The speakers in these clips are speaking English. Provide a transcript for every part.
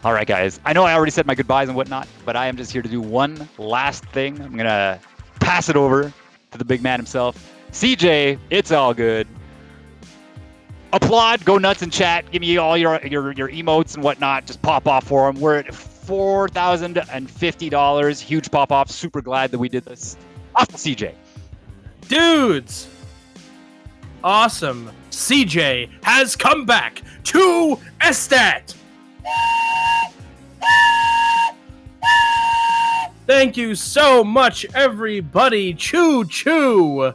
All right, guys. I know I already said my goodbyes and whatnot, but I am just here to do one last thing. I'm going to pass it over to the big man himself. CJ, it's all good. Applaud, go nuts in chat. Give me all your emotes and whatnot. Just pop off for them. We're at $4,050. Huge pop off. Super glad that we did this. Off to CJ. Dudes! Awesome. CJ has come back to SDAT! Thank you so much, everybody. Choo choo.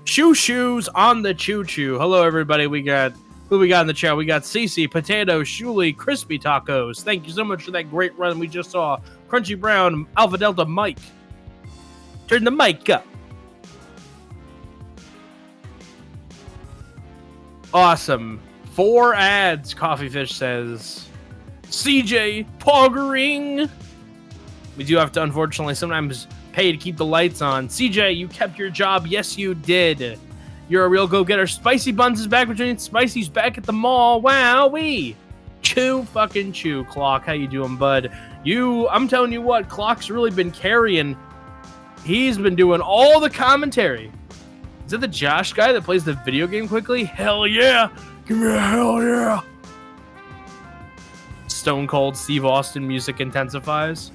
Shoo shoes on the choo choo. Hello, everybody. Who we got in the chat? We got Cece, Potato, Shuli, Crispy Tacos. Thank you so much for that great run we just saw. Crunchy Brown, Alpha Delta Mike. Turn the mic up. Awesome. 4 ads, Coffee Fish says. CJ poggering. We do have to, unfortunately, sometimes pay to keep the lights on. CJ, you kept your job. Yes, you did. You're a real go-getter. Spicy Buns is back. We're doing Spicy's back at the mall. Wowee. Chew fucking chew, Clock. How you doing, bud? I'm telling you what, Clock's really been carrying. He's been doing all the commentary. Is it the Josh guy that plays the video game quickly? Hell yeah. Give me a hell yeah. Stone Cold Steve Austin music intensifies.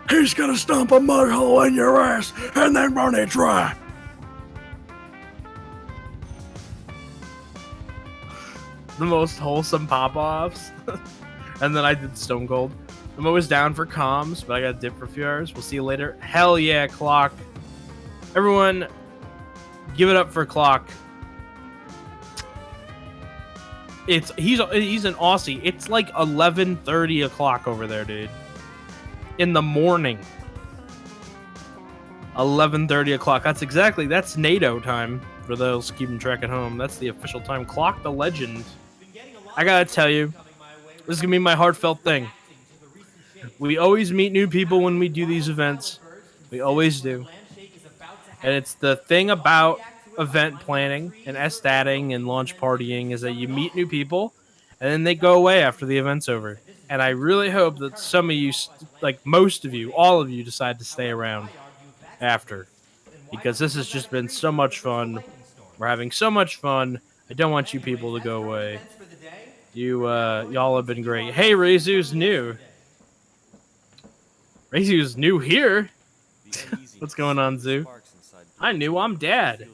He's gonna stomp a mud hole in your ass and then run it dry. The most wholesome pop-offs. And then I did Stone Cold. I'm always down for comms, but I gotta dip for a few hours. We'll see you later. Hell yeah, Clock. Everyone, give it up for Clock. He's an Aussie. It's like 11:30 o'clock over there, dude. In the morning. 11:30 o'clock. That's NATO time for those keeping track at home. That's the official time. Clock the legend. I gotta tell you, this is gonna be my heartfelt thing. We always meet new people when we do these events. We always do. And it's the thing about event planning and SDATing and launch partying is that you meet new people and then they go away after the event's over. And I really hope that some of you, like most of you, all of you, decide to stay around after. Because this has just been so much fun. We're having so much fun. I don't want you people to go away. Y'all have been great. Hey, Rezu's new. Rezu's new here? What's going on, Zoo? I'm Dad.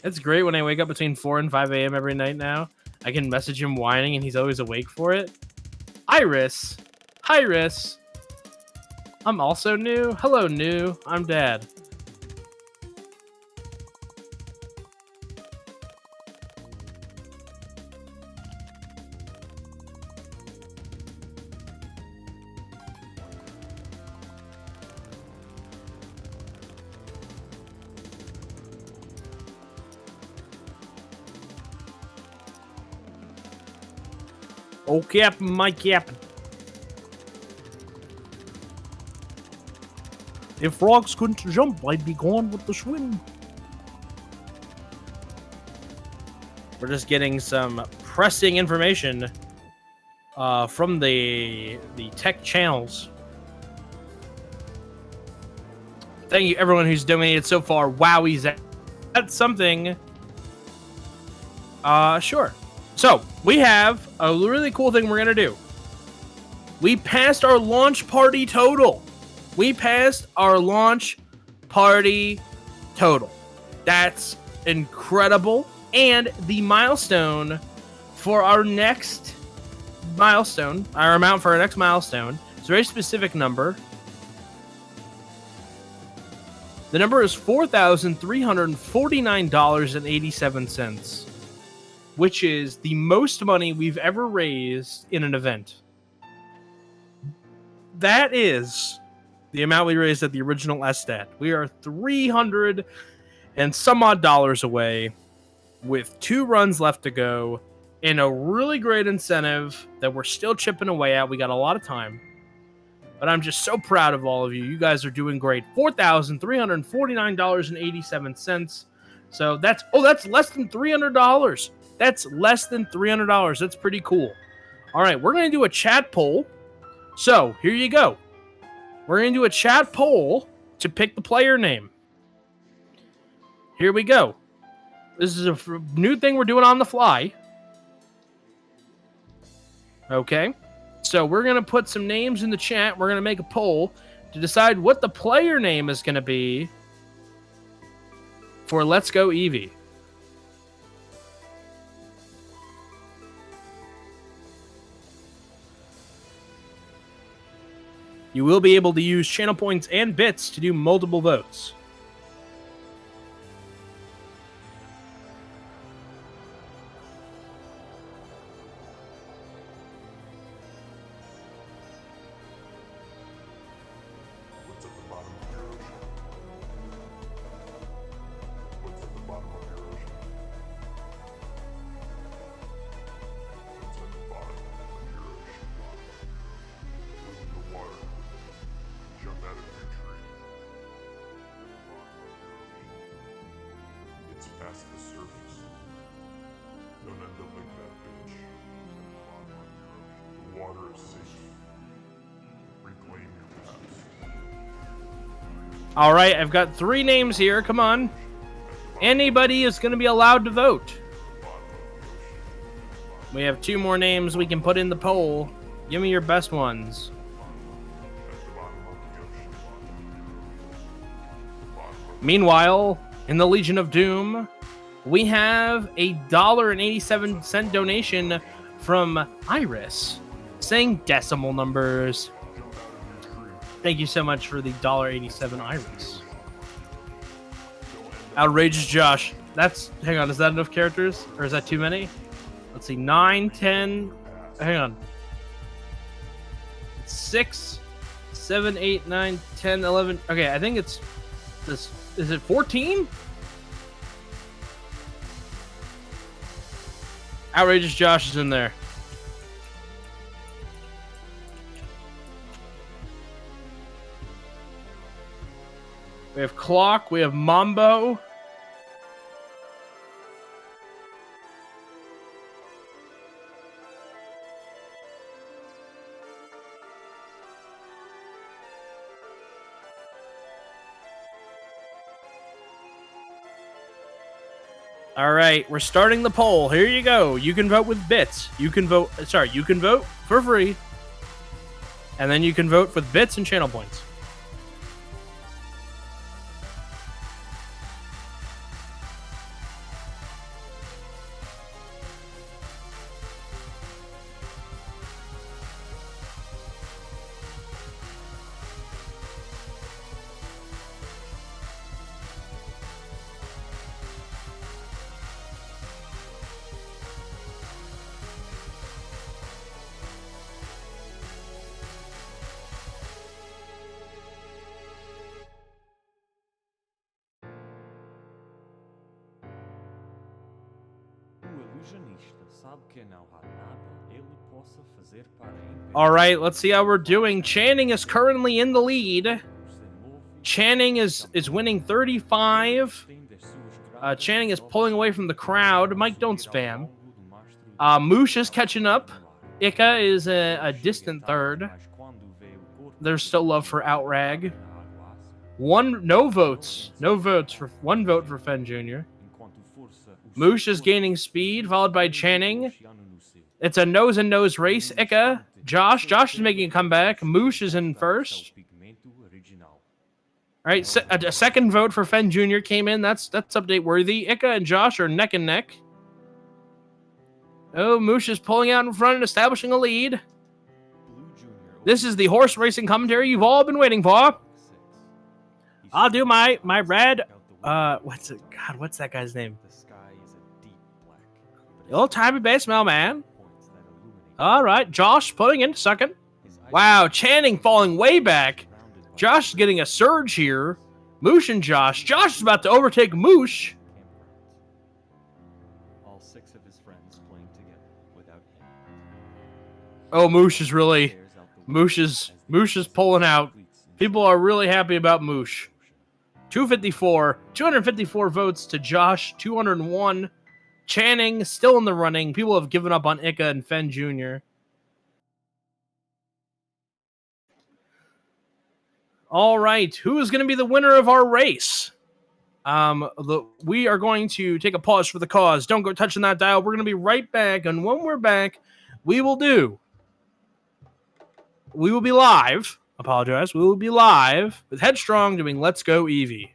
It's great when I wake up between 4 and 5 a.m. every night now. I can message him whining and he's always awake for it. Iris. Hi, Iris. I'm also new. Hello, new. I'm Dad. Oh, Captain, my Captain. If frogs couldn't jump, I'd be gone with the swim. We're just getting some pressing information from the tech channels. Thank you, everyone who's donated so far. Wowies, that's something. Sure. So, we have a really cool thing we're going to do. We passed our launch party total. That's incredible. And the milestone for our next milestone, our amount for our next milestone, is a very specific number. The number is $4,349.87. Which is the most money we've ever raised in an event. That is the amount we raised at the original SDAT. We are $300 and some odd dollars away with 2 runs left to go in a really great incentive that we're still chipping away at. We got a lot of time. But I'm just so proud of all of you. You guys are doing great. $4,349.87. So that's less than $300. That's less than $300. That's pretty cool. All right, we're going to do a chat poll. So here you go. We're going to do a chat poll to pick the player name. Here we go. This is a new thing we're doing on the fly. Okay. So we're going to put some names in the chat. We're going to make a poll to decide what the player name is going to be for Let's Go Eevee. You will be able to use channel points and bits to do multiple votes. All right, I've got 3 names here. Come on. Anybody is going to be allowed to vote. We have 2 more names we can put in the poll. Give me your best ones. Meanwhile, in the Legion of Doom, we have a $1.87 donation from Iris saying decimal numbers. Thank you so much for the $1.87 Iris. Outrageous Josh. Hang on, is that enough characters? Or is that too many? Let's see, 9, 10, hang on. 6, 7, 8, 9, 10, 11. Okay, I think it's this. Is it 14? Outrageous Josh is in there. We have Clock. We have Mambo. All right, we're starting the poll. Here you go. You can vote with bits. You can vote. Sorry, you can vote for free. And then you can vote with bits and channel points. All right, let's see how we're doing. Channing is currently in the lead. Channing is winning 35. Channing is pulling away from the crowd. Mike, don't spam. Moosh is catching up. Ika is a distant third. There's still love for Outrag. No votes for 1 vote for Fen Jr. Moosh is gaining speed, followed by Channing. It's a nose and nose race. Ika, Josh is making a comeback. Moosh is in first. All right, a second vote for Fen Jr. came in. That's update worthy. Ika and Josh are neck and neck. Oh, Moosh is pulling out in front and establishing a lead. This is the horse racing commentary you've all been waiting for. I'll do my red. What's that guy's name? The old-timey base mailman. All right, Josh putting in second. Wow, Channing falling way back. Josh is getting a surge here. Moosh and Josh. Josh is about to overtake Moosh. All 6 of his friends playing together without him. Oh, Moosh is pulling out. People are really happy about Moosh. 254. 254 votes to Josh. 201. Channing still in the running. People have given up on Ika and Fen Jr. All right, who is going to be the winner of our race? We are going to take a pause for the cause. Don't go touching that dial. We're going to be right back, and when we're back, we will be live. Apologize. We will be live with Headstrong doing Let's Go Eevee.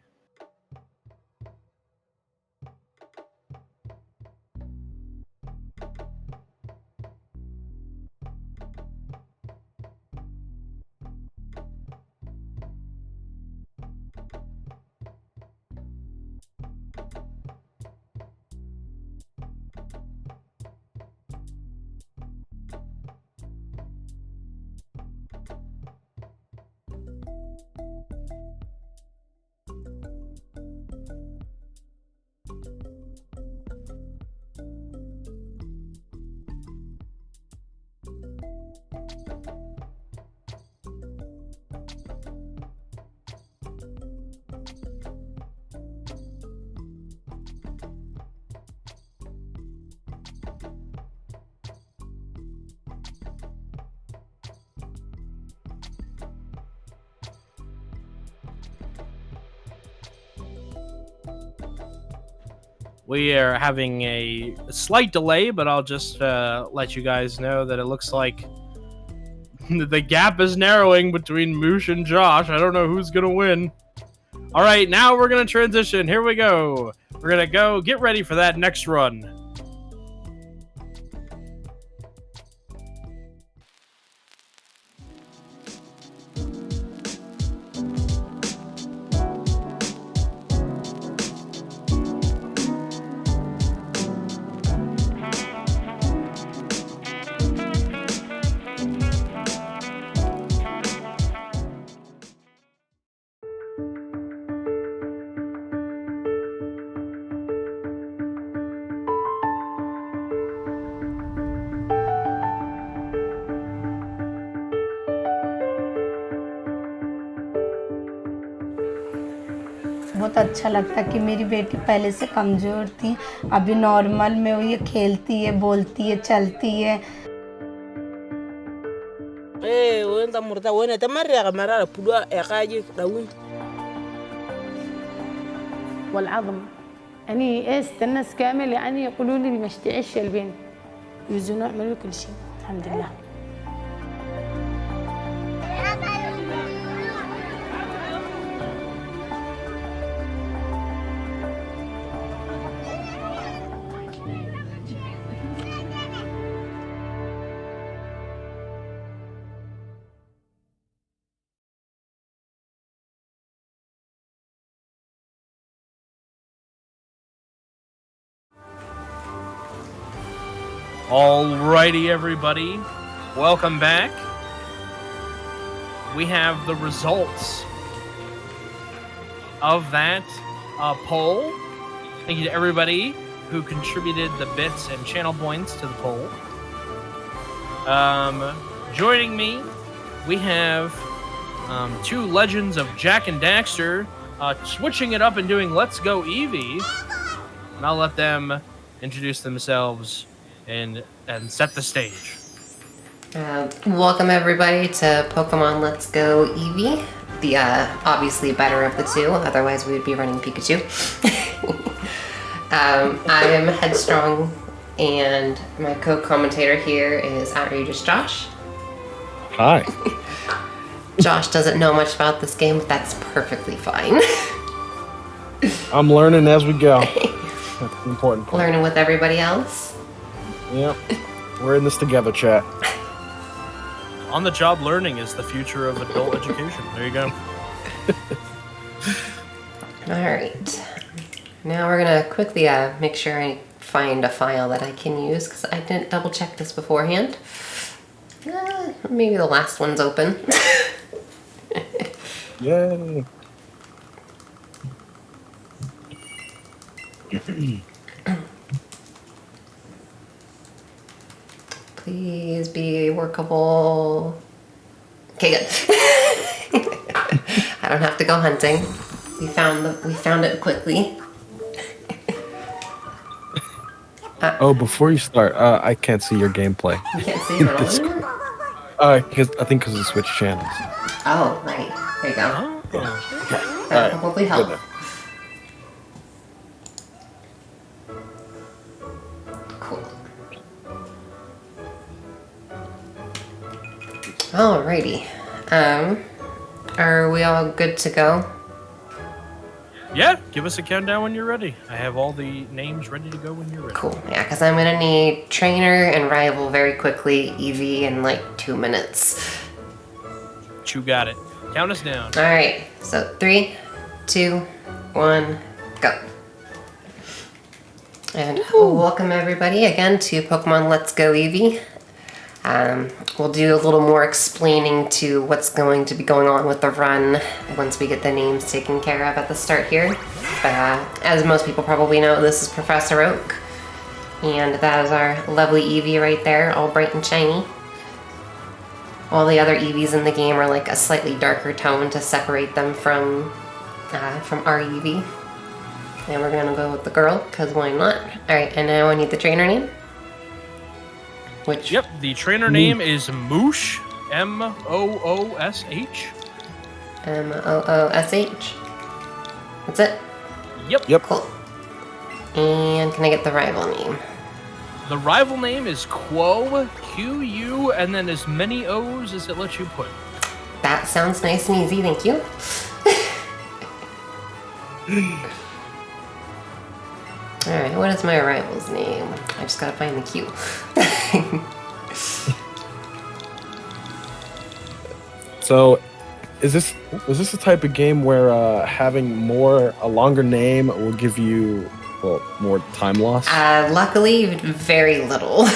We are having a slight delay, but I'll just let you guys know that it looks like the gap is narrowing between Moosh and Josh. I don't know who's going to win. All right, now we're going to transition. Here we go. We're going to go get ready for that next run. बहुत अच्छा लगता कि मेरी बेटी पहले से कमज़ोर थी, अभी नॉर्मल में वो ये खेलती है, बोलती है, चलती है। وين تمرتا وين تمرق مرارة بدو إخاجي داون والعظم يعني الناس كامل يعني يقولوا لي مش تعيش البنت يوزنوا يعملوا كل شيء الحمد لله. Alrighty, everybody. Welcome back. We have the results of that poll. Thank you to everybody who contributed the bits and channel points to the poll. Joining me, we have two legends of Jack and Daxter switching it up and doing Let's Go Eevee. And I'll let them introduce themselves and set the stage. Welcome everybody to Pokemon Let's Go Eevee, the obviously better of the two, otherwise we would be running Pikachu. I am Headstrong, and my co-commentator here is Outrageous Josh. Hi. Josh doesn't know much about this game, but that's perfectly fine. I'm learning as we go. That's the important part. Learning with everybody else. Yep. We're in this together, chat. On-the-job learning is the future of adult education. There you go. Alright. Now we're going to quickly make sure I find a file that I can use, because I didn't double check this beforehand. Maybe the last one's open. Yay. Please be workable. Okay, good. I don't have to go hunting. We found it quickly. Oh, before you start, I can't see your gameplay. You can't see it at all anymore? I think because of Switch channels. Oh, right. There you go. Oh. That'll probably help. Good. Cool. Alrighty. Are we all good to go? Yeah, give us a countdown when you're ready. I have all the names ready to go when you're ready. Cool. Yeah, because I'm gonna need trainer and rival very quickly. Eevee in like 2 minutes. You got it. Count us down. All right. So 3, 2, 1, go. And welcome everybody again to Pokemon Let's Go Eevee. We'll do a little more explaining to what's going to be going on with the run once we get the names taken care of at the start here. But as most people probably know, this is Professor Oak. And that is our lovely Eevee right there, all bright and shiny. All the other Eevees in the game are like a slightly darker tone to separate them from our Eevee. And we're gonna go with the girl, because why not? Alright, and now I need the trainer name. Which? Yep, the trainer name is Moosh. M-O-O-S-H. M-O-O-S-H. That's it? Yep. Cool. And can I get the rival name? The rival name is Quo, Q-U, and then as many O's as it lets you put. That sounds nice and easy, thank you. Alright, what is my rival's name? I just gotta find the Q. So, was this the type of game where having a longer name will give you more time loss? Luckily, very little.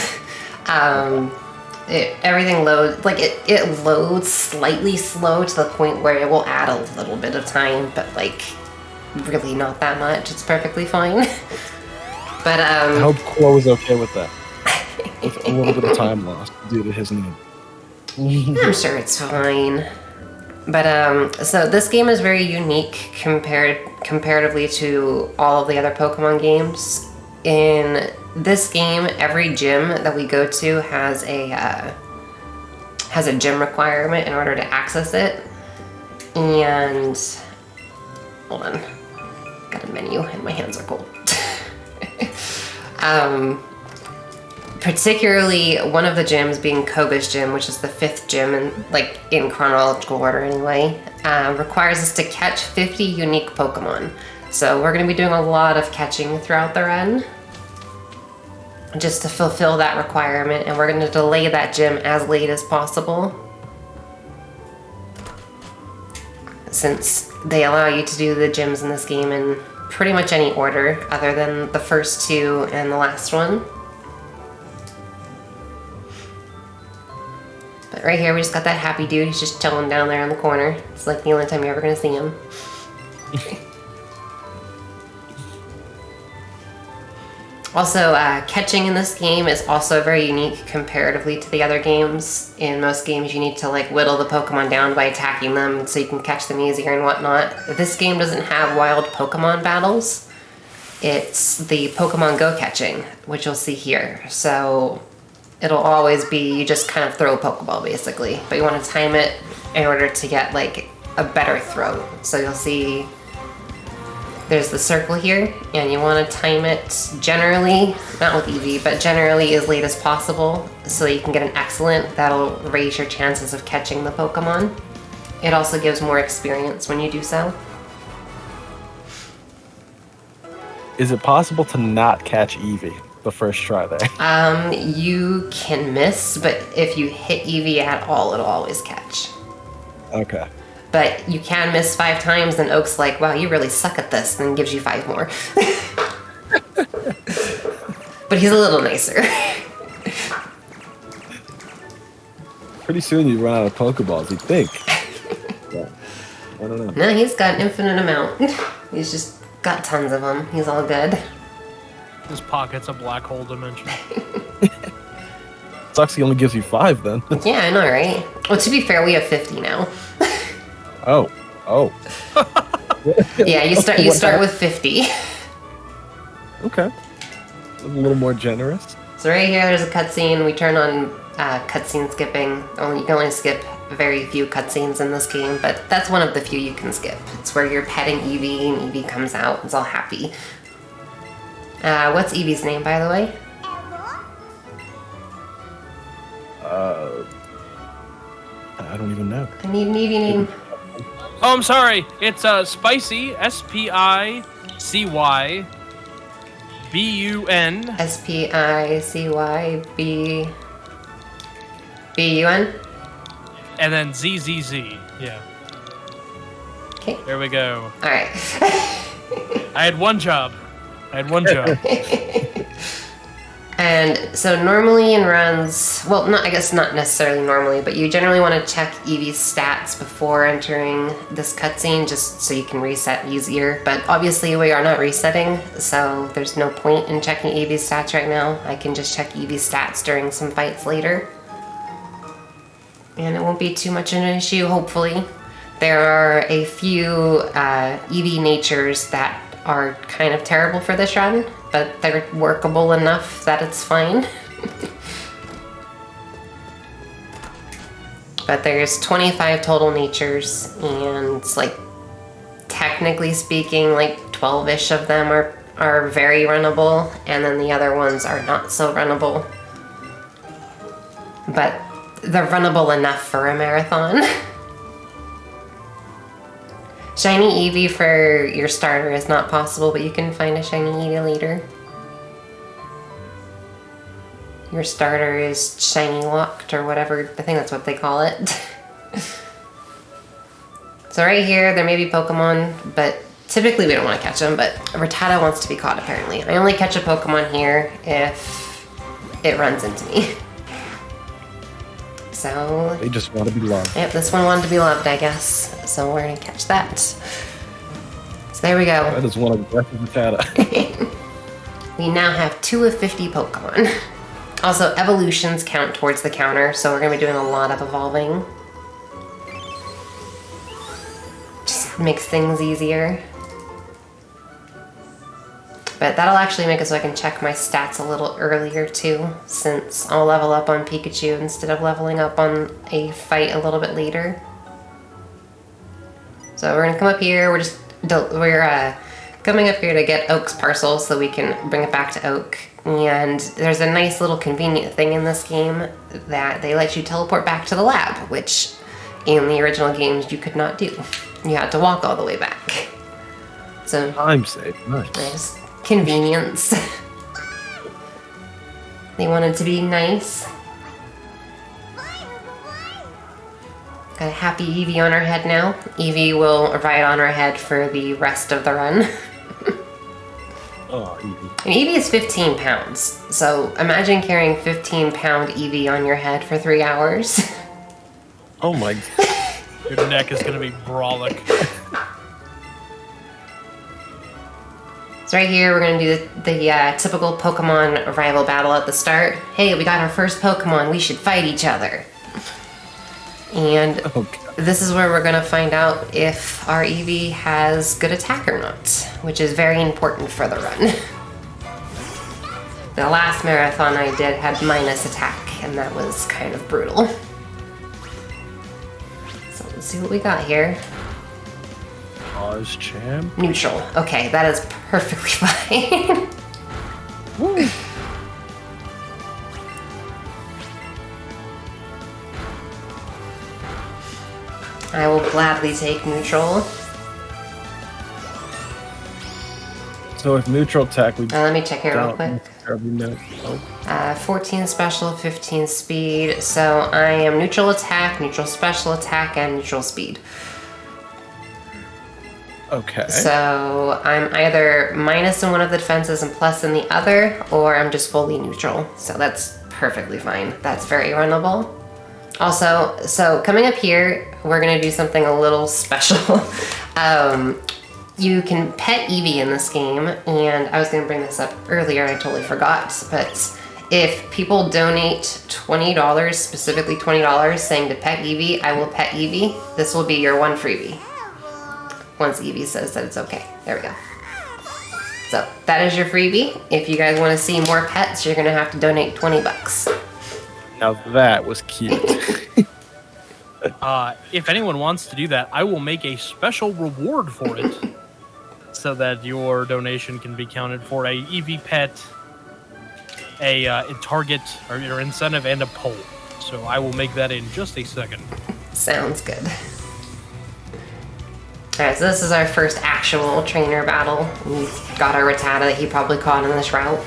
Everything loads, like it loads slightly slow to the point where it will add a little bit of time, but like really not that much. It's perfectly fine. But I hope Quo is okay with that. With a little bit of time lost due to his name. I'm sure it's fine. But so this game is very unique comparatively to all of the other Pokemon games. In this game, every gym that we go to has a gym requirement in order to access it. And hold on, got a menu and my hands are cold. Particularly one of the gyms being Koga's gym, which is the 5th gym in chronological order anyway, requires us to catch 50 unique Pokemon. So we're going to be doing a lot of catching throughout the run just to fulfill that requirement, and we're going to delay that gym as late as possible since they allow you to do the gyms in this game in pretty much any order other than the first 2 and the last one. But right here we just got that happy dude. He's just chilling down there in the corner. It's like the only time you're ever gonna see him. Also, catching in this game is also very unique comparatively to the other games. In most games you need to like whittle the Pokemon down by attacking them so you can catch them easier and whatnot. This game doesn't have wild Pokemon battles. It's the Pokemon Go catching, which you'll see here. So it'll always be, you just kind of throw a Pokeball basically, but you want to time it in order to get like a better throw. So you'll see there's the circle here, and you want to time it generally, not with Eevee, but generally as late as possible so you can get an excellent. That'll raise your chances of catching the Pokemon. It also gives more experience when you do so. Is it possible to not catch Eevee the first try there? You can miss, but if you hit Eevee at all, it'll always catch. Okay. But you can miss 5 times, and Oak's like, wow, you really suck at this, and gives you 5 more. But he's a little nicer. Pretty soon you run out of Pokeballs, you'd think. Yeah. I don't know. No, he's got an infinite amount. He's just got tons of them. He's all good. His pocket's a black hole dimension. Sucks he only gives you 5 then. Yeah, I know, right? Well, to be fair, we have 50 now. Oh. Yeah, you start with 50. Okay. A little more generous. So right here, there's a cutscene. We turn on cutscene skipping. You can only skip very few cutscenes in this game, but that's one of the few you can skip. It's where you're petting Eevee and Eevee comes out. It's all happy. What's Eevee's name, by the way? I don't even know. I need an Eevee name. Oh, I'm sorry. It's Spicy, SPICY BUN. SPICYBUN? And then ZZZ. Yeah. Okay. There we go. Alright. I had one job. And so normally in runs, well, I guess not necessarily normally, but you generally want to check Eevee's stats before entering this cutscene just so you can reset easier. But obviously we are not resetting, so there's no point in checking Eevee's stats right now. I can just check Eevee's stats during some fights later. And it won't be too much of an issue, hopefully. There are a few Eevee natures that are kind of terrible for this run, but they're workable enough that it's fine. But there's 25 total natures, and like technically speaking, like 12-ish of them are very runnable, and then the other ones are not so runnable. But they're runnable enough for a marathon. Shiny Eevee for your starter is not possible, but you can find a shiny Eevee later. Your starter is shiny locked or whatever, I think that's what they call it. So right here, there may be Pokemon, but typically we don't want to catch them, but Rattata wants to be caught apparently. I only catch a Pokemon here if it runs into me. So They just want to be loved. yep, this one wanted to be loved, I guess. So we're gonna catch that. So there we go. That is one aggressive Rattata. We now have 2 of 50 Pokemon. Also, evolutions count towards the counter, so we're gonna be doing a lot of evolving. Just makes things easier. But that'll actually make it so I can check my stats a little earlier too, since I'll level up on Pikachu instead of leveling up on a fight a little bit later. So we're gonna come up here, we're coming up here to get Oak's parcel so we can bring it back to Oak. And there's a nice little convenient thing in this game that they let you teleport back to the lab, which in the original games you could not do. You had to walk all the way back. So Time save. Nice. nice. Convenience. They wanted to be nice. Got a happy Eevee on our head now. Eevee will ride on our head for the rest of the run. Oh, Eevee. And Eevee is 15 pounds, so imagine carrying 15-pound Eevee on your head for 3 hours. Oh my. Your neck is gonna be brolic. So right here, we're gonna do the typical Pokemon rival battle at the start. Hey, we got our first Pokemon, we should fight each other. And Okay. this is where we're gonna find out if our Eevee has good attack or not, which is very important for the run. The last marathon I did had minus attack, and that was kind of brutal. So let's see what we got here. Oz champ. Neutral. Okay, that is perfectly fine. Woo. I will gladly take neutral. So if neutral attack, we Let me check here real don't quick. necessarily know. Oh, 14 special, 15 speed. So I am neutral attack, neutral special attack, and neutral speed. okay. So I'm either minus in one of the defenses and plus in the other, or I'm just fully neutral. So that's perfectly fine. That's very runnable. Also, so coming up here, we're gonna do something a little special. You can pet Eevee in this game, and I was gonna bring this up earlier and I totally forgot, but if people donate $20, specifically $20, saying to pet Eevee, I will pet Eevee. This will be your one freebie. once Evie says that it's okay. There we go. So that is your freebie. If you guys want to see more pets, you're gonna have to donate $20. Now that was cute. If anyone wants to do that, I will make a special reward for it, so that your donation can be counted for a Eevee pet, a target or your incentive, and a poll. So I will make that in just a second. Sounds good. Alright, so this is our first actual trainer battle. We got our Rattata that he probably caught in this route.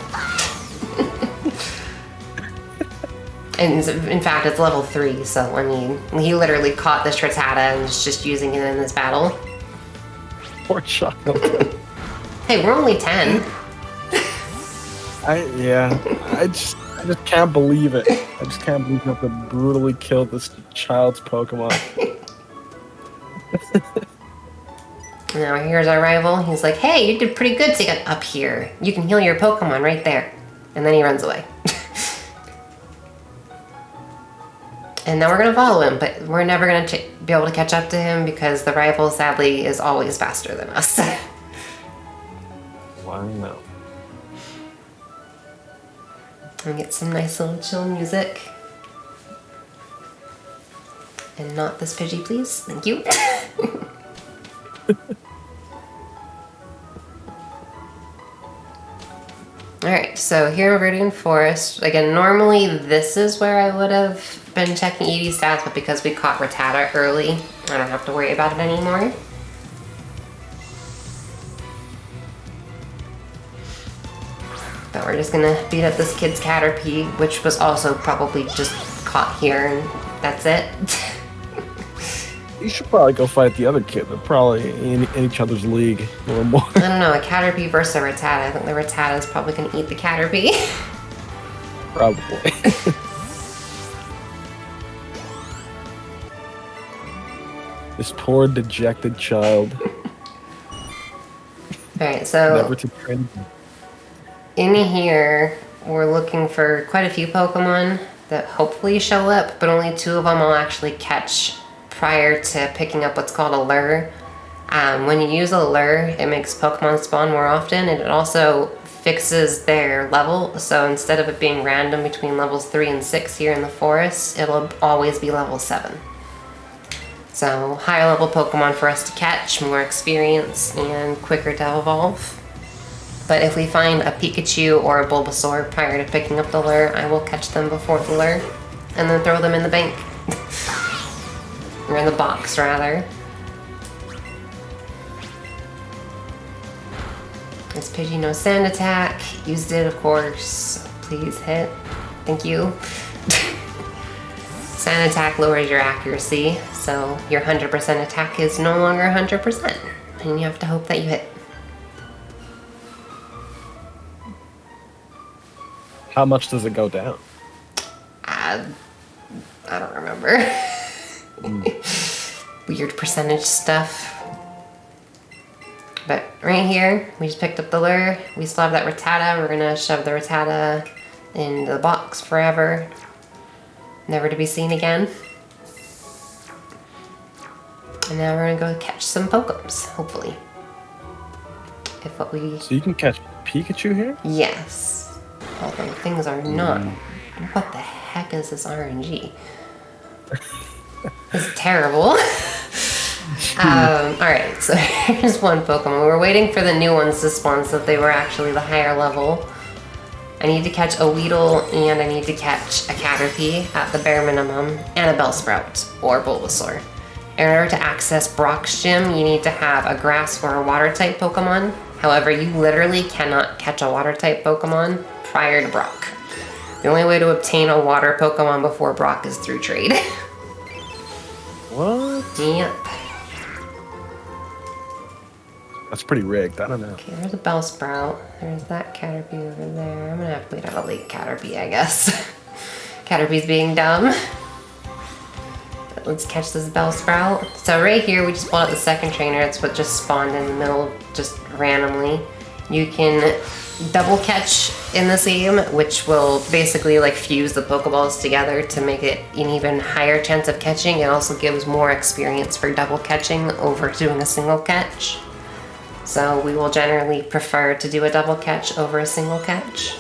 And in fact, it's level 3, so I mean, he literally caught this Rattata and is just using it in this battle. Poor child. Hey, we're only 10. I just can't believe it. I just can't believe you have to brutally kill this child's Pokemon. Now here's our rival. He's like, hey, you did pretty good to get up here. You can heal your Pokemon right there. And then he runs away. And now we're gonna follow him, but we're never gonna be able to catch up to him because the rival, sadly, is always faster than us. Wow. And get some nice little chill music. And not this Pidgey, please. Thank you. Alright, so here in Viridian Forest, again, normally this is where I would have been checking Eevee's stats, but because we caught Rattata early, I don't have to worry about it anymore. But we're just gonna beat up this kid's Caterpie, which was also probably just caught here, and that's it. You should probably go fight the other kid. They're probably in each other's league a little more. I don't know, a Caterpie versus a Rattata. I think the Rattata is probably gonna eat the Caterpie. Probably. This poor dejected child. Alright, so Never to train. in here, we're looking for quite a few Pokemon that hopefully show up, but only 2 of them I'll actually catch prior to picking up what's called a lure. When you use a lure, it makes Pokemon spawn more often, and it also fixes their level. So instead of it being random between levels 3 and 6 here in the forest, it'll always be level 7. So higher level Pokemon for us to catch, more experience, and quicker to evolve. But if we find a Pikachu or a Bulbasaur prior to picking up the lure, I will catch them before the lure, and then throw them in the bank. Or in the box, rather. This Pidgey no sand attack. Used it, of course. Please hit. Thank you. Sand attack lowers your accuracy, so your 100% attack is no longer 100%. And you have to hope that you hit. How much does it go down? I don't remember. Weird percentage stuff. But right here, we just picked up the lure. We still have that Rattata. We're gonna shove the Rattata in the box forever. Never to be seen again. And now we're gonna go catch some Pokems, hopefully. If what we... So you can catch Pikachu here? Yes. Although things are not... What the heck is this RNG? It's terrible. Alright, so here's one Pokemon. We're waiting for the new ones to spawn so that they were actually the higher level. I need to catch a Weedle and I need to catch a Caterpie at the bare minimum, and a Bellsprout or Bulbasaur. In order to access Brock's gym, you need to have a grass or a water type Pokemon. However, you literally cannot catch a water type Pokemon prior to Brock. The only way to obtain a water Pokemon before Brock is through trade. What? Yep. That's pretty rigged. I don't know. Okay, there's a Bellsprout. There's that Caterpie over there. I'm gonna have to wait out a late Caterpie, I guess. Caterpie's being dumb. But let's catch this Bellsprout. So right here, we just pulled out the second trainer. It's what just spawned in the middle, just randomly. You can double catch in this game, which will basically like fuse the Pokeballs together to make it an even higher chance of catching. It also gives more experience for double catching over doing a single catch. So we will generally prefer to do a double catch over a single catch.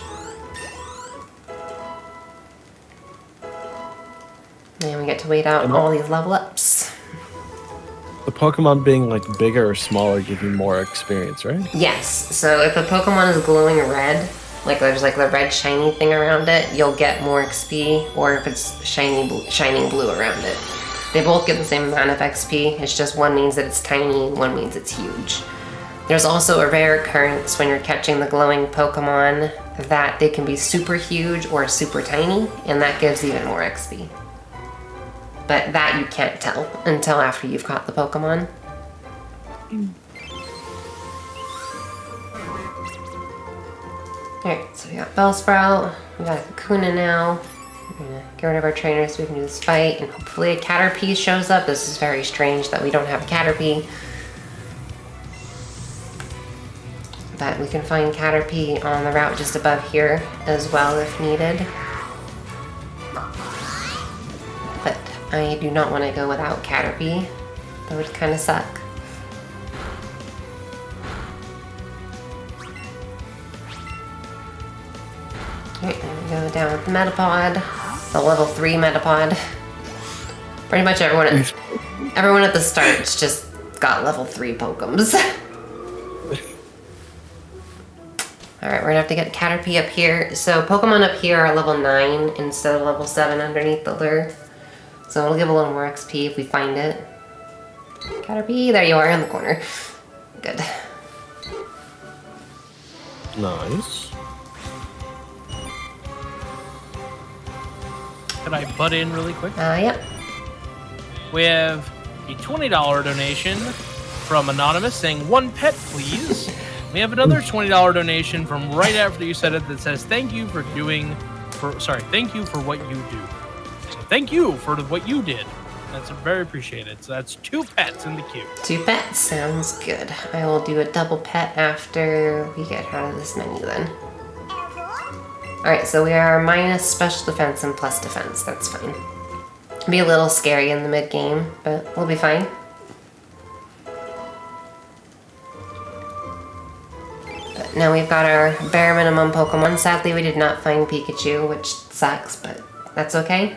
And we get to wait out all these level ups. The Pokemon being like bigger or smaller give you more experience, right? Yes, so if a Pokemon is glowing red, like there's like the red shiny thing around it, you'll get more XP, or if it's shining blue around it. They both get the same amount of XP, it's just one means that it's tiny, one means it's huge. There's also a rare occurrence when you're catching the glowing Pokemon that they can be super huge or super tiny, and that gives even more XP. But that you can't tell until after you've caught the Pokemon. Alright, so we got Bellsprout, we got Kakuna now. We're gonna get rid of our trainer so we can do this fight, and hopefully a Caterpie shows up. This is very strange that we don't have a Caterpie. But we can find Caterpie on the route just above here as well if needed. But I do not want to go without Caterpie. That would kind of suck. Alright, then we go down with the Metapod. The level 3 Metapod. Pretty much everyone at the start's just got level 3 Pokems. Alright, we're gonna have to get Caterpie up here. So Pokemon up here are level 9 instead of level 7 underneath the lure. So it'll give a little more XP if we find it. Caterpie, there you are in the corner. Good. Nice. Could I butt in really quick? Yep. We have a $20 donation from Anonymous saying, "One pet, please." We have another $20 donation from right after you said it that says, thank you for what you do. So thank you for what you did. That's very appreciated. So that's 2 pets in the queue. 2 pets, sounds good. I will do a double pet after we get out of this menu then. Alright, so we are minus special defense and plus defense. That's fine. It'll be a little scary in the mid-game, but we'll be fine. But now we've got our bare minimum Pokemon. Sadly, we did not find Pikachu, which sucks, but that's okay.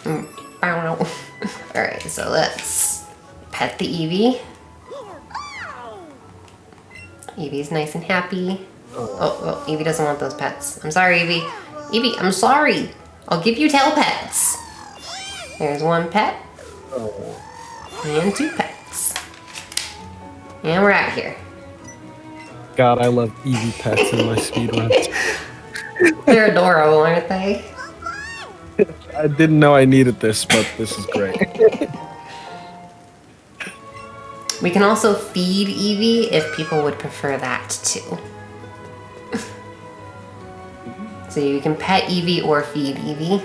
I don't know. Alright, so let's pet the Eevee. Eevee's nice and happy. Oh, Eevee doesn't want those pets. I'm sorry, Eevee. Eevee, I'm sorry. I'll give you tail pets. There's 1 pet. And 2 pets. And we're out here. God, I love Eevee pets in my speedruns. They're adorable, aren't they? I didn't know I needed this, but this is great. We can also feed Eevee if people would prefer that too. So you can pet Eevee or feed Eevee.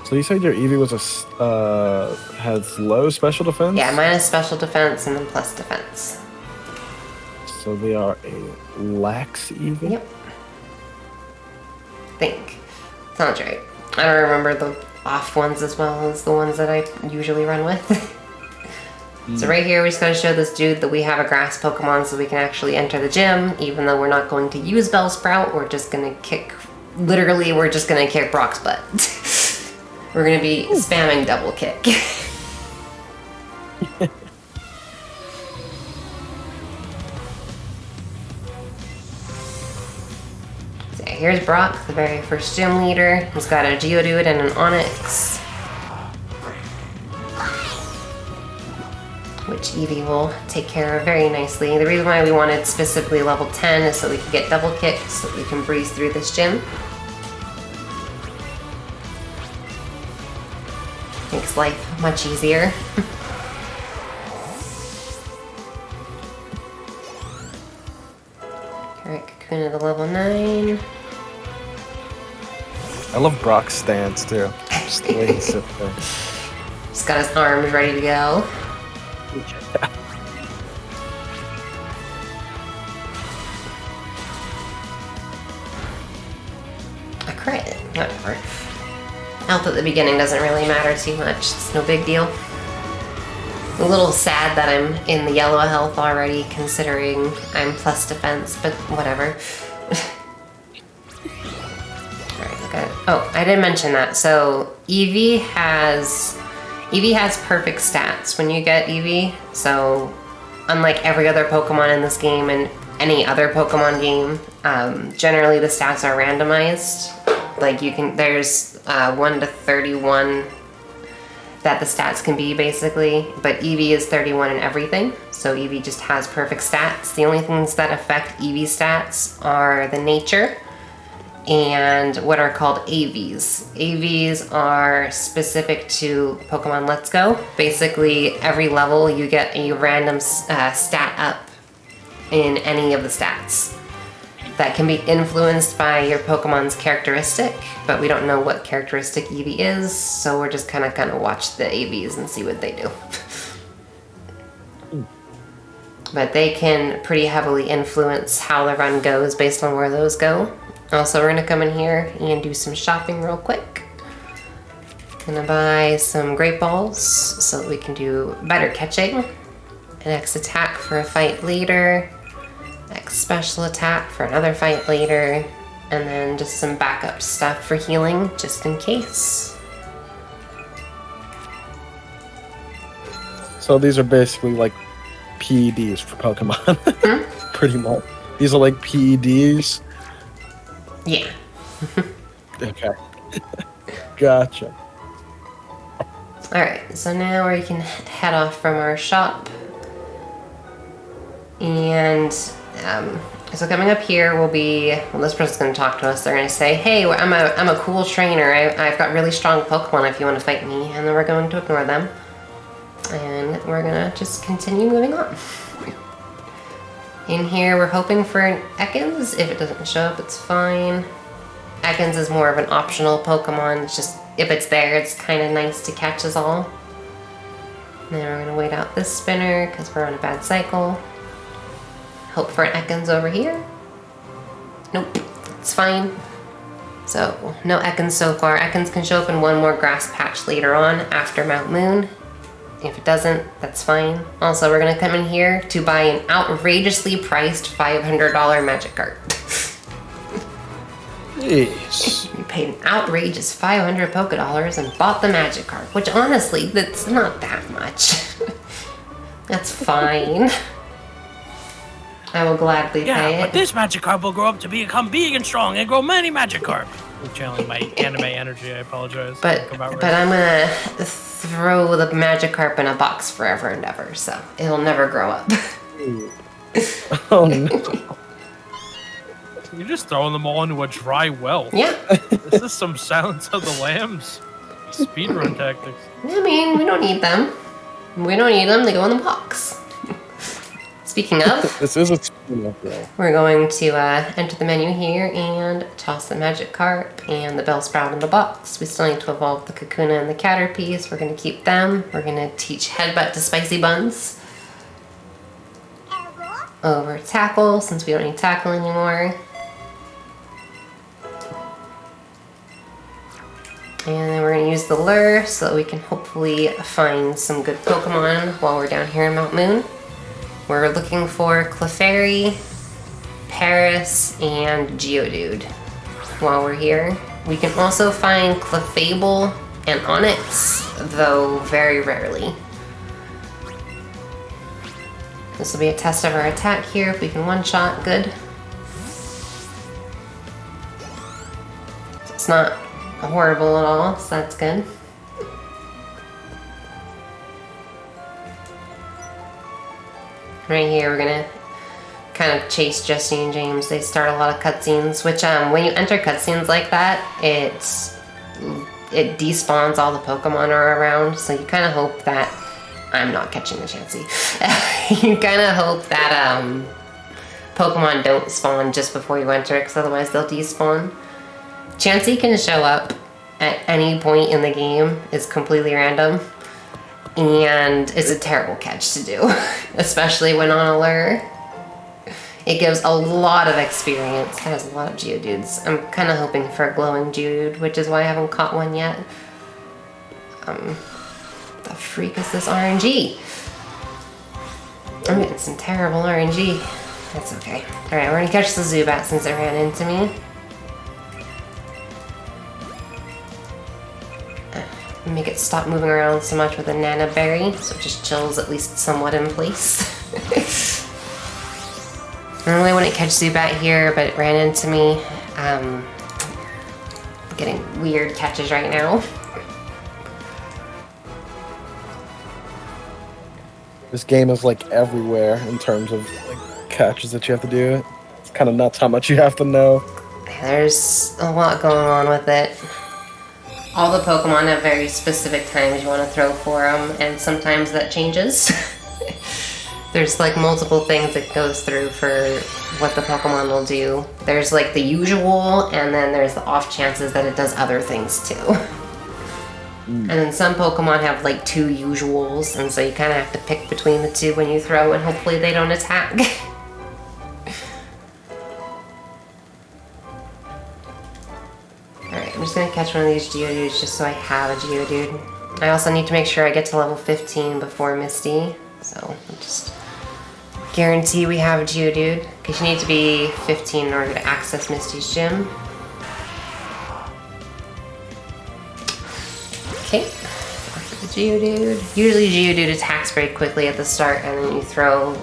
So you said your Eevee was has low special defense? Yeah, minus special defense and then plus defense. So they are a lax Eevee? Yep. Think. Sounds right. I don't remember the off ones as well as the ones that I usually run with. So right here we just gotta show this dude that we have a grass Pokemon so we can actually enter the gym, even though we're not going to use Bellsprout, we're just gonna kick, literally we're just gonna kick Brock's butt. We're gonna be spamming double kick. So here's Brock, the very first gym leader. He's got a Geodude and an Onix, which Evie will take care of very nicely. The reason why we wanted specifically level 10 is so we could get double kicks, so we can breeze through this gym. Makes life much easier. Alright, Kakuna to level 9. I love Brock's stance too. Just the way he sits there. He's got his arms ready to go. health at the beginning doesn't really matter too much. It's no big deal. A little sad that I'm in the yellow health already, considering I'm plus defense, but whatever. Alright, okay. Oh, I didn't mention that. So Evie has perfect stats when you get Evie. So unlike every other Pokemon in this game and any other Pokemon game, generally the stats are randomized. Like there's 1 to 31 that the stats can be basically, but Eevee is 31 in everything, so Eevee just has perfect stats. The only things that affect Eevee stats are the nature and what are called AVs. AVs are specific to Pokemon Let's Go. Basically, every level you get a random stat up in any of the stats that can be influenced by your Pokemon's characteristic, but we don't know what characteristic Eevee is, so we're just kind of watch the AVs and see what they do. But they can pretty heavily influence how the run goes based on where those go. Also, we're gonna come in here and do some shopping real quick. Gonna buy some Great Balls so that we can do better catching. An X attack for a fight later. X special attack for another fight later, and then just some backup stuff for healing, just in case. So these are basically like PEDs for Pokemon. Pretty much. These are like PEDs? Yeah. Okay. Gotcha. Alright, so now we can head off from our shop. And so coming up here will be, well, this person's going to talk to us. They're going to say, hey, I'm a cool trainer. I've got really strong Pokemon if you want to fight me. And then we're going to ignore them. And we're going to just continue moving on. In here, we're hoping for an Ekans. If it doesn't show up, it's fine. Ekans is more of an optional Pokemon. It's just, if it's there, it's kind of nice to catch us all. And then we're going to wait out this spinner because we're on a bad cycle. Hope for an Ekans over here. Nope, it's fine. So, no Ekans so far. Ekans can show up in one more grass patch later on after Mount Moon. If it doesn't, that's fine. Also, we're gonna come in here to buy an outrageously priced $500 magic card. Jeez. We paid an outrageous 500 Pokedollars and bought the magic card, which honestly, that's not that much. That's fine. I will gladly pay it. But this magic carp will grow up to become big and strong and grow many magic carp. I'm channeling my anime energy, I apologize. But I'm gonna throw the Magikarp in a box forever and ever, so it'll never grow up. Oh no. You're just throwing them all into a dry well. Yeah. This is some Silence of the Lambs speedrun tactics. I mean, we don't need them. We don't need them, they go in the box. Speaking of, This is a spin-off, though. we're going to enter the menu here and toss the Magikarp and the Bellsprout in the box. We still need to evolve the Kakuna and the Caterpiece. We're going to keep them. We're going to teach Headbutt to Spicy Buns. Over Tackle, since we don't need Tackle anymore. And then we're going to use the Lure so that we can hopefully find some good Pokemon while we're down here in Mount Moon. We're looking for Clefairy, Paris, and Geodude while we're here. We can also find Clefable and Onix, though very rarely. This will be a test of our attack here. If we can one-shot, good. It's not horrible at all, so that's good. Right here, we're gonna kind of chase Jesse and James. They start a lot of cutscenes, which when you enter cutscenes like that, it despawns all the Pokemon are around. So you kind of hope that I'm not catching the Chansey. You kind of hope that Pokemon don't spawn just before you enter, because otherwise they'll despawn. Chansey can show up at any point in the game. It's completely random. And it's a terrible catch to do, especially when on a lure. It gives a lot of experience. There's a lot of Geodudes. I'm kind of hoping for a glowing Geodude, which is why I haven't caught one yet. The freak is this RNG? I'm getting some terrible RNG. That's okay. Alright, we're gonna catch the Zubat since it ran into me. Make it stop moving around so much with a Nana Berry, so it just chills at least somewhat in place. Normally I wouldn't catch Zubat here, but it ran into me. Getting weird catches right now. This game is like everywhere in terms of like catches that you have to do. It's kind of nuts how much you have to know. There's a lot going on with it. All the Pokemon have very specific times you want to throw for them, and sometimes that changes. There's like multiple things that goes through for what the Pokemon will do. There's like the usual, and then there's the off chances that it does other things too. And then some Pokemon have like 2 usuals, and so you kind of have to pick between the 2 when you throw, and hopefully they don't attack. Alright, I'm just gonna catch one of these Geodudes just so I have a Geodude. I also need to make sure I get to level 15 before Misty, so I'll just guarantee we have a Geodude, because you need to be 15 in order to access Misty's gym. Okay, after the Geodude. Usually Geodude attacks very quickly at the start, and then you throw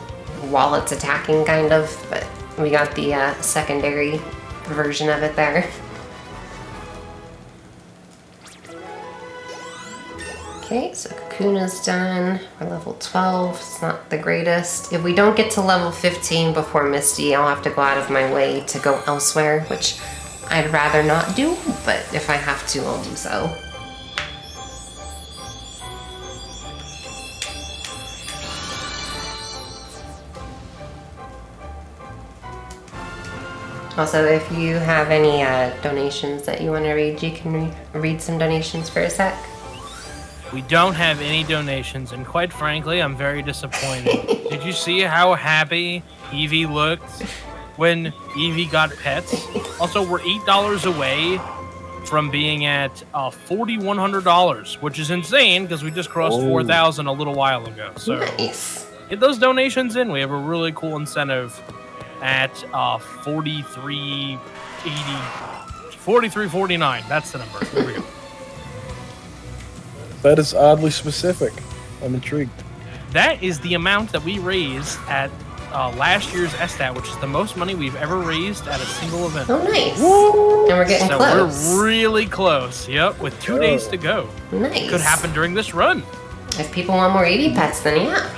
while it's attacking, kind of, but we got the secondary version of it there. Okay, so Kakuna's done. We're level 12, it's not the greatest. If we don't get to level 15 before Misty, I'll have to go out of my way to go elsewhere, which I'd rather not do, but if I have to, I'll do so. Also, if you have any donations that you want to read, you can read some donations for a sec. We don't have any donations, and quite frankly, I'm very disappointed. Did you see how happy Evie looked when Evie got pets? Also, we're $8 away from being at $4,100, which is insane because we just crossed 4,000 a little while ago. So Nice. get those donations in. We have a really cool incentive at 43.49. That's the number. Here we go. That is oddly specific. I'm intrigued. That is the amount that we raised at last year's SDAT, which is the most money we've ever raised at a single event. Oh, nice. And we're getting So close. we're really close. Yep, with 2 days to go. Nice. Could happen during this run. If people want more Eevee pets, then yeah.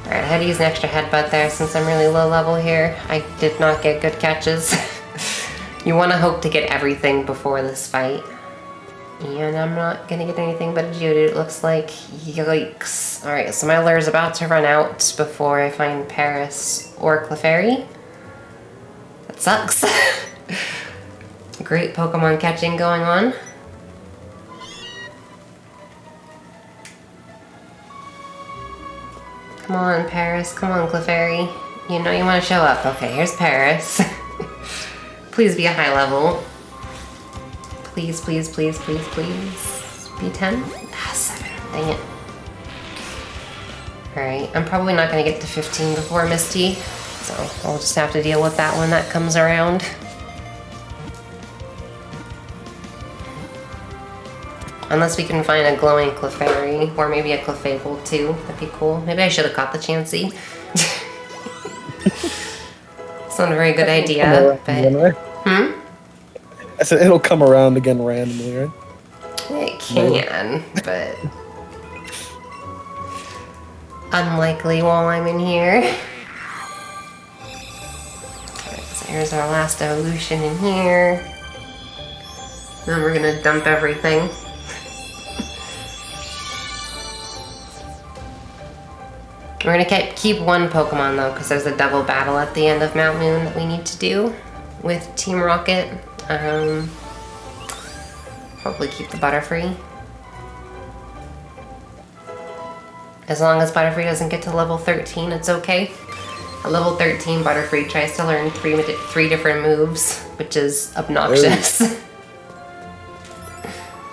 Alright, I had to use an extra headbutt there since I'm really low level here. I did not get good catches. You want to hope to get everything before this fight. And I'm not going to get anything but a Geodude, it looks like. Yikes. Alright, so my lure is about to run out before I find Paris or Clefairy. That sucks. Great Pokemon catching going on. Come on, Paris. Come on, Clefairy. You know you want to show up. Okay, here's Paris. Please be a high level. Please, please, please, please, please. Be 10? Ah, 7. Dang it. Alright, I'm probably not going to get to 15 before Misty, so I'll just have to deal with that when that comes around. Unless we can find a glowing Clefairy, or maybe a Clefable too. That'd be cool. Maybe I should have caught the Chansey. It's not a very good idea, but... I said it'll come around again randomly, right? It can, but... unlikely while I'm in here. Alright, so here's our last evolution in here. Then we're gonna dump everything. We're gonna keep one Pokemon though, because there's a double battle at the end of Mount Moon that we need to do with Team Rocket. Probably keep the Butterfree. As long as Butterfree doesn't get to level 13, it's okay. At level 13, Butterfree tries to learn three different moves, which is obnoxious.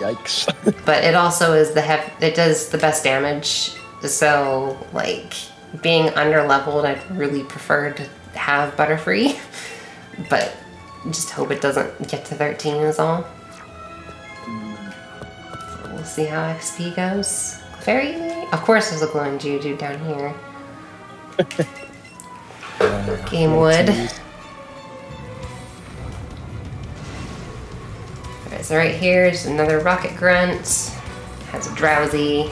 Yikes. But it also is it does the best damage. So, like, being under-leveled, I'd really prefer to have Butterfree. But just hope it doesn't get to 13 is all. We'll see how XP goes. Clefairy? Of course there's a glowing Juju down here. Game Wood. Alright, so right here is another Rocket Grunt. Has a Drowsy.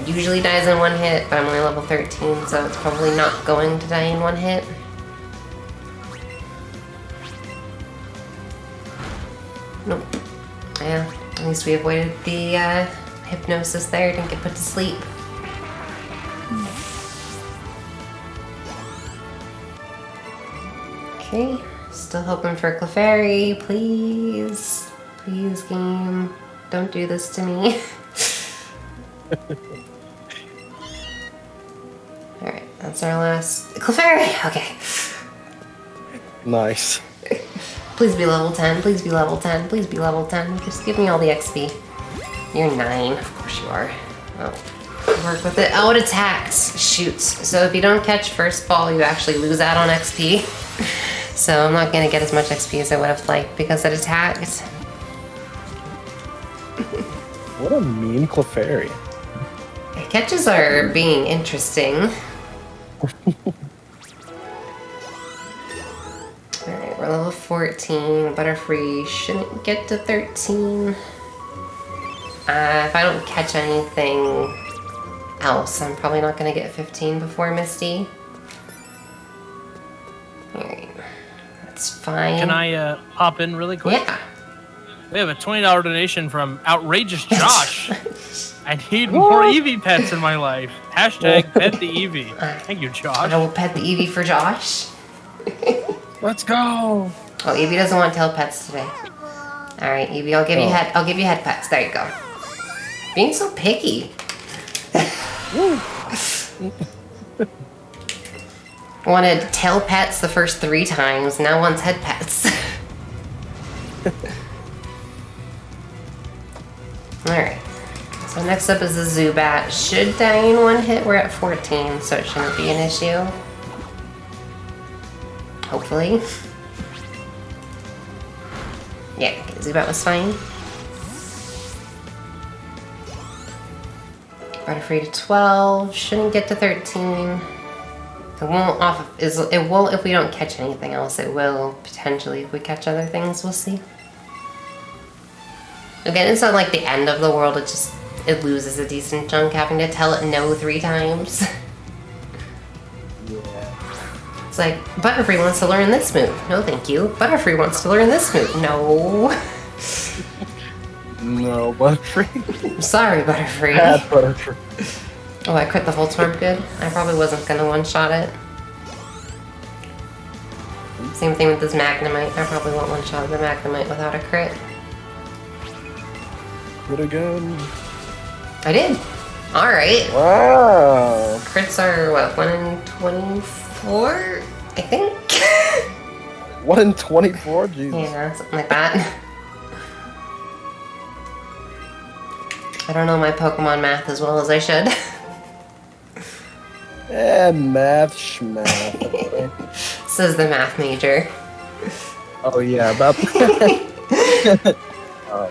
Usually dies in one hit, but I'm only level 13, so it's probably not going to die in one hit. Nope. Yeah, at least we avoided the hypnosis there, didn't get put to sleep. Okay, still hoping for Clefairy, please. Please, game. Don't do this to me. Alright, that's our last... Clefairy! Okay. Nice. Please be level 10, please be level 10, please be level 10. Just give me all the XP. You're 9, of course you are. Oh, work with it. Oh, it attacked! Shoot. So if you don't catch first ball, you actually lose out on XP. So I'm not gonna get as much XP as I would have liked because it attacked. What a mean Clefairy. Catches are being interesting. Alright, we're level 14. Butterfree shouldn't get to 13. If I don't catch anything else, I'm probably not going to get 15 before Misty. Alright, that's fine. Can I pop in really quick? Yeah. We have a $20 donation from Outrageous Josh. I need more Eevee pets in my life. Hashtag pet the Eevee. Thank you, Josh. I will pet the Eevee for Josh. Let's go. Oh, Evie doesn't want tail pets today. All right, Evie, I'll give you head pets. There you go. Being so picky. Wanted tail pets the first 3 times. Now wants head pets. All right. So next up is the Zubat. Should die in one hit. We're at 14, so it shouldn't be an issue. Hopefully. Yeah, Zubat was fine. Butterfree to 12. Shouldn't get to 13. It won't if we don't catch anything else. It will potentially if we catch other things. We'll see. Again, it's not like the end of the world. It loses a decent chunk having to tell it no 3 times. It's like, Butterfree wants to learn this move. No, thank you. Butterfree wants to learn this move. No. No, Butterfree. I'm sorry, Butterfree. Bad Butterfree. Oh, I crit the Voltorb good? I probably wasn't gonna one-shot it. Same thing with this Magnemite. I probably won't one-shot the Magnemite without a crit. Crit again. I did. Alright. Wow. Crits are, what, 1 in 24? I think? 1 in 24? Jesus. Yeah, something like that. I don't know my Pokemon math as well as I should. Math schmath. Says the math major. Oh yeah, about Oh,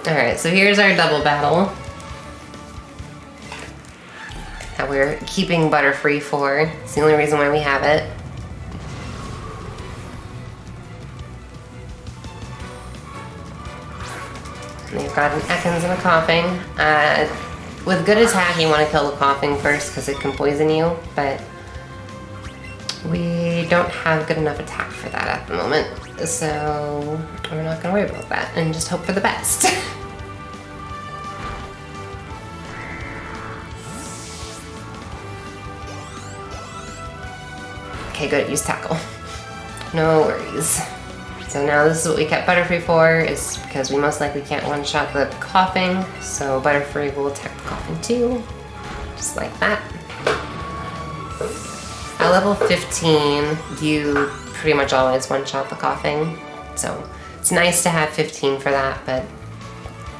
Alright, so here's our double battle. That we're keeping Butterfree for. It's the only reason why we have it. And we've got an Ekans and a Coughing. With good attack, you want to kill the Coughing first because it can poison you, but we don't have good enough attack for that at the moment. So we're not going to worry about that and just hope for the best. Okay, good, use Tackle. No worries. So now this is what we kept Butterfree for, is because we most likely can't one-shot the Coughing, so Butterfree will attack the Coughing too, just like that. At level 15, you pretty much always one-shot the Coughing, so it's nice to have 15 for that, but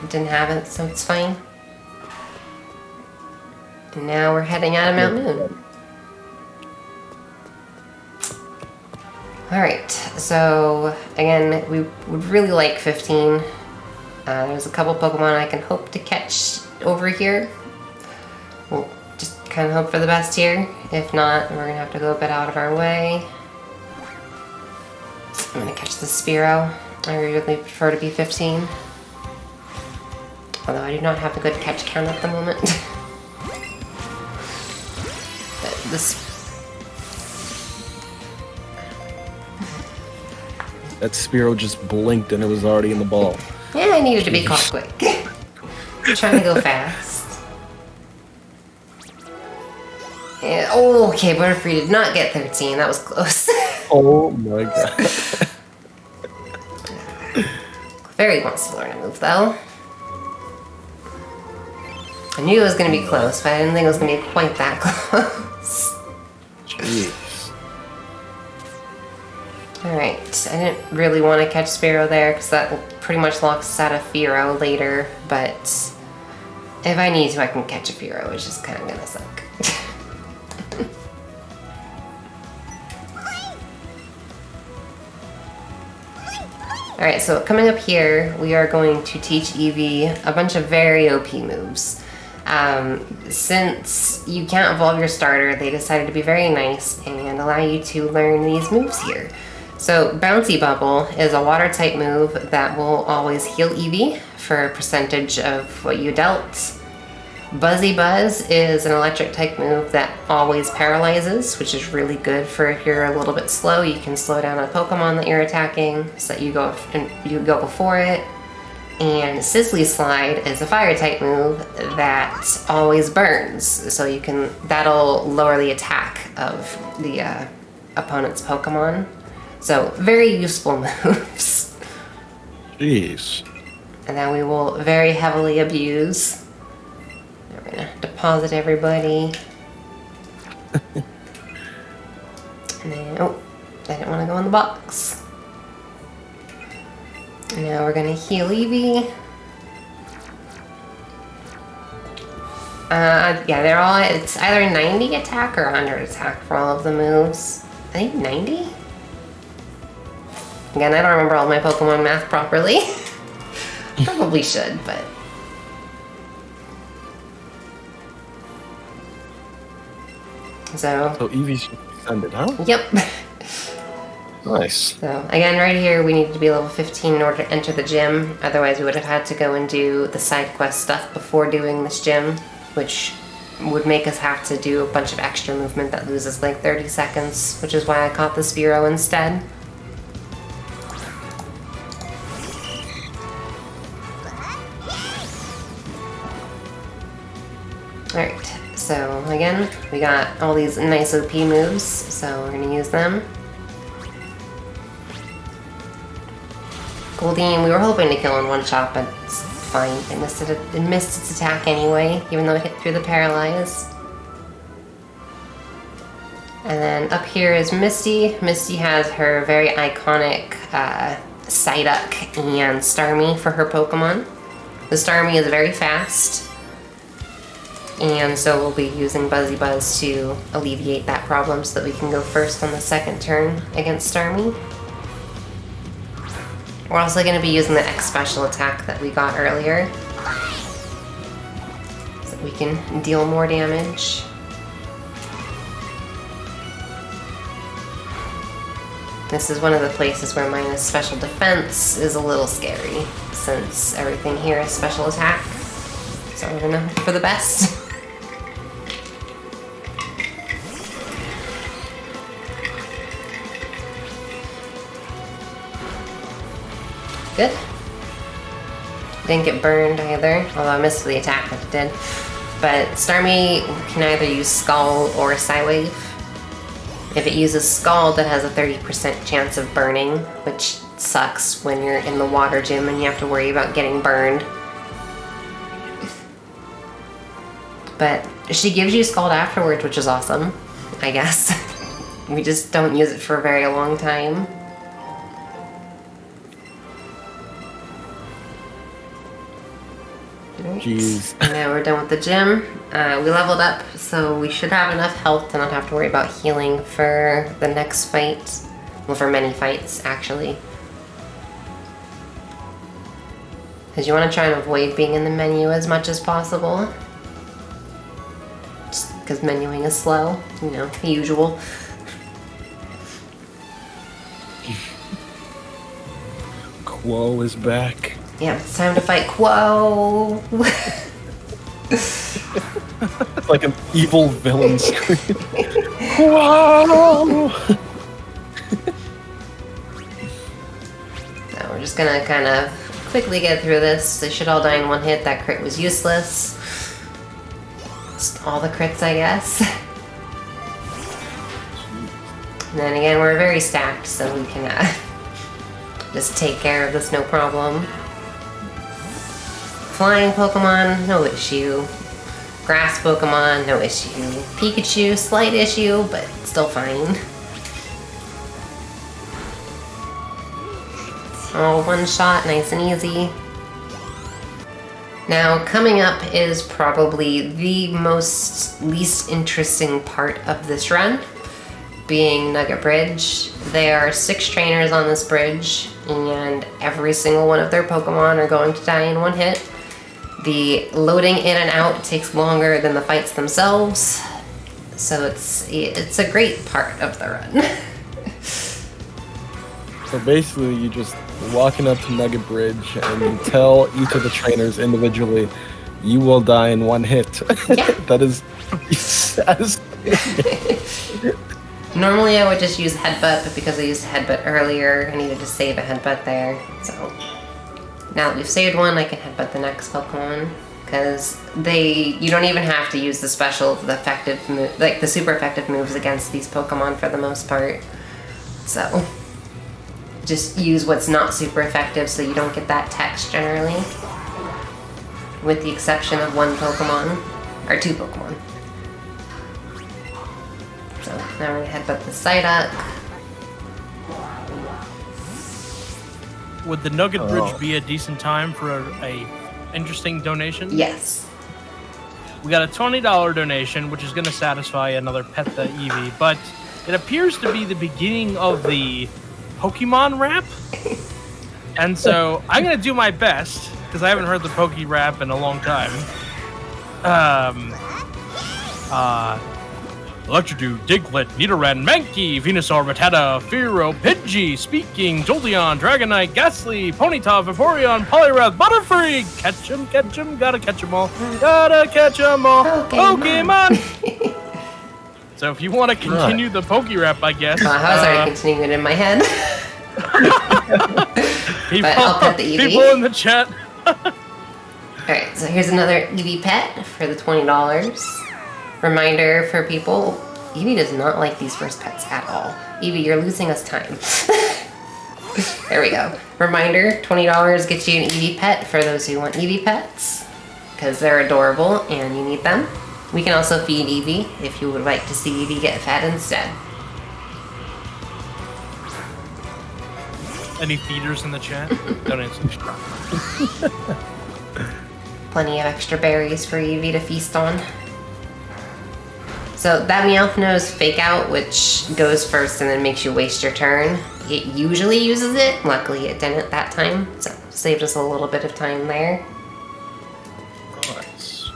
didn't have it, so it's fine. And now we're heading out of Mount Moon. Alright, so again, we would really like 15. There's a couple Pokemon I can hope to catch over here. We'll just kind of hope for the best here. If not, we're gonna have to go a bit out of our way. I'm gonna catch the Spearow. I really prefer to be 15. Although I do not have a good catch count at the moment. But this... That Spearow just blinked and it was already in the ball. Yeah, I needed to be caught quick. Trying to go fast. Yeah, oh, okay, Butterfree did not get 13. That was close. Oh my god. Very wants to learn a move, though. I knew it was going to be close, but I didn't think it was going to be quite that close. Jeez. Alright, I didn't really want to catch Spearow there because that pretty much locks us out of Fearow later, but if I need to, I can catch a Fearow, which is kind of gonna suck. Alright, so coming up here, we are going to teach Eevee a bunch of very OP moves. Since you can't evolve your starter, they decided to be very nice and allow you to learn these moves here. So Bouncy Bubble is a water type move that will always heal Eevee for a percentage of what you dealt. Buzzy Buzz is an electric type move that always paralyzes, which is really good for if you're a little bit slow. You can slow down a Pokemon that you're attacking so that you go before it. And Sizzly Slide is a fire type move that always burns, so you can that'll lower the attack of the opponent's Pokemon. So very useful moves. Jeez. And then we will very heavily abuse. We're gonna deposit everybody. And then, oh, I didn't want to go in the box. And now we're gonna heal Evie. Yeah, they're all, it's either 90 attack or 100 attack for all of the moves. I think 90? Again, I don't remember all my Pokemon math properly. Probably should, but... So Eevee's descended, huh? Yep. Nice. So again, right here, we need to be level 15 in order to enter the gym. Otherwise, we would have had to go and do the side quest stuff before doing this gym, which would make us have to do a bunch of extra movement that loses like 30 seconds, which is why I caught the Spearow instead. Alright, so again, we got all these nice OP moves, so we're gonna use them. Goldeen, we were hoping to kill in one shot, but it's fine. It missed its attack anyway, even though it hit through the paralyze. And then up here is Misty. Misty has her very iconic Psyduck and Starmie for her Pokemon. The Starmie is very fast, and so we'll be using Buzzy Buzz to alleviate that problem so that we can go first on the second turn against Starmie. We're also going to be using the X special attack that we got earlier, so that we can deal more damage. This is one of the places where minus special defense is a little scary, since everything here is special attack. So we're gonna hope for the best. Good. Didn't get burned either, although I missed the attack that it did. But Starmie can either use Scald or Psywave. If it uses Scald, it has a 30% chance of burning, which sucks when you're in the water gym and you have to worry about getting burned. But she gives you Scald afterwards, which is awesome, I guess. We just don't use it for a very long time. Jeez. And now we're done with the gym. We leveled up, so we should have enough health to not have to worry about healing for the next fight. Well, for many fights, actually. Because you want to try and avoid being in the menu as much as possible. Just because menuing is slow, you know, the usual. Quo is back. Yeah, it's time to fight Quo! It's like an evil villain scream. Quo! So we're just gonna kind of quickly get through this. They should all die in one hit. That crit was useless. Just all the crits, I guess. And then again, we're very stacked, so we can just take care of this no problem. Flying Pokemon, no issue. Grass Pokemon, no issue. Pikachu, slight issue, but still fine. All one shot, nice and easy. Now, coming up is probably the least interesting part of this run, being Nugget Bridge. There are 6 trainers on this bridge, and every single one of their Pokemon are going to die in one hit. The loading in and out takes longer than the fights themselves, so it's a great part of the run. So basically, you just walking up to Nugget Bridge and you tell each of the trainers individually, you will die in one hit. Yeah. That is. Normally I would just use Headbutt, but because I used Headbutt earlier, I needed to save a Headbutt there. So now that we've saved one, I can Headbutt the next Pokemon. Because you don't even have to use the effective move, like the super effective moves against these Pokemon for the most part. So just use what's not super effective so you don't get that text generally. With the exception of one Pokemon, or 2 Pokemon. So now we're gonna headbutt the Psyduck. Would the Nugget Bridge be a decent time for a interesting donation? Yes. We got a $20 donation, which is going to satisfy another pet, the Eevee, but it appears to be the beginning of the Pokemon rap. And so I'm going to do my best, because I haven't heard the Poke rap in a long time. Electrodew, Diglett, Nidoran, Mankey, Venusaur, Rattata, Fearow, Pidgey, Speaking, Jolteon, Dragonite, Ghastly, Ponyta, Vaporeon, Poliwrath, Butterfree! Catch 'em, gotta catch 'em all. Gotta catch 'em all. Pokemon! So if you want to continue the Poke rap, I guess. Well, I was already continuing it in my head. People, But I'll pet the Eevee. people in the chat. Alright, so here's another Eevee pet for the $20. Reminder for people, Eevee does not like these first pets at all. Eevee, you're losing us time. There we go. Reminder, $20 gets you an Eevee pet for those who want Eevee pets, because they're adorable and you need them. We can also feed Eevee if you would like to see Eevee get fed instead. Any feeders in the chat? Don't answer. Plenty of extra berries for Eevee to feast on. So that Meowth knows Fake Out, which goes first and then makes you waste your turn. It usually uses it. Luckily it didn't that time, so saved us a little bit of time there. Nice.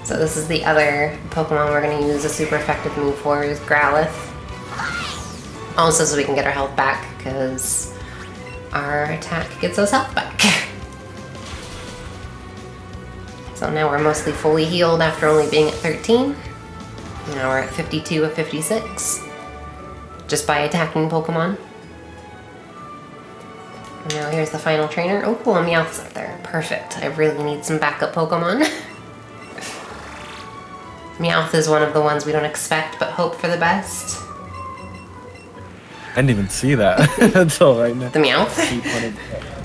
So this is the other Pokemon we're going to use a super effective move for, is Growlithe. Also so we can get our health back, because our attack gets us health back. So now we're mostly fully healed after only being at 13. Now we're at 52 of 56. Just by attacking Pokemon. And now here's the final trainer. Oh cool, Meowth's up there. Perfect. I really need some backup Pokemon. Meowth is one of the ones we don't expect but hope for the best. I didn't even see that until right now. The Meowth?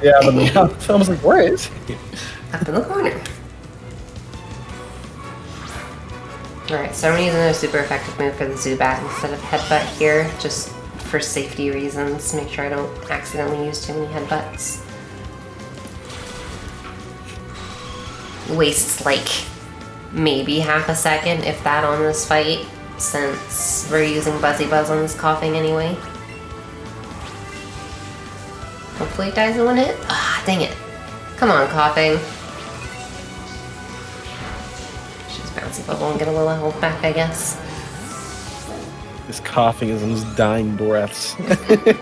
Yeah, the Meowth. I was like, where is he? Up in the corner. Alright, so I'm using a super effective move for the Zubat instead of Headbutt here. Just for safety reasons. Make sure I don't accidentally use too many headbutts. Wastes like maybe half a second, if that, on this fight, since we're using Buzzy Buzz on this coughing anyway. Hopefully it dies in one hit. Ah, dang it. Come on, coughing. Just bouncy bubble and get a little health back, I guess. His coughing is in his dying breaths.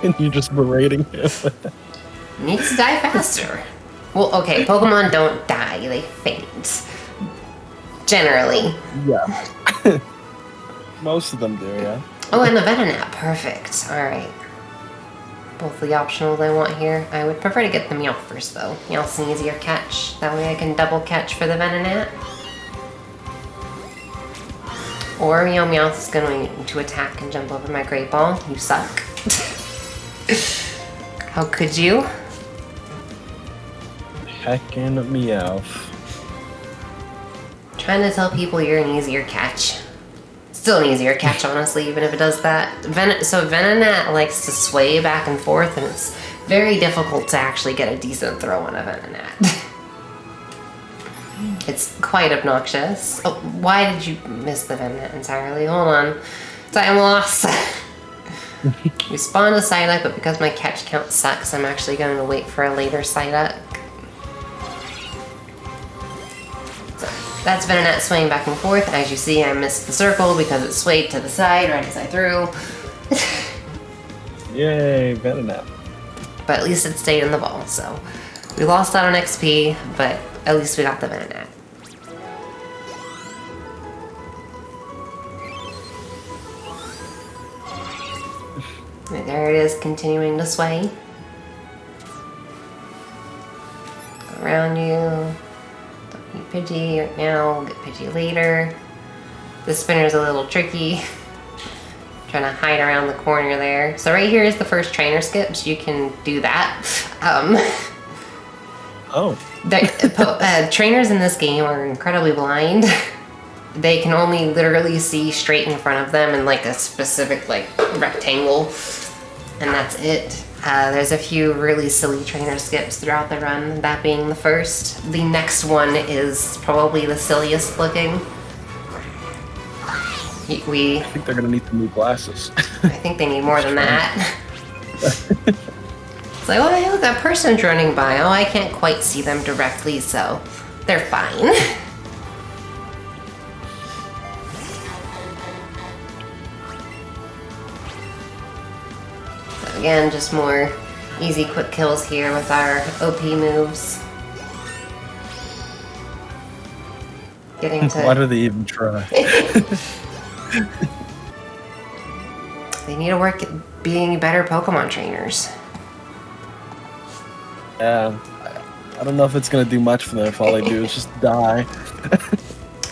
And you're just berating him. Needs to die faster. Well, okay, Pokemon don't die, they faint. Generally. Yeah. Most of them do, yeah. Oh, and the Venonat, perfect. Alright. Both the optionals I want here. I would prefer to get the Meowth first, though. Meowth's an easier catch. That way I can double catch for the Venonat. Or Meowth's going to attack and jump over my Great Ball. You suck. How could you? Heckin' Meowth. Trying to tell people you're an easier catch. Still an easier catch, honestly, even if it does that. So Venonat likes to sway back and forth, and it's very difficult to actually get a decent throw on a Venonat. It's quite obnoxious. Oh, why did you miss the Venonat entirely? Hold on. Time loss. We spawned a Psyduck, but because my catch count sucks, I'm actually going to wait for a later Psyduck. That's Venonat swaying back and forth. As you see, I missed the circle because it swayed to the side right as I threw. Yay, Venonat. But at least it stayed in the ball, so we lost out on XP, but at least we got the Venonat. And there it is, continuing to sway. Go around you. Don't need Pidgey right now, we'll get Pidgey later. The spinner's a little tricky. Trying to hide around the corner there. So right here is the first trainer skip, so you can do that. Oh. Trainers in this game are incredibly blind. They can only literally see straight in front of them in like a specific like rectangle, and that's it. There's a few really silly trainer skips throughout the run, that being the first. The next one is probably the silliest looking. I think they're gonna need some new glasses. I think they need more than that. It's like, oh, hey, look, that person's running by. Oh, I can't quite see them directly, so they're fine. So again, just more easy, quick kills here with our OP moves. Getting to... Why do they even try? They need to work at being better Pokemon trainers. Yeah, I don't know if it's gonna do much for them if all they do is just die.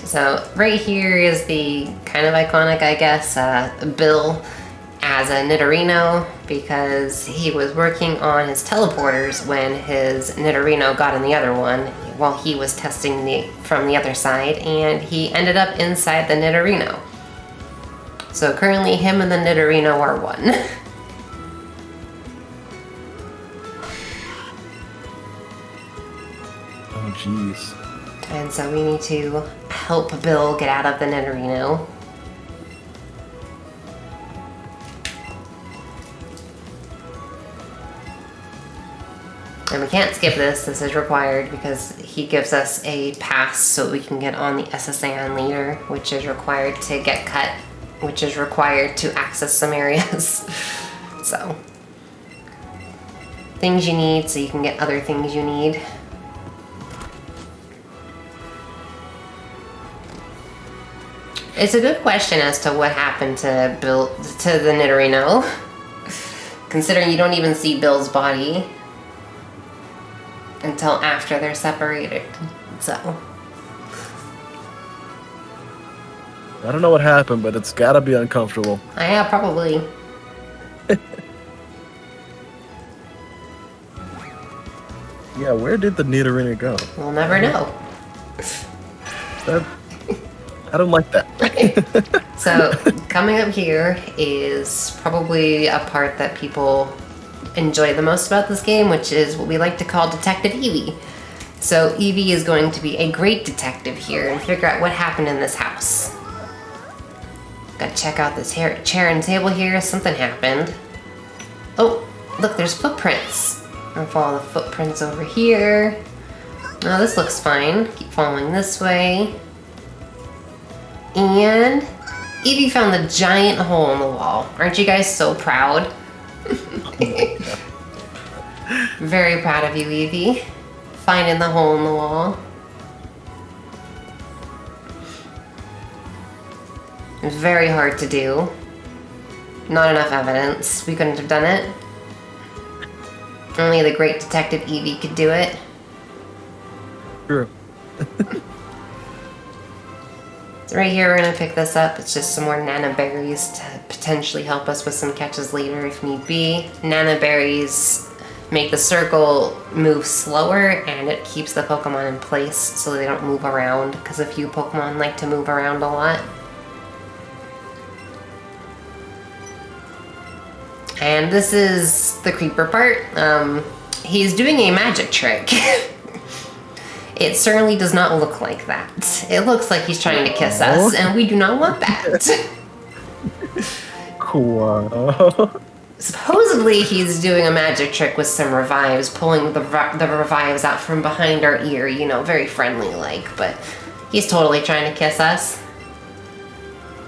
So right here is the kind of iconic, I guess, Bill as a Nidorino, because he was working on his teleporters when his Nidorino got in the other one while he was testing from the other side, and he ended up inside the Nidorino. So currently him and the Nidorino are one. Oh jeez. And so we need to help Bill get out of the Nidorino. And we can't skip this, this is required because he gives us a pass so we can get on the SSAN leader, which is required to get cut, which is required to access some areas. So, things you need so you can get other things you need. It's a good question as to what happened to the Nidorino, considering you don't even see Bill's body until after they're separated, so. I don't know what happened, but it's gotta be uncomfortable. Yeah, probably. Yeah, where did the Nidorino go? We'll never know. I don't like that. So, coming up here is probably a part that people enjoy the most about this game, which is what we like to call Detective Eevee. So, Eevee is going to be a great detective here and figure out what happened in this house. Gotta check out this chair and table here. Something happened. Oh, look, there's footprints. I'll follow the footprints over here. Oh, this looks fine. Keep following this way. And Evie found the giant hole in the wall. Aren't you guys so proud? Very proud of you, Evie. Finding the hole in the wall. It was very hard to do. Not enough evidence. We couldn't have done it. Only the great detective Evie could do it. True. So right here, we're gonna pick this up. It's just some more Nana berries to potentially help us with some catches later if need be. Nana berries make the circle move slower and it keeps the Pokemon in place so they don't move around, because a few Pokemon like to move around a lot. And this is the creeper part. He's doing a magic trick. It certainly does not look like that. It looks like he's trying to kiss us, and we do not want that. Cool. Supposedly he's doing a magic trick with some revives, pulling the revives out from behind our ear, you know, very friendly-like, but he's totally trying to kiss us.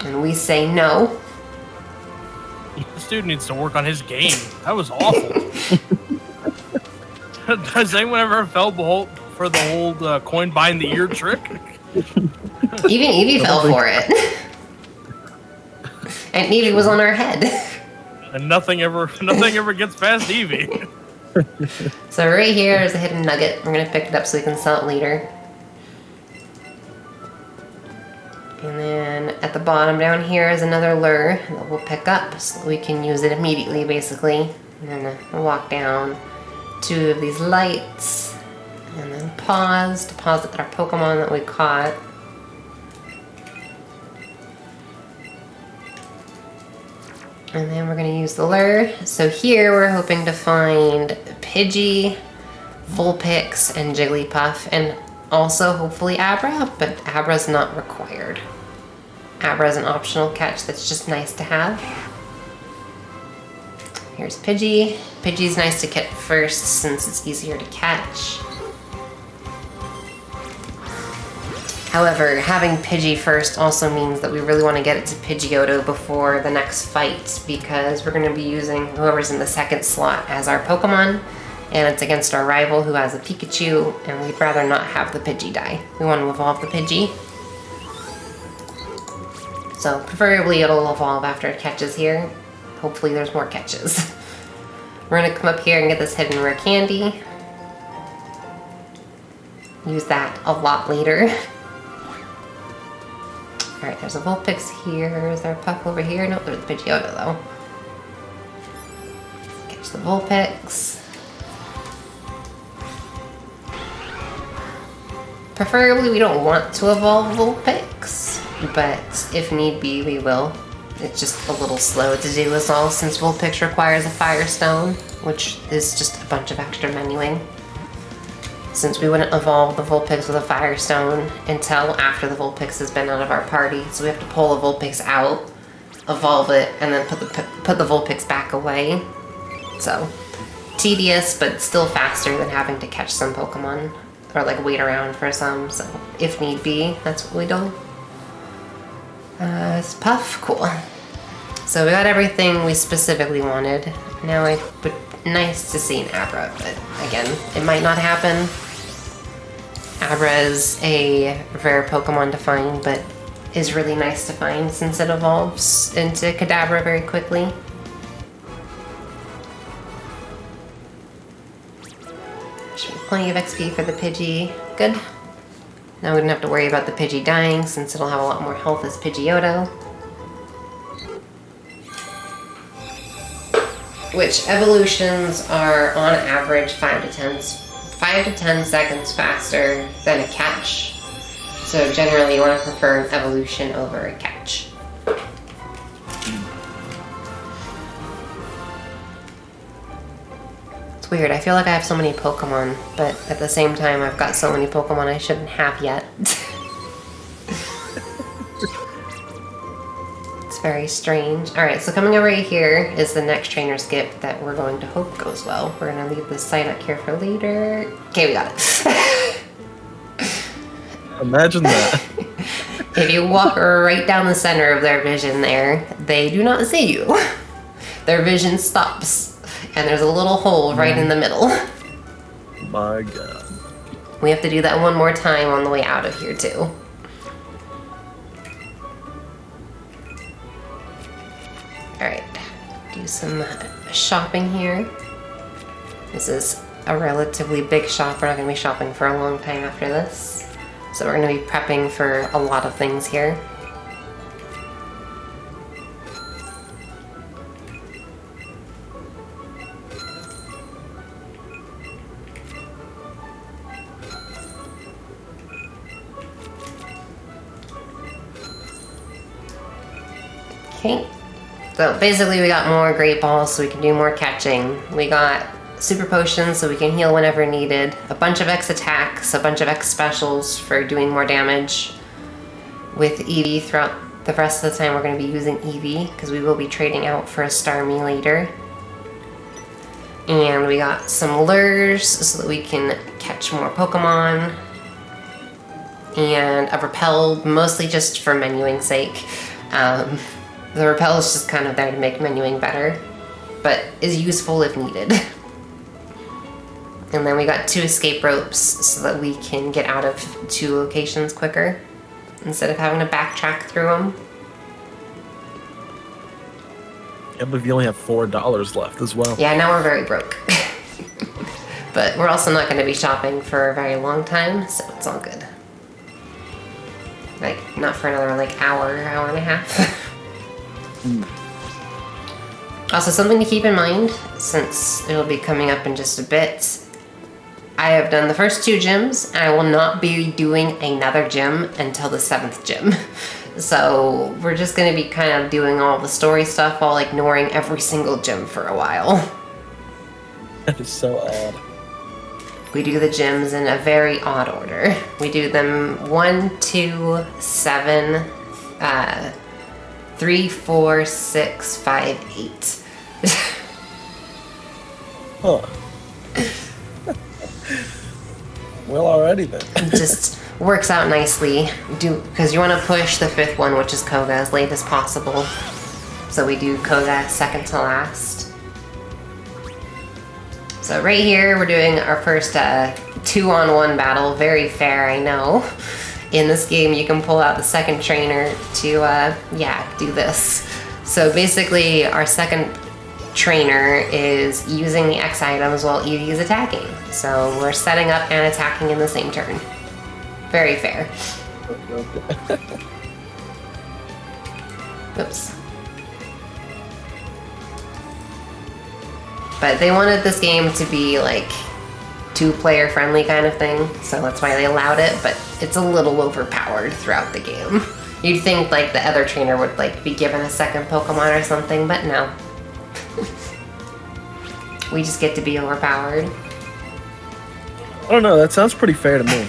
And we say no. This dude needs to work on his game. That was awful. Has anyone ever fell for the old coin behind the ear trick? Even Evie fell for it. And Evie was on our head. And nothing ever gets past Evie. So right here is a hidden nugget. We're gonna pick it up so we can sell it later. And then at the bottom down here is another lure that we'll pick up so that we can use it immediately, basically. And then we'll walk down 2 of these lights, and then pause, deposit our Pokemon that we caught. And then we're gonna use the lure. So here we're hoping to find Pidgey, Vulpix, and Jigglypuff, and also hopefully Abra, but Abra's not required. Abra's an optional catch that's just nice to have. Here's Pidgey. Pidgey's nice to get first since it's easier to catch. However, having Pidgey first also means that we really want to get it to Pidgeotto before the next fight, because we're going to be using whoever's in the second slot as our Pokemon, and it's against our rival who has a Pikachu, and we'd rather not have the Pidgey die. We want to evolve the Pidgey. So preferably it'll evolve after it catches here. Hopefully there's more catches. We're going to come up here and get this hidden rare candy. Use that a lot later. Alright, there's a Vulpix here. Is there a Puff over here? Nope, there's a Pidgeotto though. Catch the Vulpix. Preferably we don't want to evolve Vulpix, but if need be, we will. It's just a little slow to do is all, since Vulpix requires a Firestone, which is just a bunch of extra menuing. Since we wouldn't evolve the Vulpix with a Firestone until after the Vulpix has been out of our party, so we have to pull the Vulpix out, evolve it, and then put the Vulpix back away. So, tedious, but still faster than having to catch some Pokemon, or like wait around for some, so if need be, that's what we do. It's Puff, cool. So we got everything we specifically wanted. Now nice to see an Abra, but again, it might not happen. Abra is a rare Pokemon to find, but is really nice to find since it evolves into Kadabra very quickly. Should be plenty of XP for the Pidgey. Good. Now we don't have to worry about the Pidgey dying since it'll have a lot more health as Pidgeotto. Which evolutions are on average 5 to 10 seconds faster than a catch. So generally you want to prefer an evolution over a catch. It's weird, I feel like I have so many Pokemon, but at the same time I've got so many Pokemon I shouldn't have yet. It's very strange. Alright, so coming over here is the next trainer skip that we're going to hope goes well. We're going to leave this side up here for later. Okay, we got it. Imagine that. If you walk right down the center of their vision there, they do not see you. Their vision stops, and there's a little hole right in the middle. My God. We have to do that one more time on the way out of here, too. Alright, do some shopping here. This is a relatively big shop. We're not going to be shopping for a long time after this. So we're going to be prepping for a lot of things here. Okay. So basically we got more great balls so we can do more catching. We got super potions so we can heal whenever needed. A bunch of X attacks, a bunch of X specials for doing more damage. With Eevee throughout the rest of the time we're going to be using Eevee because we will be trading out for a Starmie later. And we got some lures so that we can catch more Pokemon. And a repel, mostly just for menuing's sake. The repel is just kind of there to make menuing better, but is useful if needed. And then we got 2 escape ropes so that we can get out of 2 locations quicker instead of having to backtrack through them. Yeah, but you only have $4 left as well. Yeah, now we're very broke. But we're also not going to be shopping for a very long time, so it's all good. Like, not for another hour and a half. Also, something to keep in mind, since it'll be coming up in just a bit, I have done the first 2 gyms, and I will not be doing another gym until the 7th gym. So we're just going to be kind of doing all the story stuff while ignoring every single gym for a while. That is so odd. We do the gyms in a very odd order. We do them 1, 2, 7, 3, 4, 6, 5, 8. Huh. Well, alrighty then. It just works out nicely. Because you want to push the 5th one, which is Koga, as late as possible. So we do Koga second to last. So right here, we're doing our first 2-on-1 battle. Very fair, I know. In this game, you can pull out the second trainer to, do this. So basically, our second trainer is using the X items while Evie is attacking. So we're setting up and attacking in the same turn. Very fair. Oops. But they wanted this game to be like 2-player friendly kind of thing, so that's why they allowed it, but it's a little overpowered throughout the game. You'd think like the other trainer would like be given a second Pokemon or something, but no. We just get to be overpowered. I don't know, that sounds pretty fair to me.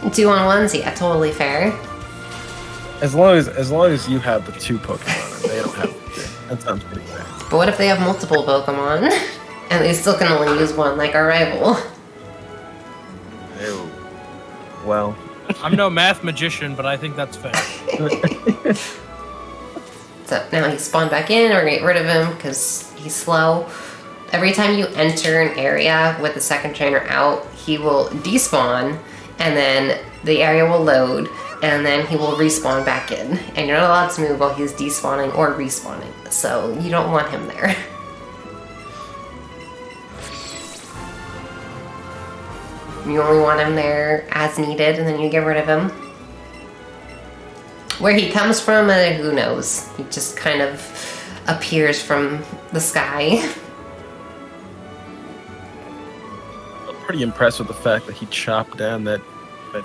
2-on-1s, yeah, totally fair. As long as you have the 2 Pokemon and they don't have the 2. That sounds pretty fair. But what if they have multiple Pokemon? And they still can only use one, like our rival? Ew. Well. I'm no math magician, but I think that's fair. So now he's spawned back in, we're gonna get rid of him because he's slow. Every time you enter an area with the second trainer out, he will despawn, and then the area will load, and then he will respawn back in. And you're not allowed to move while he's despawning or respawning, so you don't want him there. You only want him there as needed, and then you get rid of him. Where he comes from, who knows? He just kind of appears from the sky. I'm pretty impressed with the fact that he chopped down that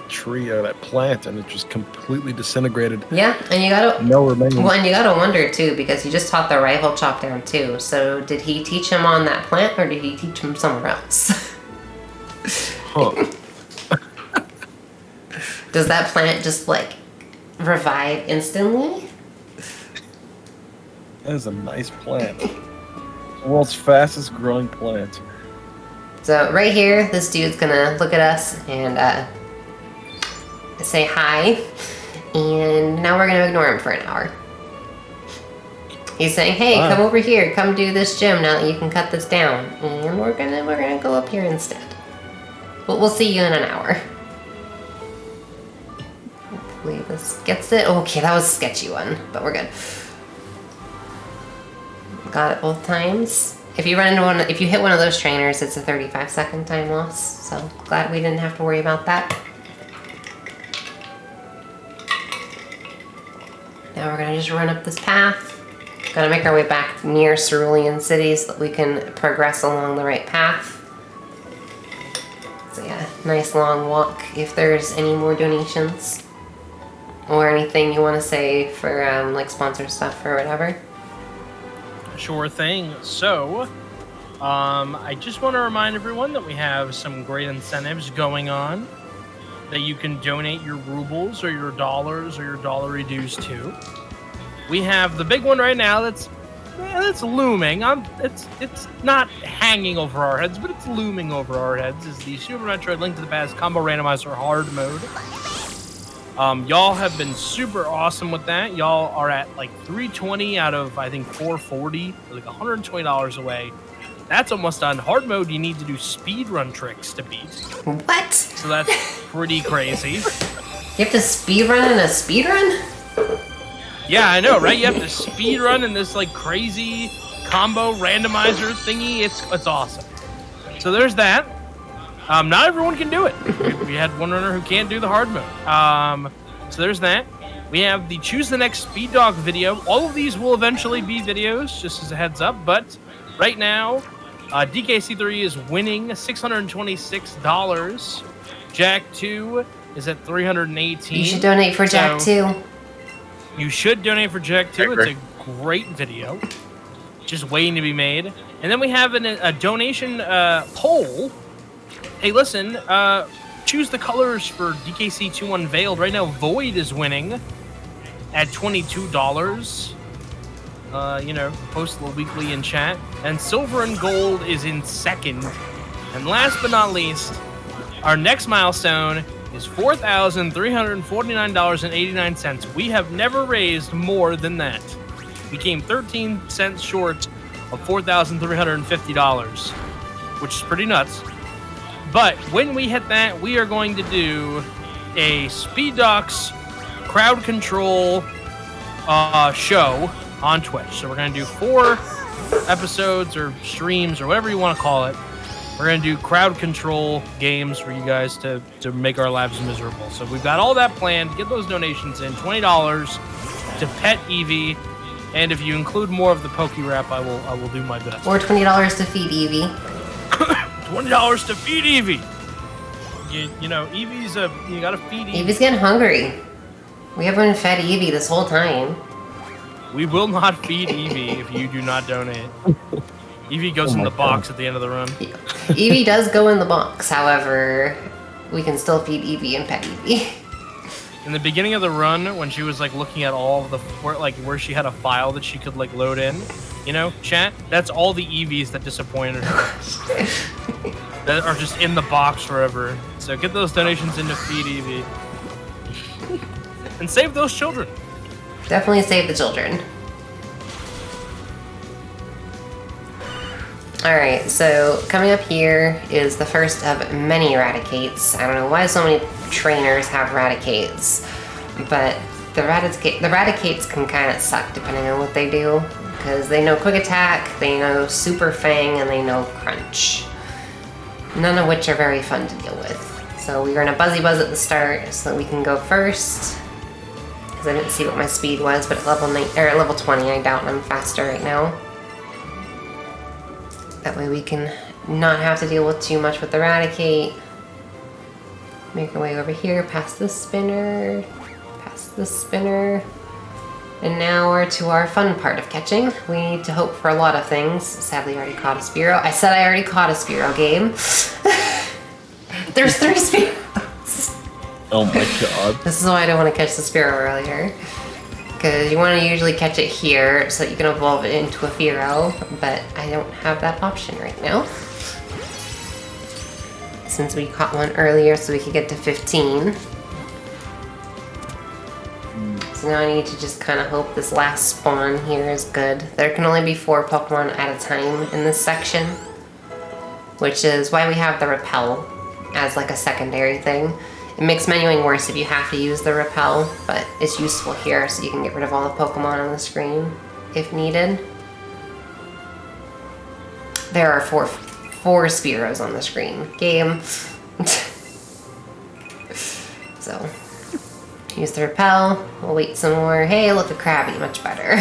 tree or that plant, and it just completely disintegrated. Yeah, and you gotta No remains. well, and you gotta wonder too, because you just taught the rifle chop down too. So did he teach him on that plant, or did he teach him somewhere else? Huh. Does that plant just like revive instantly? That is a nice plant. The world's fastest growing plant. So right here, this dude's gonna look at us and say hi, and now we're gonna ignore him for an hour. He's saying, "Hey, Wow. come over here, come do this gym now that you can cut this down," and we're gonna go up here instead. But we'll see you in an hour. Hopefully this gets it. Okay, that was a sketchy one, but we're good. Got it both times. If you run into one, if you hit one of those trainers, it's a 35-second time loss. So glad we didn't have to worry about that. Now we're gonna just run up this path. Gotta make our way back near Cerulean City so that we can progress along the right path. So yeah, nice long walk. If there's any more donations or anything you want to say for like sponsor stuff or whatever. Sure thing. So, I just want to remind everyone that we have some great incentives going on that you can donate your rubles or your dollars or your dollar dues to. We have the big one right now that's looming. It's not hanging over our heads, but it's looming over our heads. Is the Super Metroid Link to the Past Combo Randomizer Hard Mode. Y'all have been super awesome with that. Y'all are at like 320 out of, I think, 440, like $120 away. That's almost done. Hard mode, you need to do speedrun tricks to beat. What? So that's pretty crazy. You have to speedrun in a speedrun? Yeah, I know, right? You have to speedrun in this like crazy combo randomizer thingy. It's awesome. So there's that. Not everyone can do it. We had one runner who can't do the hard mode. So there's that. We have the Choose the Next Speed Dog video. All of these will eventually be videos, just as a heads up. But right now, DKC3 is winning $626. Jack 2 is at $318. You should donate for Jack 2. You should donate for Jack 2. It's a great video. Just waiting to be made. And then we have a donation poll. Hey, listen, choose the colors for DKC2 Unveiled. Right now, Void is winning at $22. Post the weekly in chat. And Silver and Gold is in second. And last but not least, our next milestone is $4,349.89. We have never raised more than that. We came 13 cents short of $4,350, which is pretty nuts. But when we hit that, we are going to do a SpeedDocs crowd control show on Twitch. So we're going to do 4 episodes or streams or whatever you want to call it. We're going to do crowd control games for you guys to make our lives miserable. So we've got all that planned. Get those donations in. $20 to pet Evie. And if you include more of the Poke Rap, I will do my best. Or $20 to feed Evie. $20 to feed Evie. Evie's you gotta feed Evie. Evie's getting hungry. We haven't fed Evie this whole time. We will not feed Evie if you do not donate. Evie goes in the box at the end of the run. Evie does go in the box, however, we can still feed Evie and pet Evie. In the beginning of the run, when she was like looking at all of the where she had a file that she could like load in, chat, that's all the Eevees that disappointed her. That are just in the box forever. So get those donations in to feed Evie. And save those children. Definitely save the children. Alright, so coming up here is the first of many Eradicates. I don't know why so many trainers have Raticates, but the Raticates can kind of suck depending on what they do, because they know Quick Attack, they know Super Fang, and they know Crunch. None of which are very fun to deal with. So we're gonna Buzzy Buzz at the start so that we can go first, because I didn't see what my speed was, but at level 20 I doubt I'm faster right now. That way we can not have to deal with too much with Eradicate. Make our way over here, past the spinner, past the spinner. And now we're to our fun part of catching. We need to hope for a lot of things. Sadly, I already caught a Spearow. I said I already caught a Spearow game. There's 3 Spearows. Oh my god. This is why I don't want to catch the Spearow earlier. Because you want to usually catch it here so that you can evolve it into a Fearow, but I don't have that option right now. Since we caught one earlier so we could get to 15. So now I need to just kind of hope this last spawn here is good. There can only be 4 Pokemon at a time in this section, which is why we have the repel as like a secondary thing. It makes menuing worse if you have to use the repel, but it's useful here so you can get rid of all the Pokemon on the screen if needed. There are four Spearows on the screen. Game. So, use the repel. We'll wait some more. Hey, look, a Krabby. Much better.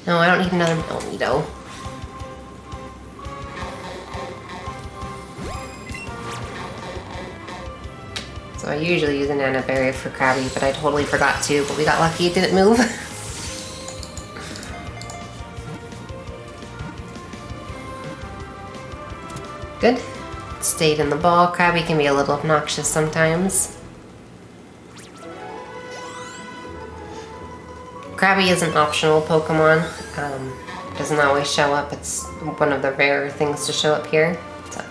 No, I don't need another Bonito. So I usually use a Nana Berry for Krabby, but I totally forgot to, but we got lucky it didn't move. Good. Stayed in the ball. Krabby can be a little obnoxious sometimes. Krabby is an optional Pokemon. Doesn't always show up. It's one of the rarer things to show up here. So,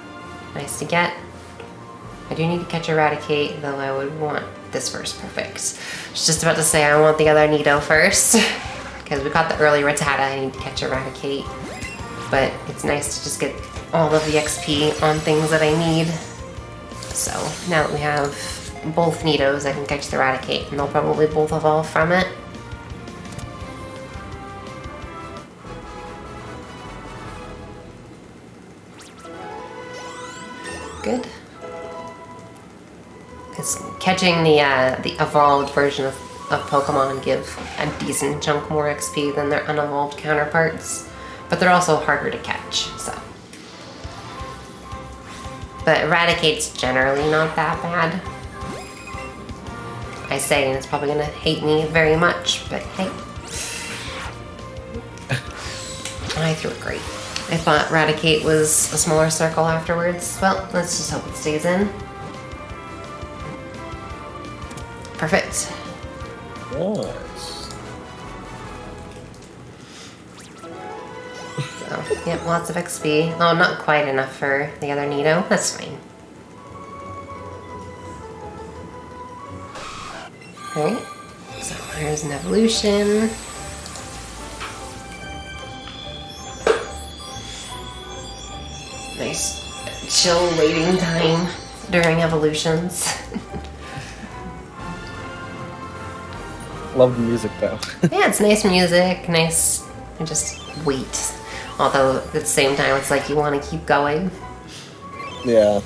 nice to get. I do need to catch Eradicate, though I would want this first. Perfect. I was just about to say I want the other Nito first. Because we caught the early Rattata, I need to catch Eradicate. But it's nice to just get all of the XP on things that I need. So now that we have both Nitos, I can catch the Eradicate, and they'll probably both evolve from it. Good. Because catching the evolved version of Pokemon give a decent chunk more XP than their unevolved counterparts, but they're also harder to catch, so. But Eradicate's generally not that bad. I say, and it's probably gonna hate me very much, but hey. I threw it great. I thought Eradicate was a smaller circle afterwards. Well, let's just hope it stays in. Perfect. Nice. So, yep, lots of XP. Oh, not quite enough for the other Nito. That's fine. Alright, so there's an evolution. Nice chill waiting time during evolutions. Love the music though. Yeah, it's nice music, nice, and just wait. Although at the same time, it's like you want to keep going. Yeah.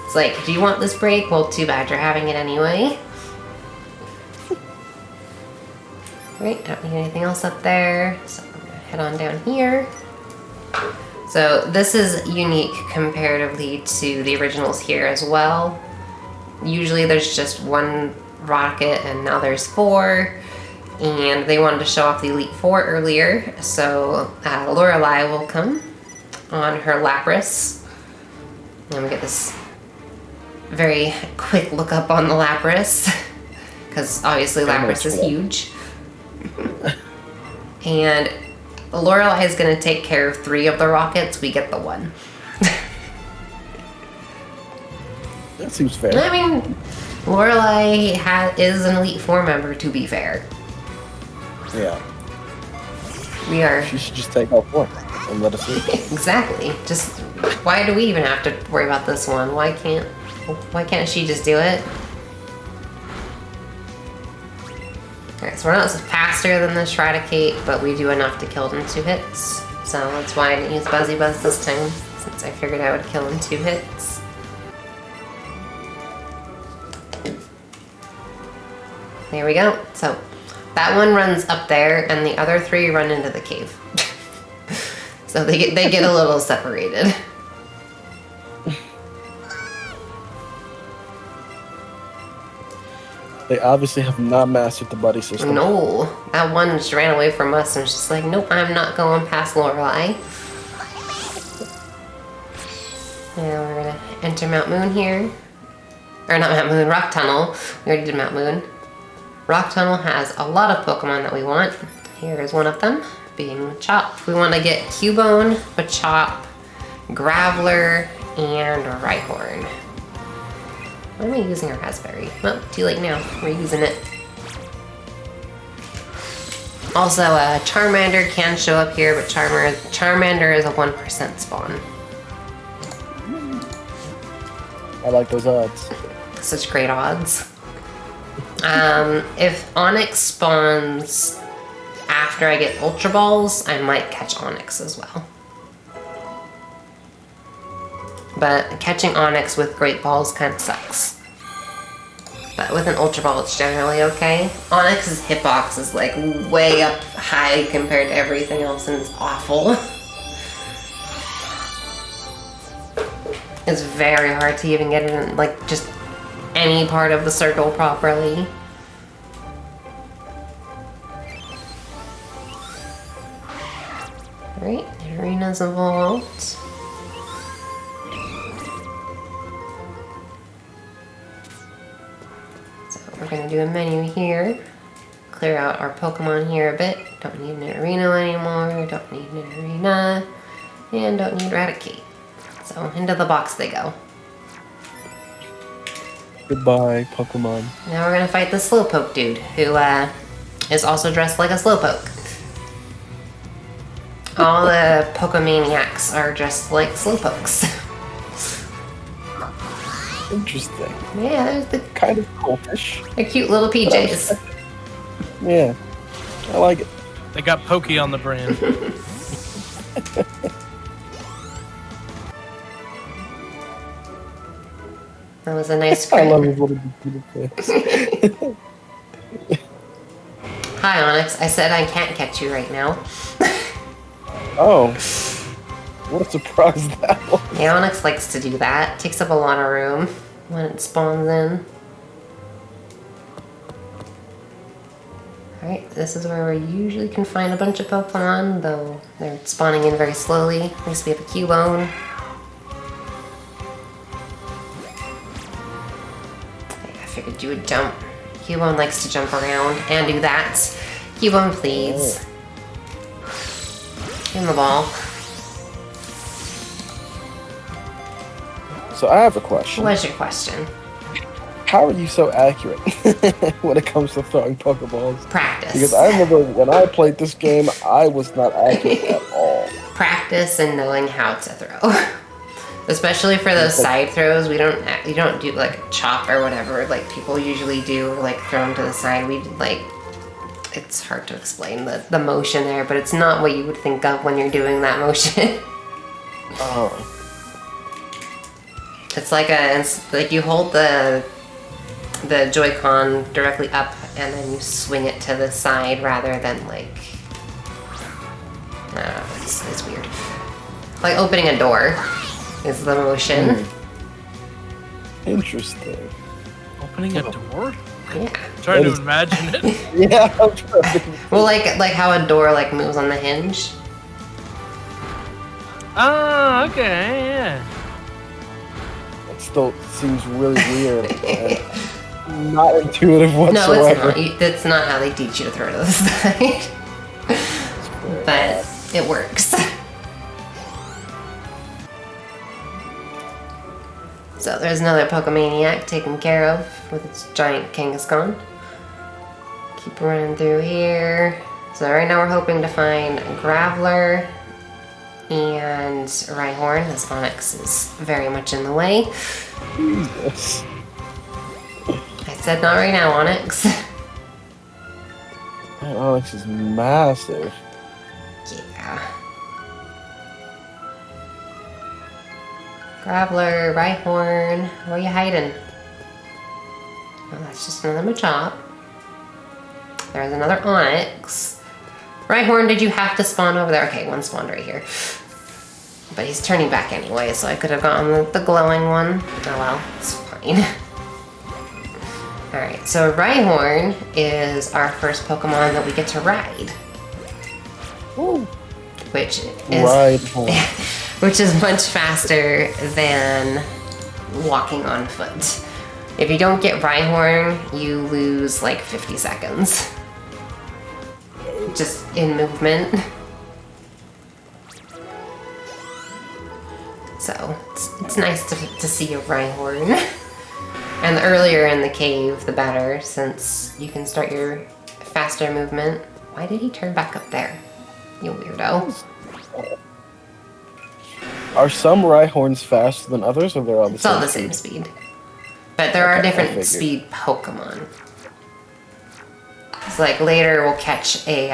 It's like, do you want this break? Well, too bad, you're having it anyway. Right, don't need anything else up there, so I'm gonna head on down here. So this is unique comparatively to the originals here as well. Usually there's just one rocket and now there's 4, and they wanted to show off the Elite 4 earlier, so Lorelei will come on her Lapras, and we get this very quick look up on the Lapras, because obviously Lapras is huge. And Lorelei is going to take care of 3 of the rockets, we get the 1. That seems fair. I mean, Lorelei is an Elite 4 member, to be fair. Yeah. We are... She should just take all 4 and let us see. Exactly. Just, why do we even have to worry about this one? Why can't she just do it? Alright, so we're not faster than the Shradicate, but we do enough to kill it in 2 hits. So that's why I didn't use Buzzy Buzz this time, since I figured I would kill in 2 hits. There we go. So that one runs up there, and the other 3 run into the cave. So they get a little separated. They obviously have not mastered the buddy system. No, that one just ran away from us and was just like, nope, I'm not going past Lorelei. Now we're gonna enter Mount Moon here. Or not Mount Moon, Rock Tunnel. We already did Mount Moon. Rock Tunnel has a lot of Pokemon that we want. Here is one of them, being Machop. We want to get Cubone, Machop, Graveler, and Rhyhorn. Why am I using a Raspberry? Well, too late now. We're using it. Also, Charmander can show up here, but Charmander is a 1% spawn. I like those odds. Such great odds. If Onix spawns after I get Ultra Balls, I might catch Onix as well. But catching Onix with Great Balls kind of sucks. But with an Ultra Ball, it's generally okay. Onix's hitbox is like way up high compared to everything else, and it's awful. It's very hard to even get it in, like, just any part of the circle properly. Alright, arena's evolved. So we're gonna do a menu here. Clear out our Pokemon here a bit. Don't need an arena anymore, don't need an arena, and don't need Raticate. So into the box they go. Goodbye, Pokemon. Now we're gonna fight the Slowpoke dude, who is also dressed like a Slowpoke. All the Pokemaniacs are dressed like Slowpokes. Interesting. Yeah, there's the Kind of cultish. they're cute little PJs. Yeah, I like it. They got Pokey on the brand. That was a nice I love grin. his little beautiful face. Hi Onyx, I said I can't catch you right now. Oh, what a surprise that was. Yeah, Onyx likes to do that. Takes up a lot of room when it spawns in. Alright, this is where we usually can find a bunch of Pokemon, though they're spawning in very slowly. At least we have a Cubone. I figured you would jump. Cubone likes to jump around and do that. Cubone, please. Give him the ball. So I have a question. What's your question? How are you so accurate when it comes to throwing Pokeballs? Practice. Because I remember when I played this game, I was not accurate at all. Practice and knowing how to throw. Especially for those side throws, you don't do like a chop or whatever like people usually do, or like throw them to the side. We like, it's hard to explain the motion there, but it's not what you would think of when you're doing that motion. Oh. It's like you hold the Joy-Con directly up and then you swing it to the side rather than like, I don't know, it's weird. Like opening a door is the motion. Interesting. Opening a door? Yeah. Trying to imagine it. Yeah, I'm trying to think. Well, like how a door like moves on the hinge. Oh, okay, yeah. It still seems really weird. And not intuitive No, whatsoever. it's not. That's not how they teach you to throw to the side. But it works. So there's another Pokemaniac taken care of with its giant Kangaskhan. Keep running through here. So right now we're hoping to find Graveler and Rhyhorn. This Onyx is very much in the way. Jesus. I said not right now, Onyx. That Onyx is massive. Yeah. Graveler, Rhyhorn, where are you hiding? Oh, that's just another Machop. There's another Onyx. Rhyhorn, did you have to spawn over there? Okay, one spawned right here. But he's turning back anyway, so I could have gotten the glowing one. Oh well, it's fine. Alright, so Rhyhorn is our first Pokemon that we get to ride. Ooh. Which is Rhyhorn. which is much faster than walking on foot. If you don't get Rhyhorn, you lose like 50 seconds. Just in movement. So it's nice to see a Rhyhorn. And the earlier in the cave, the better, since you can start your faster movement. Why did he turn back up there? You weirdo. Are some Rhyhorns faster than others, or they're all the It's same? all the same speed. But there are Okay, I different figured. speed Pokemon. It's like later we'll catch a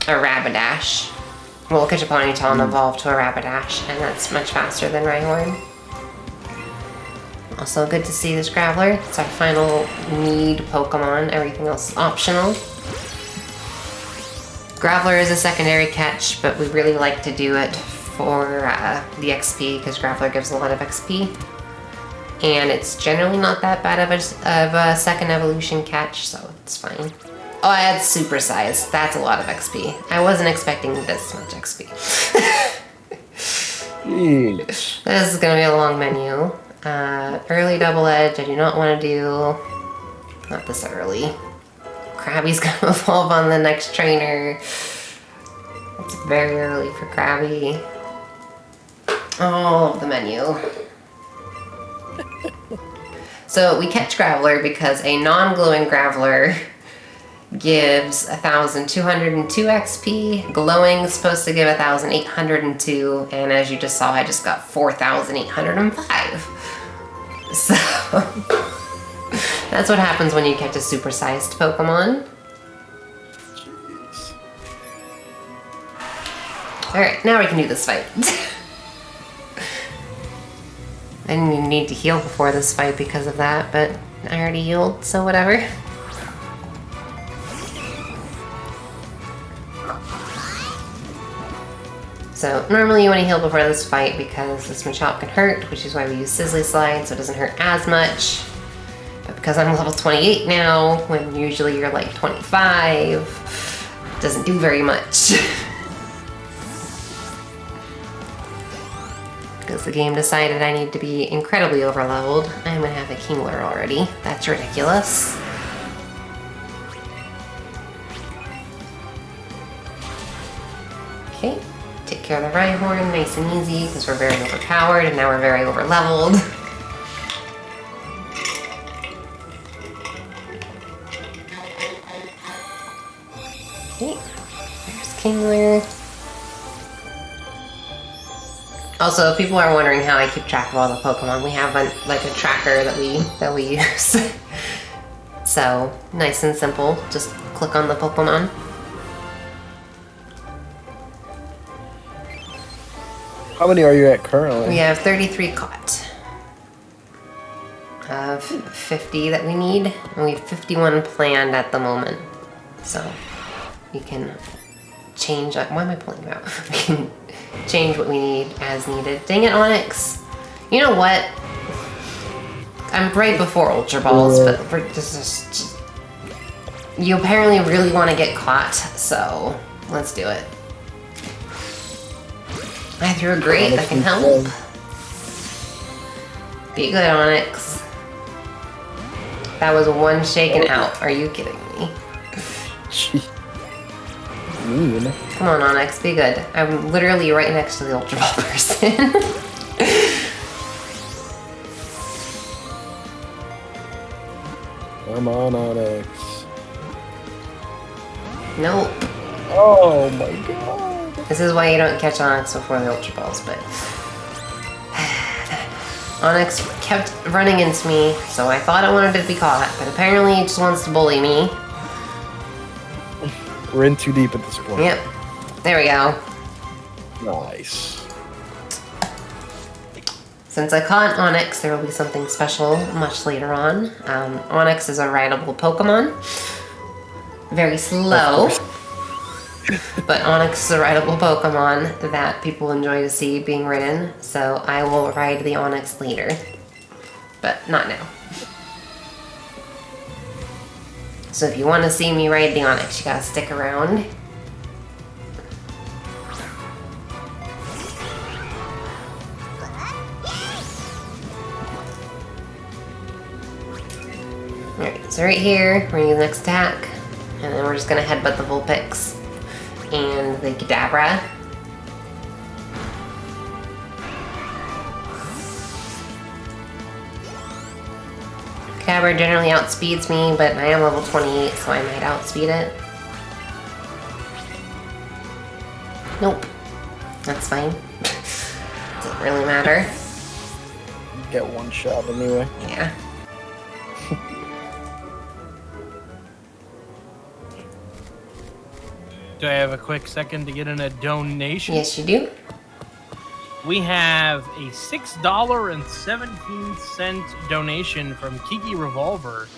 Rapidash. We'll catch a Ponytail and evolve to a Rapidash, and that's much faster than Rhyhorn. Also good to see this Graveler. It's our final need Pokemon, everything else is optional. Graveler is a secondary catch, but we really like to do it for the XP, because Graveler gives a lot of XP. And it's generally not that bad of a second evolution catch, so it's fine. Oh, I had super size. That's a lot of XP. I wasn't expecting this much XP. Jeez. This is gonna be a long menu. Early double edge, I do not want to do. Not this early. Krabby's gonna evolve on the next trainer. It's very early for Krabby. All of the menu. So we catch Graveler because a non-glowing Graveler gives 1,202 XP. Glowing is supposed to give 1,802, and as you just saw, I just got 4,805. So that's what happens when you catch a supersized Pokemon. Jeez. Alright, now we can do this fight. I didn't even need to heal before this fight because of that, but I already healed, so whatever. So normally you want to heal before this fight because this Machop can hurt, which is why we use Sizzly Slide, so it doesn't hurt as much. But because I'm level 28 now, when usually you're like 25, it doesn't do very much. Because the game decided I need to be incredibly overleveled. I'm gonna have a Kingler already. That's ridiculous. Okay. Take care of the Rhyhorn, nice and easy, because we're very overpowered, and now we're very overleveled. Okay, there's Kingler. Also, if people are wondering how I keep track of all the Pokemon, we have a tracker that we use. So, nice and simple, just click on the Pokemon. How many are you at currently? We have 33 caught. Of 50 that we need, and we have 51 planned at the moment. So we can change. Why am I pulling you out? We can change what we need as needed. Dang it, Onyx! You know what? I'm right before Ultra Balls, but this is you apparently really want to get caught, so let's do it. I threw a grate that can help. Be good, Onyx. That was one shaken out. Are you kidding me? Mean. Come on, Onyx, be good. I'm literally right next to the Ultra Ball person. Come on, Onyx. Nope. Oh my god. This is why you don't catch Onyx before the Ultra Balls, but... Onyx kept running into me, so I thought I wanted to be caught, but apparently he just wants to bully me. We're in too deep at this point. Yep. There we go. Nice. Since I caught Onyx, there will be something special much later on. Onyx is a rideable Pokemon. Very slow. But Onyx is a rideable Pokemon that people enjoy to see being ridden, so I will ride the Onyx later. But not now. So if you want to see me ride the Onix, you gotta stick around. Alright, so right here, we're gonna use the next attack, and then we're just gonna headbutt the Vulpix and the Kadabra. Kadabra generally outspeeds me, but I am level 28, so I might outspeed it. Nope. That's fine. Doesn't really matter. Get one shot anyway. Yeah. Do I have a quick second to get in a donation? Yes, you do. We have a $6.17 donation from Kiki Revolver.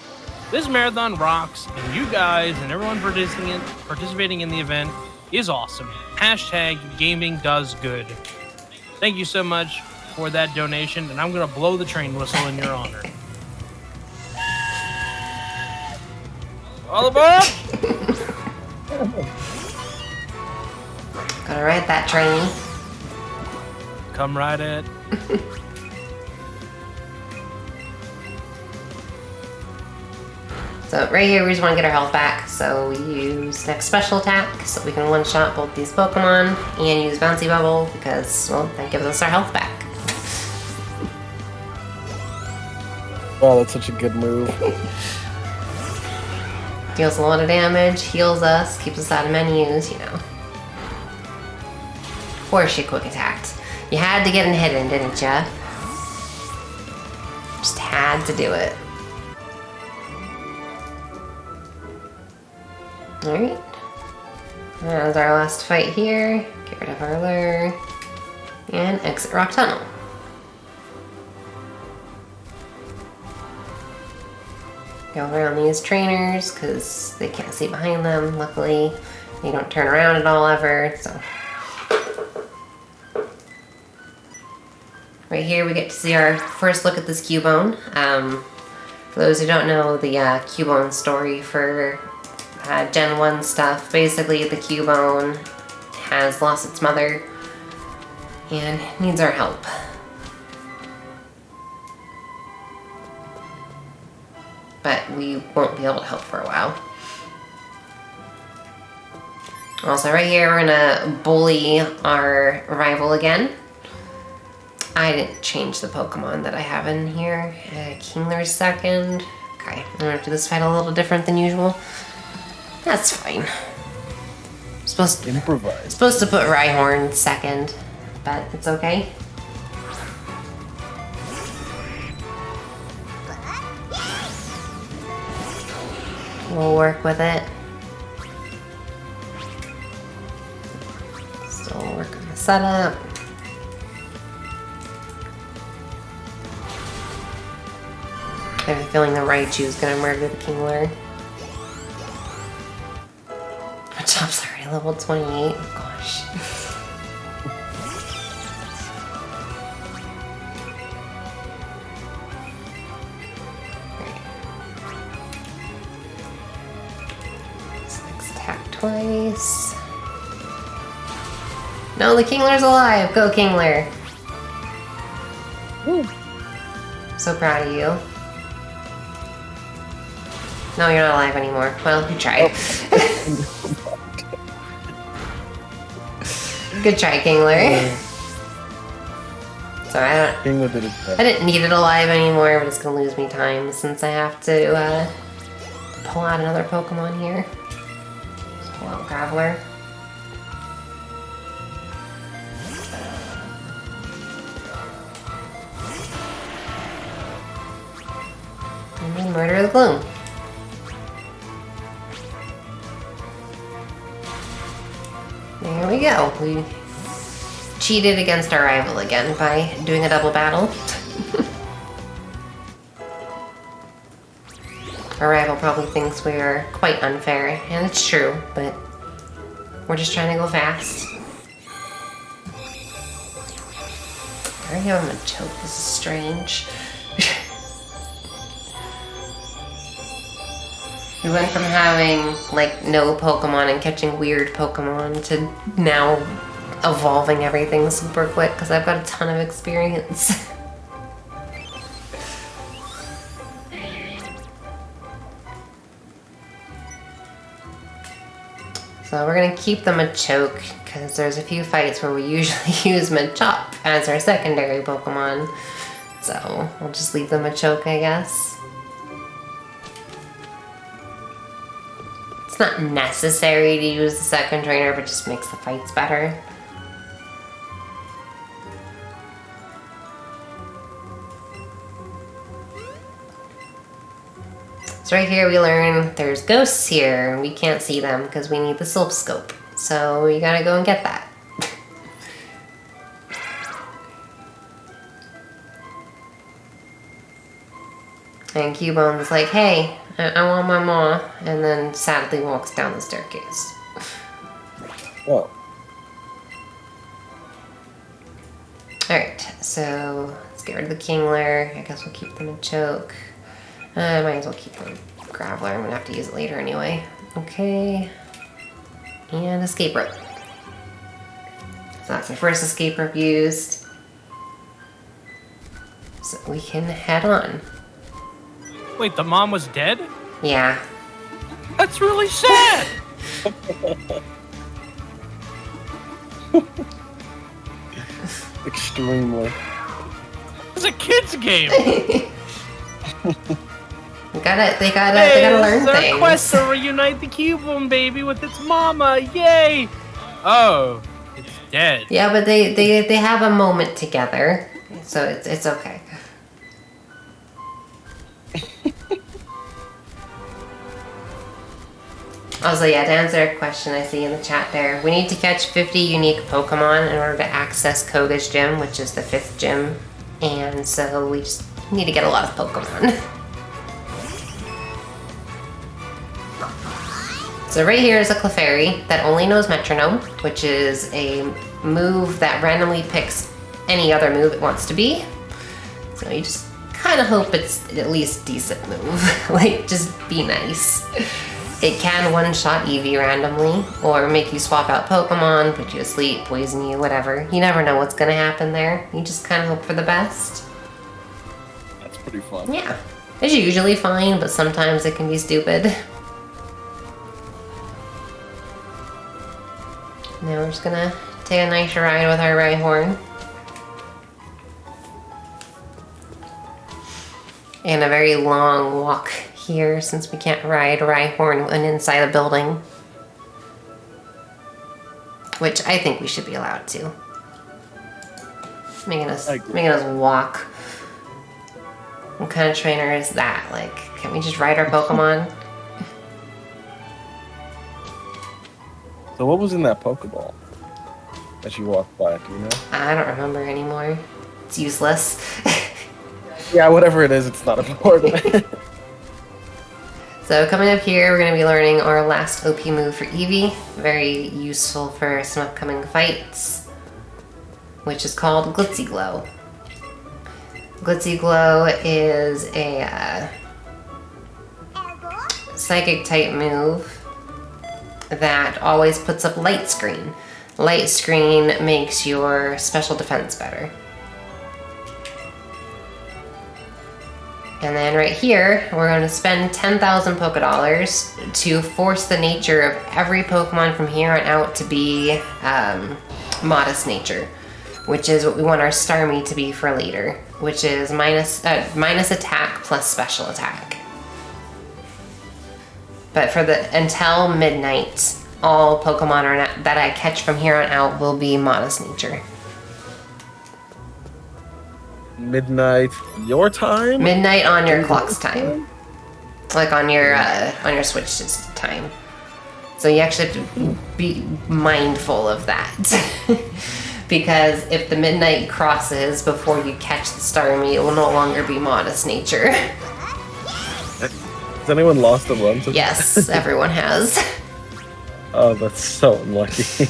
This marathon rocks, and you guys and everyone participating in the event is awesome. Hashtag gaming does good. Thank you so much for that donation, and I'm going to blow the train whistle in your honor. All aboard! Gotta ride that train. Come ride it. So right here, we just want to get our health back. So we use next special attack so we can one-shot both these Pokemon and use Bouncy Bubble because, well, that gives us our health back. Wow, that's such a good move. Deals a lot of damage, heals us, keeps us out of menus, you know. Of course you quick attacked. You had to get in hidden, didn't ya? Just had to do it. Alright. That was our last fight here. Get rid of our lure. And exit Rock Tunnel. Go around these trainers because they can't see behind them, luckily. They don't turn around at all ever, so. Right here we get to see our first look at this Cubone. For those who don't know the Cubone story for Gen 1 stuff, basically the Cubone has lost its mother and needs our help. But we won't be able to help for a while. Also right here, we're gonna bully our rival again. I didn't change the Pokemon that I have in here. Kingler's second. Okay, I'm gonna do this fight a little different than usual. That's fine. Supposed to put Rhyhorn second, but it's okay. We'll work with it. Still work on the setup. I have a feeling the Raichu is gonna murder the Kingler. My Chop's already level 28. Oh gosh. Twice. No, the Kingler's alive! Go, Kingler! Woo. So proud of you. No, you're not alive anymore. Well, you tried. Good try, Kingler. So I didn't need it alive anymore, but it's gonna lose me time since I have to pull out another Pokemon here. Well, Graveler. And then Murder the Gloom. There we go. We cheated against our rival again by doing a double battle. Our rival probably thinks we are quite unfair, and it's true, but we're just trying to go fast. I already have him a choke. This is strange. We went from having like no Pokemon and catching weird Pokemon to now evolving everything super quick because I've got a ton of experience. So we're gonna keep the Machoke because there's a few fights where we usually use Machop as our secondary Pokemon. So we'll just leave the Machoke, I guess. It's not necessary to use the second trainer, but it just makes the fights better. So right here we learn there's ghosts here. We can't see them because we need the Silph Scope. So you gotta go and get that. And Cubone's like, hey, I want my maw, and then sadly walks down the staircase. Oh. Alright, so let's get rid of the Kingler. I guess we'll keep the Machoke. I might as well keep the Graveler. I'm gonna have to use it later anyway. Okay. And escape rope. So that's our first escape rope used. So we can head on. Wait, the mom was dead? Yeah. That's really sad! Extremely. It's a kid's game! They gotta learn it's our things. quest to reunite the Cubone baby with its mama, yay! Oh, it's dead. Yeah, but they have a moment together, so it's okay. Also, yeah, to answer a question I see in the chat there, we need to catch 50 unique Pokemon in order to access Koga's gym, which is the 5th gym, and so we just need to get a lot of Pokemon. So right here is a Clefairy that only knows Metronome, which is a move that randomly picks any other move it wants to be. So you just kind of hope it's at least a decent move. Like, just be nice. It can one-shot Eevee randomly, or make you swap out Pokemon, put you to sleep, poison you, whatever. You never know what's gonna happen there. You just kind of hope for the best. That's pretty fun. Yeah. It's usually fine, but sometimes it can be stupid. Now we're just gonna take a nice ride with our Rhyhorn. And a very long walk here since we can't ride Rhyhorn inside a building. Which I think we should be allowed to. Making us walk. What kind of trainer is that? Like, can we just ride our Pokemon? So what was in that Pokeball that you walked by, do you know? I don't remember anymore. It's useless. Yeah, whatever it is, it's not important. So coming up here, we're going to be learning our last OP move for Eevee. Very useful for some upcoming fights. Which is called Glitzy Glow. Glitzy Glow is a psychic type move that always puts up light screen. Light screen makes your special defense better. And then right here, we're going to spend 10,000 Pokedollars to force the nature of every Pokemon from here on out to be modest nature, which is what we want our Starmie to be for later, which is minus attack plus special attack. But for until midnight, all Pokemon that I catch from here on out will be modest nature. Midnight your time? Midnight on your clock's time. Like on your Switch's time. So you actually have to be mindful of that. Because if the midnight crosses before you catch the Starmie, it will no longer be modest nature. Has anyone lost a run to Yes, everyone has. Oh, that's so unlucky.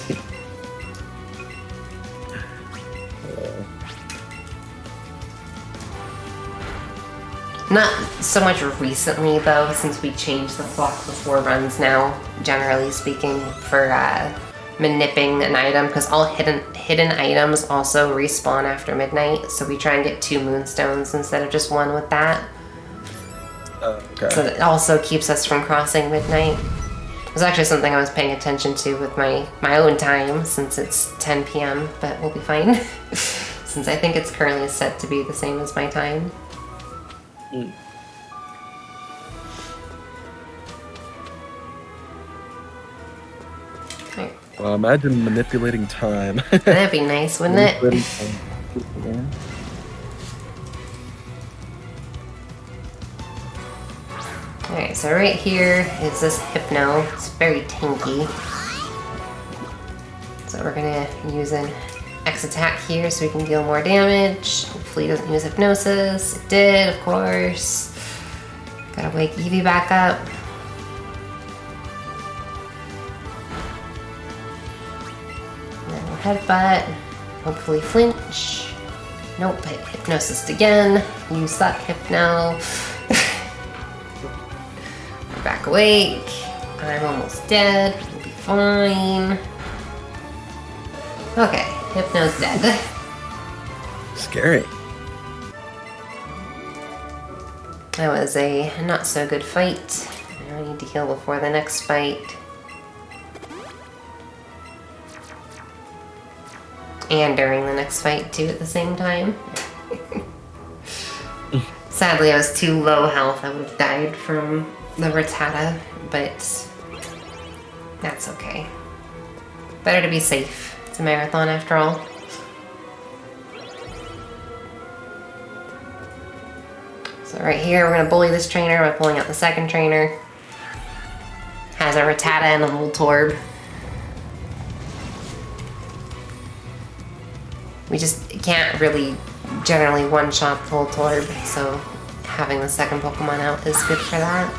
Not so much recently though, since we changed the clock to 4 runs now, generally speaking, for manipping an item, because all hidden items also respawn after midnight, so we try and get 2 moonstones instead of just 1 with that. Okay. So that also keeps us from crossing midnight. It was actually something I was paying attention to with my own time, since it's 10 p.m., but we'll be fine. Since I think it's currently set to be the same as my time. Alright. Well, imagine manipulating time. That'd be nice, wouldn't it? Manipulating time. Alright, so right here is this Hypno. It's very tanky. So we're gonna use an X attack here so we can deal more damage. Hopefully it doesn't use Hypnosis. It did, of course. Gotta wake Evie back up. And then we'll headbutt. Hopefully flinch. Nope, hit Hypnosis again. You suck, Hypno. We're back awake. I'm almost dead. We'll be fine. Okay, Hypno's dead. Scary. That was a not so good fight. Now I need to heal before the next fight. And during the next fight too at the same time. Sadly I was too low health. I would have died from the Rattata, but that's okay. Better to be safe. It's a marathon after all. So right here, we're gonna bully this trainer by pulling out the second trainer. Has a Rattata and a Voltorb. We just can't really generally one-shot the Voltorb, so having the second Pokemon out is good for that.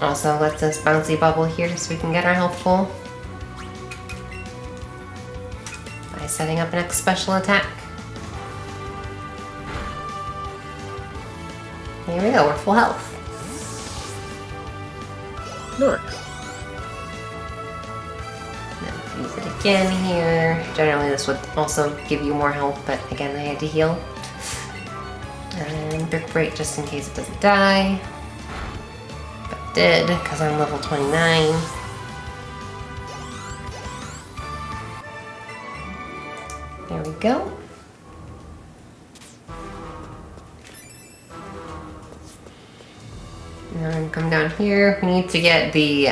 Also lets us bouncy bubble here so we can get our health full. By setting up an X special attack. There we go, we're full health. Nice. Use it again here. Generally this would also give you more health, but again I had to heal. And Brick Break just in case it doesn't die. But it did, because I'm level 29. There we go. And come down here. We need to get the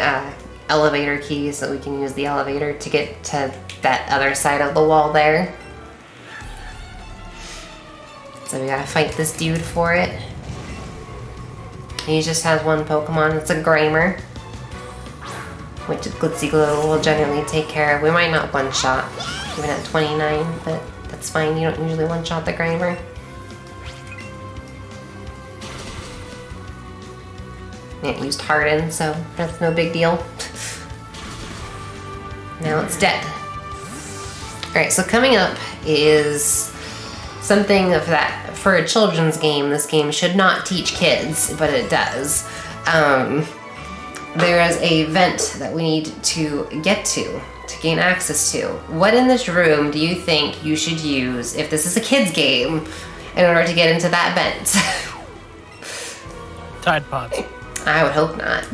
elevator key so we can use the elevator to get to that other side of the wall there. So we gotta fight this dude for it. He just has 1 Pokemon. It's a Grimer, which Glitzy Glow will generally take care of. We might not one-shot, even at 29, but that's fine. You don't usually one-shot the Grimer. It used Harden, so that's no big deal. Now it's dead. Alright, so coming up is something of that, for a children's game, this game should not teach kids, but it does. There is a vent that we need to get to gain access to. What in this room do you think you should use, if this is a kid's game, in order to get into that vent? Tide Pods. I would hope not.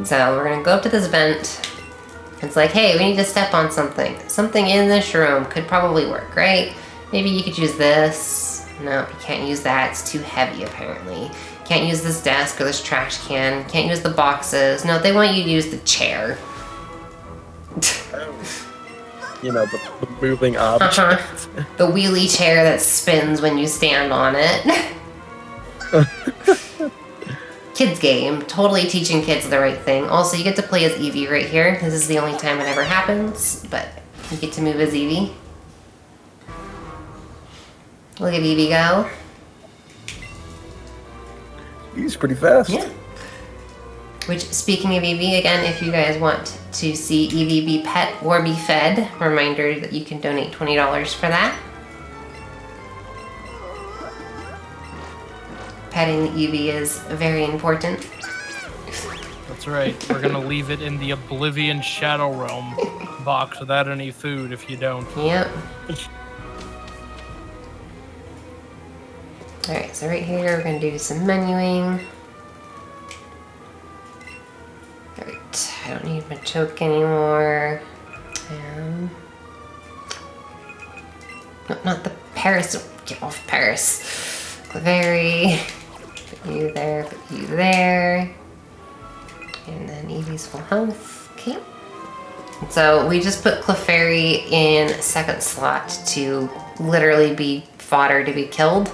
So we're gonna go up to this vent. It's like, hey, we need to step on something. Something in this room could probably work, right? Maybe you could use this. No, you can't use that. It's too heavy, apparently. Can't use this desk or this trash can. Can't use the boxes. No, they want you to use the chair. You know, the moving object. The wheelie chair that spins when you stand on it. Kids game, totally teaching kids the right thing. Also, you get to play as Eevee right here. This is the only time it ever happens, but you get to move as Eevee. Look at Evie go. He's pretty fast. Yeah. Which, speaking of Eevee, again, if you guys want to see Eevee be pet or be fed, reminder that you can donate $20 for that. Petting Eevee is very important. That's right. We're gonna leave it in the Oblivion Shadow Realm box without any food if you don't. Yep. Alright, so right here we're gonna do some menuing. Alright, I don't need my choke anymore. No, not the Paris. Get off Paris. Clefairy. Put you there, put you there. And then Eevee's full health. Okay. So we just put Clefairy in second slot to literally be fodder to be killed.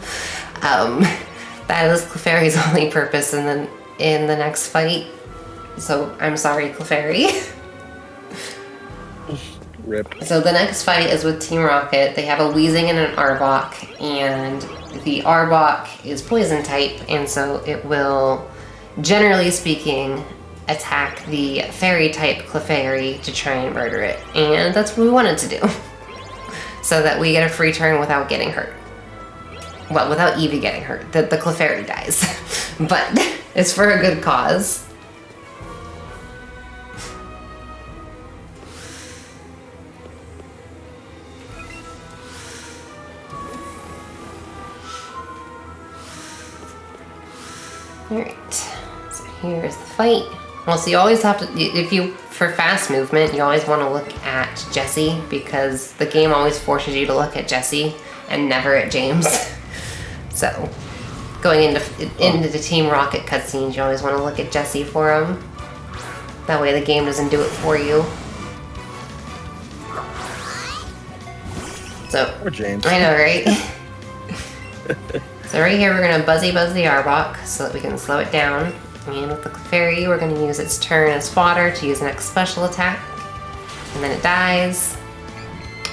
That is Clefairy's only purpose in the next fight. So I'm sorry, Clefairy. Rip. So the next fight is with Team Rocket. They have a Weezing and an Arbok, and the Arbok is poison type, and so it will, generally speaking, attack the fairy type Clefairy to try and murder it. And that's what we wanted to do. So that we get a free turn without getting hurt. Well, without Eevee getting hurt. The Clefairy dies. But it's for a good cause. Alright, so here's the fight. Well, so you always have to, for fast movement, you always want to look at Jessie, because the game always forces you to look at Jessie and never at James. So, going into the Team Rocket cutscenes, you always want to look at Jessie for him. That way the game doesn't do it for you. So, Or James. I know, right? So right here we're going to buzz the Arbok so that we can slow it down. And with the Clefairy, we're going to use its turn as fodder to use the next special attack. And then it dies.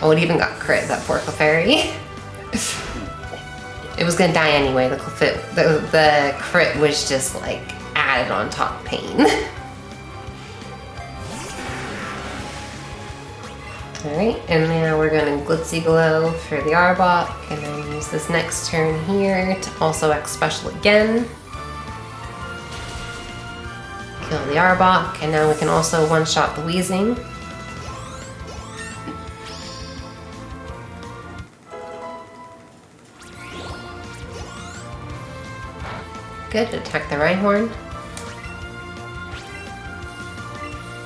Oh, it even got crit, that poor Clefairy. It was going to die anyway. The crit was just like added on top pain. Alright, and now we're going to Glitzy Glow for the Arbok, and then use this next turn here to also X Special again. Kill the Arbok, and now we can also one-shot the Weezing. Good, attack the Rhyhorn.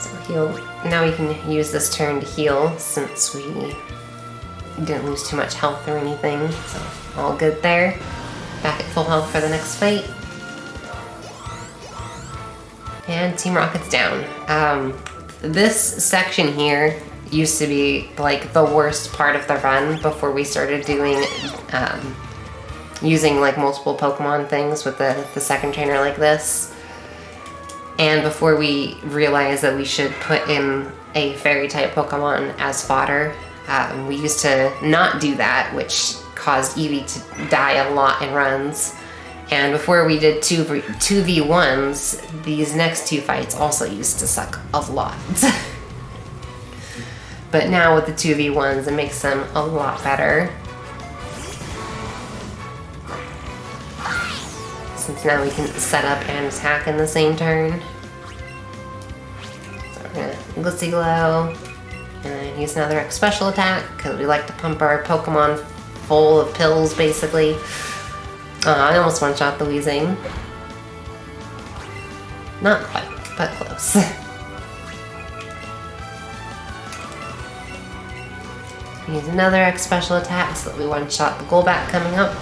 So heal. Now we can use this turn to heal since we didn't lose too much health or anything. So all good there. Back at full health for the next fight. And Team Rocket's down. This section here used to be like the worst part of the run before we started doing using like multiple Pokemon things with the second trainer like this. And before we realized that we should put in a fairy type Pokemon as fodder, we used to not do that, which caused Eevee to die a lot in runs. And before we did 2v1s, these next two fights also used to suck a lot. But now with the 2v1s, it makes them a lot better. Since now we can set up and attack in the same turn. So we're gonna Glitzy Glow, and then use another X Special attack, because we like to pump our Pokemon full of pills, basically. I almost one-shot the Weezing. Not quite, but close. Use another X Special attack so that we one-shot the Golbat coming up.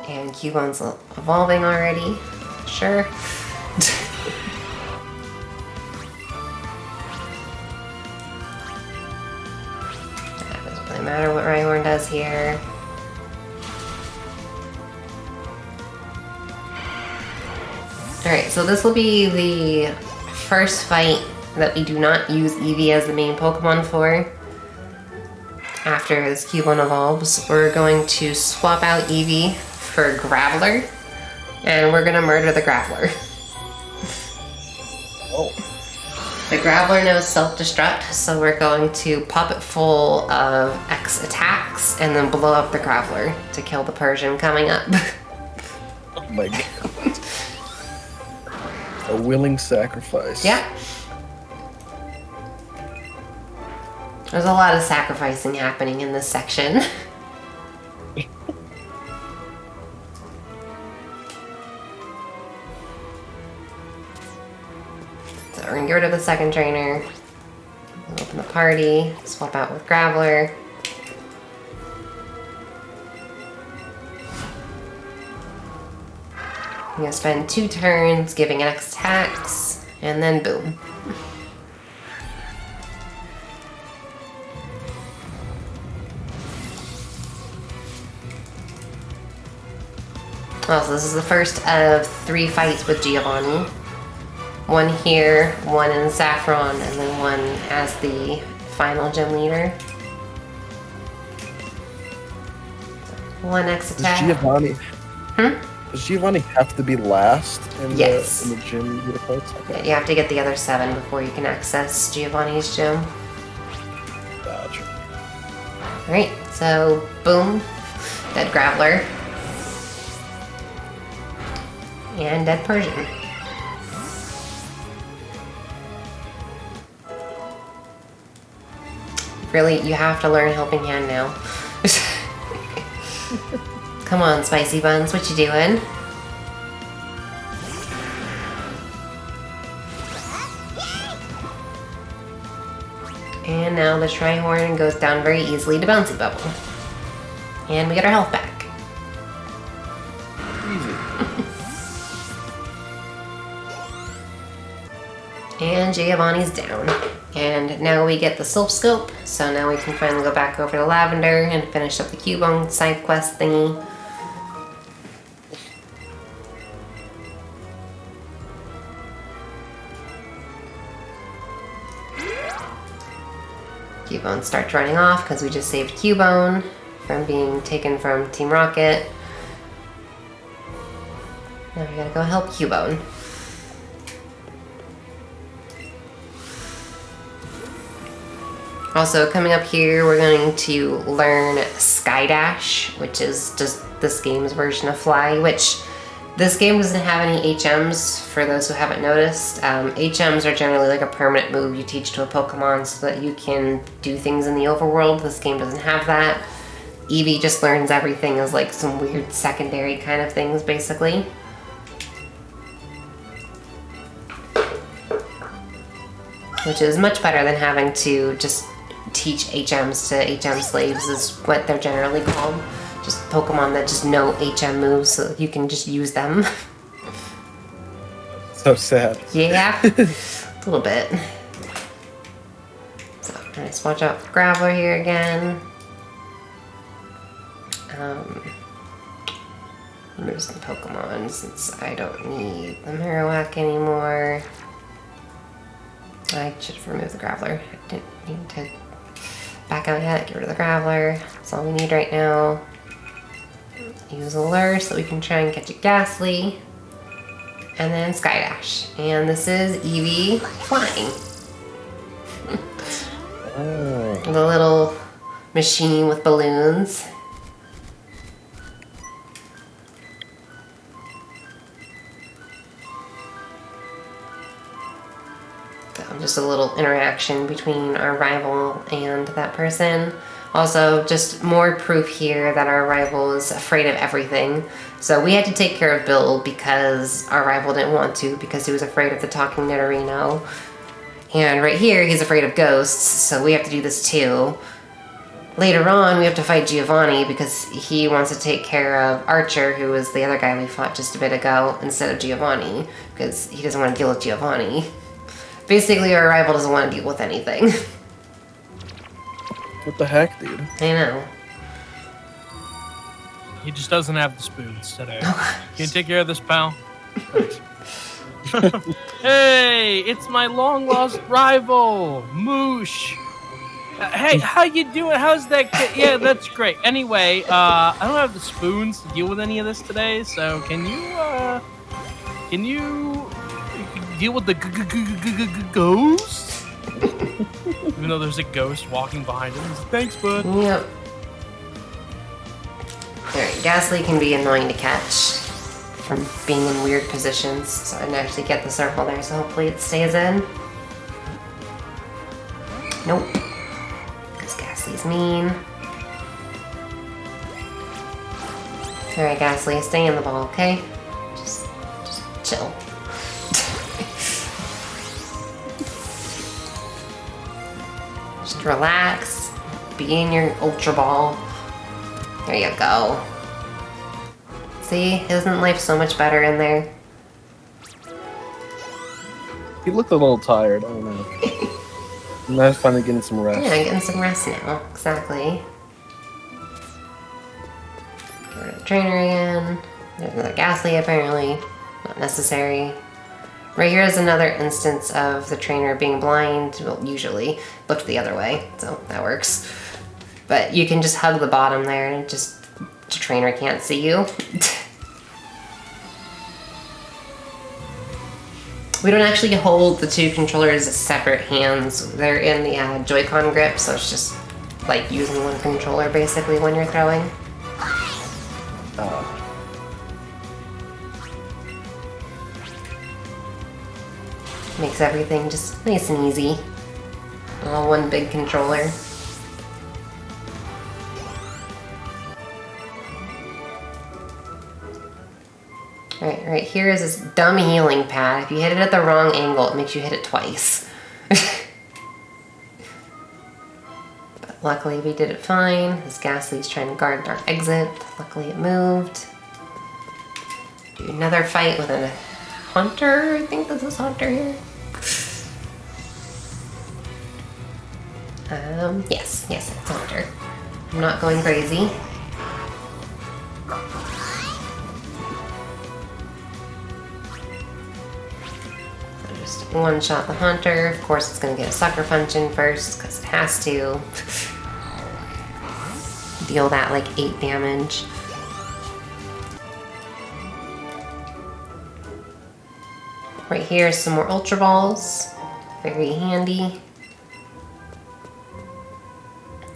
And Cubone's evolving already. Sure. That doesn't really matter what Rhyhorn does here. Alright, so this will be the first fight that we do not use Eevee as the main Pokemon for. After this Cubone evolves, we're going to swap out Eevee for Graveler, and we're gonna murder the Graveler. Oh. The Graveler knows self-destruct, so we're going to pop it full of X attacks and then blow up the Graveler to kill the Persian coming up. Oh my god. A willing sacrifice. Yeah. There's a lot of sacrificing happening in this section. So we're gonna get rid of the second trainer. Open the party, swap out with Graveler. I'm gonna spend 2 turns giving X attacks, and then boom. Also, this is the first of 3 fights with Giovanni. 1 here, 1 in Saffron, and then 1 as the final gym leader. 1 X attack. Does Giovanni have to be last in Yes. the gym leader fights? Okay. You have to get the other 7 before you can access Giovanni's gym. Gotcha. Alright, so boom, dead Graveler. And dead Persian. Really, you have to learn Helping Hand now. Come on, Spicy Buns, what you doing? And now the Trihorn goes down very easily to Bouncy Bubble. And we get our health back. And Giovanni's down. And now we get the Silph Scope, so now we can finally go back over to Lavender and finish up the Cubone side quest thingy. Cubone starts running off because we just saved Cubone from being taken from Team Rocket. Now we gotta go help Cubone. Also, coming up here, we're going to learn Skydash, which is just this game's version of Fly, which this game doesn't have any HMs, for those who haven't noticed. HMs are generally like a permanent move you teach to a Pokemon so that you can do things in the overworld. This game doesn't have that. Eevee just learns everything as like some weird secondary kind of things, basically. Which is much better than having to just teach HMs to HM slaves, is what they're generally called. Just Pokemon that just know HM moves so that you can just use them. So sad. Yeah, a little bit. So, nice. Watch out for Graveler here again. Remove some Pokemon since I don't need the Marowak anymore. I should have removed the Graveler. I didn't need to back out yet. Get rid of the Graveler. That's all we need right now. Use a lure so we can try and catch a Ghastly. And then Skydash. And this is Eevee flying. Oh. The little machine with balloons. Just a little interaction between our rival and that person. Also, just more proof here that our rival is afraid of everything. So we had to take care of Bill because our rival didn't want to, because he was afraid of the talking Nidorino. And right here, he's afraid of ghosts, so we have to do this too. Later on, we have to fight Giovanni because he wants to take care of Archer, who was the other guy we fought just a bit ago, instead of Giovanni, because he doesn't want to deal with Giovanni. Basically, our rival doesn't want to deal with anything. What the heck, dude? I know. He just doesn't have the spoons today. Can you take care of this, pal? Hey, it's my long-lost rival, Moosh. Hey, how you doing? How's that kid? Yeah, that's great. Anyway, I don't have the spoons to deal with any of this today, so can you deal with the ghost? Even though there's a ghost walking behind him. Thanks, bud. Yep. Alright, Ghastly can be annoying to catch from being in weird positions, so I didn't actually get the circle there, so hopefully it stays in. Nope. Because Ghastly's mean. Alright, Ghastly, stay in the ball, okay? Just chill. Just relax. Be in your Ultra Ball. There you go. See? Isn't life so much better in there? He looked a little tired. I don't know. Nice finally getting some rest. Yeah, getting some rest now. Exactly. Get rid of the trainer again. There's another Ghastly, apparently. Not necessary. Right here is another instance of the trainer being blind. Well, usually. Looked the other way, so that works. But you can just hug the bottom there and just the trainer can't see you. We don't actually hold the two controllers as separate hands. They're in the Joy-Con grip, so it's just like using one controller basically when you're throwing. Makes everything just nice and easy. All one big controller. Right here is this dumb healing pad. If you hit it at the wrong angle, it makes you hit it twice. But luckily we did it fine. This Ghastly's trying to guard our exit. Luckily it moved. Do another fight with a hunter. I think this is hunter here. Yes, it's hunter. I'm not going crazy. One shot the hunter. Of course, it's going to get a sucker punch in first because it has to. Deal that like 8 damage. Right here is some more Ultra Balls. Very handy.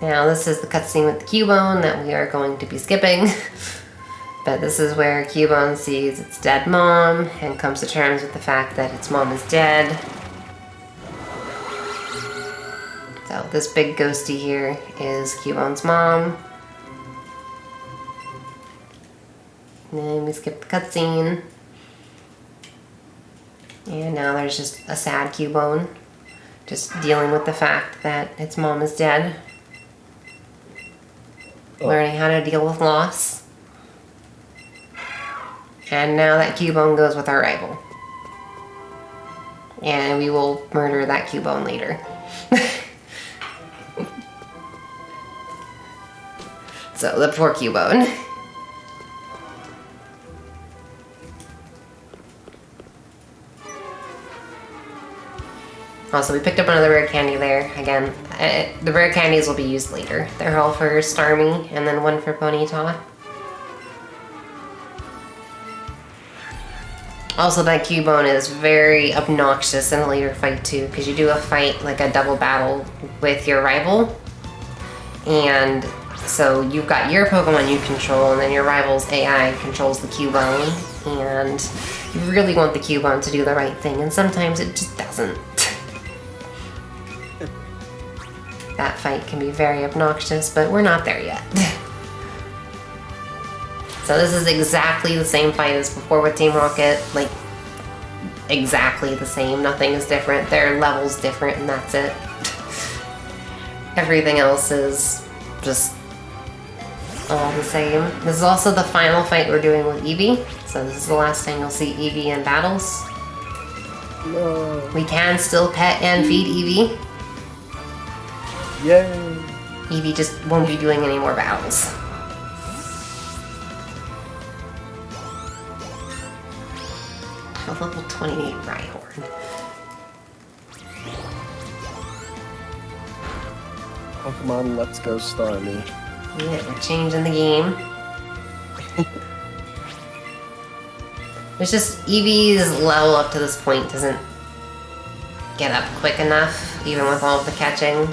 Now, this is the cutscene with the Cubone that we are going to be skipping. But this is where Cubone sees its dead mom and comes to terms with the fact that its mom is dead. So this big ghosty here is Cubone's mom. And then we skip the cutscene. And now there's just a sad Cubone, just dealing with the fact that its mom is dead. Learning how to deal with loss. And now that Cubone goes with our rival. And we will murder that Cubone later. So, the poor Cubone. Also, we picked up another rare candy there. Again, the rare candies will be used later. They're all for Starmie, and then one for Ponyta. Also, that Cubone is very obnoxious in a later fight too, because you do a fight, like a double battle with your rival. And so you've got your Pokemon you control, and then your rival's AI controls the Cubone. And you really want the Cubone to do the right thing, and sometimes it just doesn't. That fight can be very obnoxious, but we're not there yet. So this is exactly the same fight as before with Team Rocket, like exactly the same, nothing is different, their level's different and that's it. Everything else is just all the same. This is also the final fight we're doing with Evie, so this is the last time you'll see Evie in battles. No. We can still pet and feed Evie. Yay! Evie just won't be doing any more battles. A level 28 Rhyhorn. Pokemon Let's Go Starmie. Yeah, we're changing the game. There's just Eevee's level up to this point doesn't get up quick enough, even with all of the catching.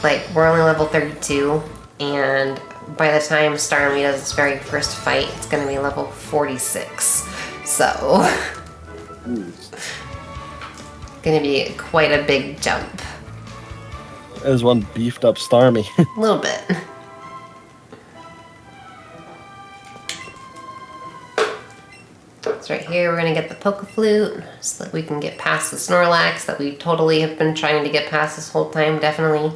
Like, we're only level 32, and by the time Starmie does its very first fight, it's gonna be level 46. So, gonna be quite a big jump. There's one beefed up Starmie. A little bit. So right here, we're gonna get the Poke-Flute so that we can get past the Snorlax that we totally have been trying to get past this whole time, definitely.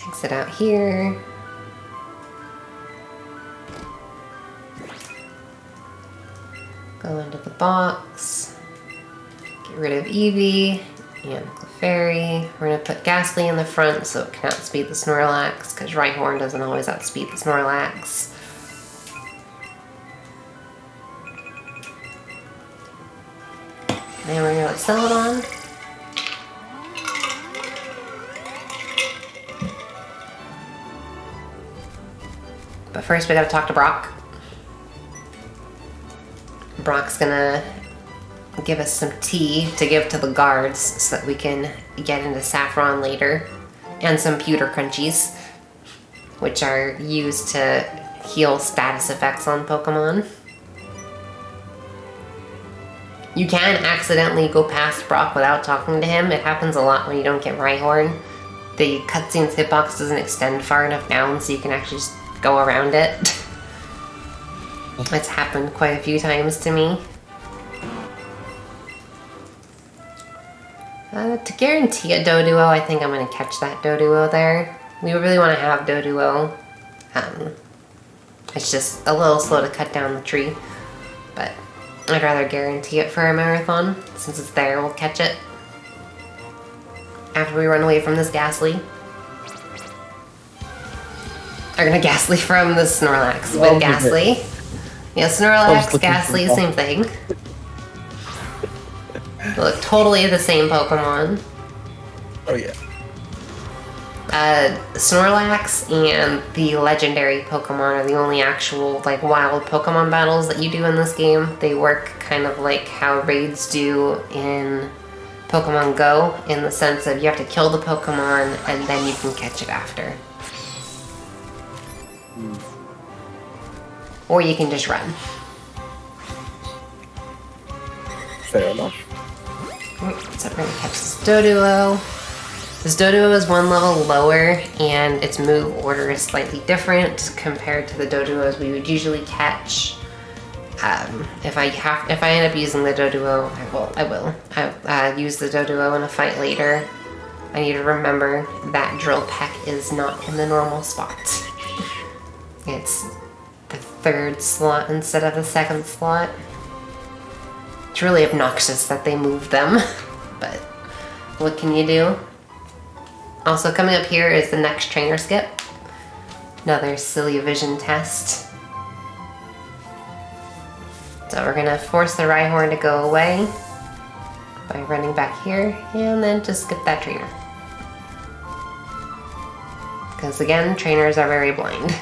Exit out here. Go into the box. Get rid of Eevee and Clefairy. We're going to put Ghastly in the front so it can outspeed the Snorlax, because Rhyhorn doesn't always outspeed the Snorlax. Then we're going to let Celadon. But first we gotta talk to Brock. Brock's gonna give us some tea to give to the guards so that we can get into Saffron later. And some pewter crunchies, which are used to heal status effects on Pokemon. You can accidentally go past Brock without talking to him. It happens a lot when you don't get Rhyhorn. The cutscene's hitbox doesn't extend far enough down so you can actually just go around it. It's happened quite a few times to me. To guarantee a Doduo, I think I'm going to catch that Doduo there. We really want to have Doduo. It's just a little slow to cut down the tree, but I'd rather guarantee it for a marathon. Since it's there, we'll catch it. After we run away from this Ghastly. Are gonna Ghastly from the Snorlax with Ghastly. Yeah, Snorlax, Ghastly, same thing. They look totally the same Pokemon. Oh yeah. Snorlax and the legendary Pokemon are the only actual like wild Pokemon battles that you do in this game. They work kind of like how raids do in Pokemon Go, in the sense of you have to kill the Pokemon and then you can catch it after. Or you can just run. Fair enough. So we're gonna catch this Doduo. This Doduo is one level lower and its move order is slightly different compared to the Doduos we would usually catch. If I end up using the Doduo, I will use the Doduo in a fight later. I need to remember that Drill Peck is not in the normal spot. It's the third slot instead of the second slot. It's really obnoxious that they moved them, but what can you do? Also coming up here is the next trainer skip. Another silly vision test. So we're gonna force the Rhyhorn to go away by running back here and then just skip that trainer. Because again, trainers are very blind.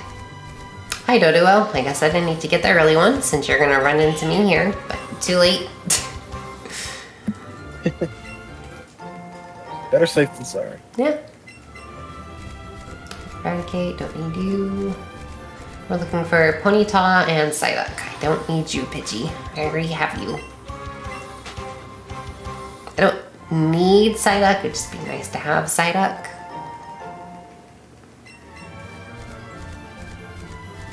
Hi Doduo, I guess I didn't need to get the early one since you're gonna run into me here, but too late. Better safe than sorry. Yeah. Eradicate, don't need you. We're looking for Ponyta and Psyduck. I don't need you, Pidgey. I already have you. I don't need Psyduck, it'd just be nice to have Psyduck.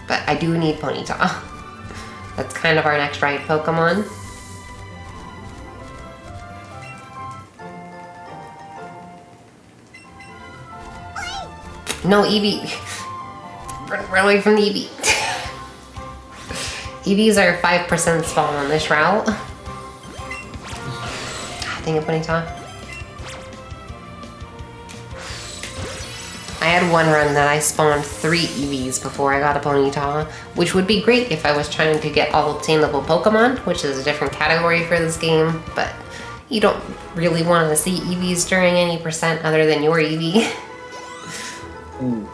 But I do need Ponyta. That's kind of our next ride Pokemon. No, Eevee. Run away from the Eevee. Eevees are 5% spawn on this route. Dang it, Ponyta. I had one run that I spawned 3 Eevees before I got a Ponyta, which would be great if I was trying to get all obtainable Pokemon, which is a different category for this game, but you don't really want to see Eevees during any percent other than your Eevee. Ooh.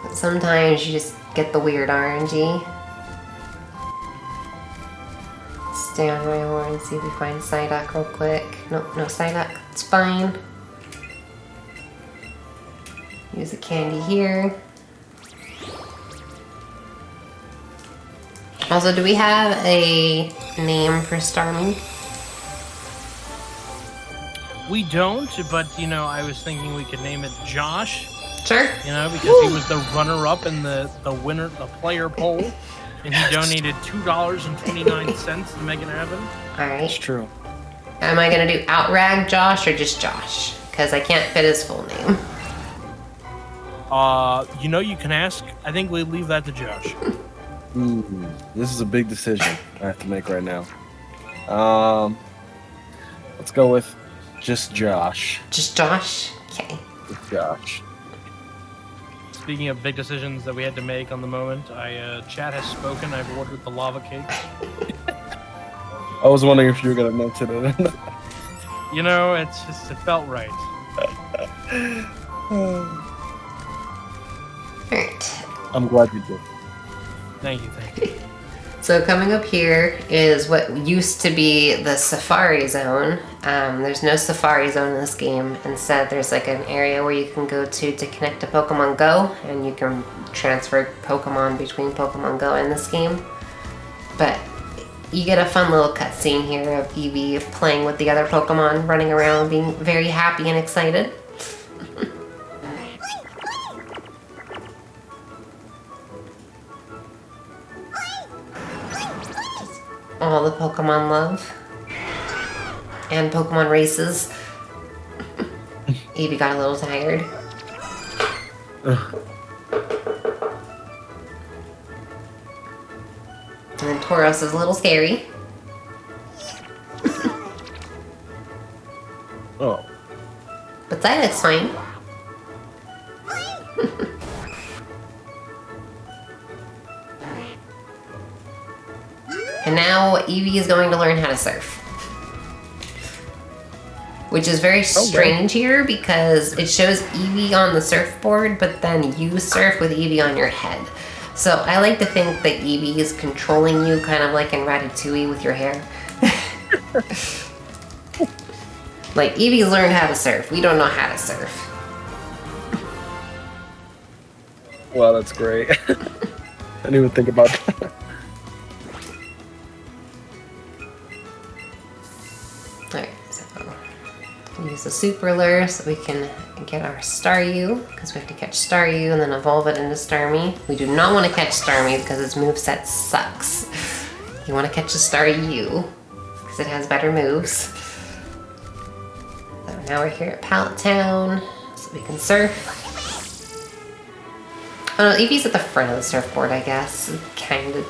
But sometimes you just get the weird RNG. Stay on my horn and see if we find Psyduck real quick. Nope, no Psyduck. It's fine. Use the candy here. Also, do we have a name for Starmie? We don't, but you know, I was thinking we could name it Josh. Sure. You know, because he was the runner-up in the player poll, and he donated $2.29 to make it happen. All right. It's true. Am I gonna do Outrag Josh or just Josh? Because I can't fit his full name. You know, you can ask. I think we leave that to Josh. This is a big decision I have to make right now. Let's go with just Josh. Just Josh? Okay. Just Josh. Speaking of big decisions that we had to make on the moment, chat has spoken. I've ordered the lava cake. I was wondering if you were gonna mention it. You know, it felt right. Alright. I'm glad you did. Thank you. So coming up here is what used to be the Safari Zone. There's no Safari Zone in this game. Instead, there's like an area where you can go to connect to Pokemon Go, and you can transfer Pokemon between Pokemon Go and this game. But you get a fun little cutscene here of Evie playing with the other Pokemon, running around, being very happy and excited. All the Pokemon love. And Pokemon races. Evie got a little tired. And then Tauros is a little scary. Oh. But Psyduck's fine. And now Evie is going to learn how to surf. Which is very strange here because it shows Evie on the surfboard, but then you surf with Evie on your head. So I like to think that Evie is controlling you kind of like in Ratatouille with your hair. Like, Evie's learned how to surf. We don't know how to surf. Wow, that's great. I didn't even think about that. Alright, so use the super lure so we can get our Staryu, because we have to catch Staryu and then evolve it into Starmie. We do not want to catch Starmie because its moveset sucks. You want to catch the Staryu because it has better moves. So now we're here at Pallet Town so we can surf. Oh no, Eevee's at the front of the surfboard, I guess. It kind of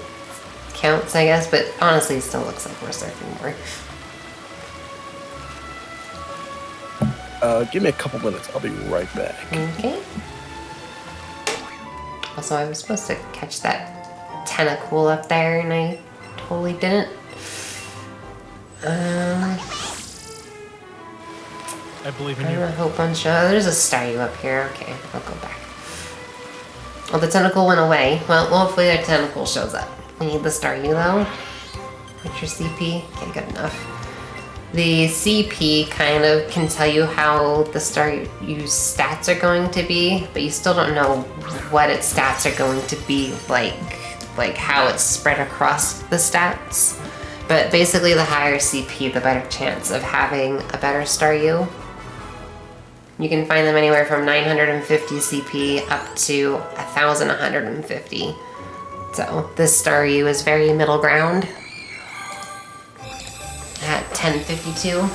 counts, I guess, but honestly it still looks like we're surfing more. Give me a couple minutes. I'll be right back. Okay. Also, I was supposed to catch that tentacle up there, and I totally didn't. I believe in you. A whole bunch of... there's a Staryu up here. Okay, I'll go back. Oh, the tentacle went away. Well, hopefully the tentacle shows up. We need the Staryu, though. What's your CP? Okay, good enough. The CP kind of can tell you how the Staryu's stats are going to be, but you still don't know what its stats are going to be like how it's spread across the stats. But basically, the higher CP, the better chance of having a better Staryu. You can find them anywhere from 950 CP up to 1,150. So this Staryu is very middle ground. At 1052.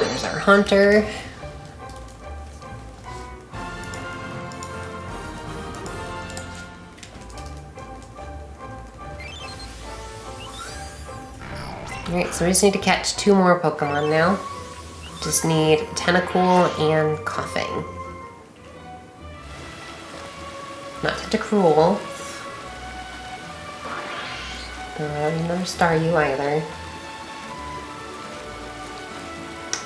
There's our hunter. Alright, so we just need to catch 2 more Pokemon now. Just need Tentacool and Coughing. Not Tentacruel. Another Staryu either.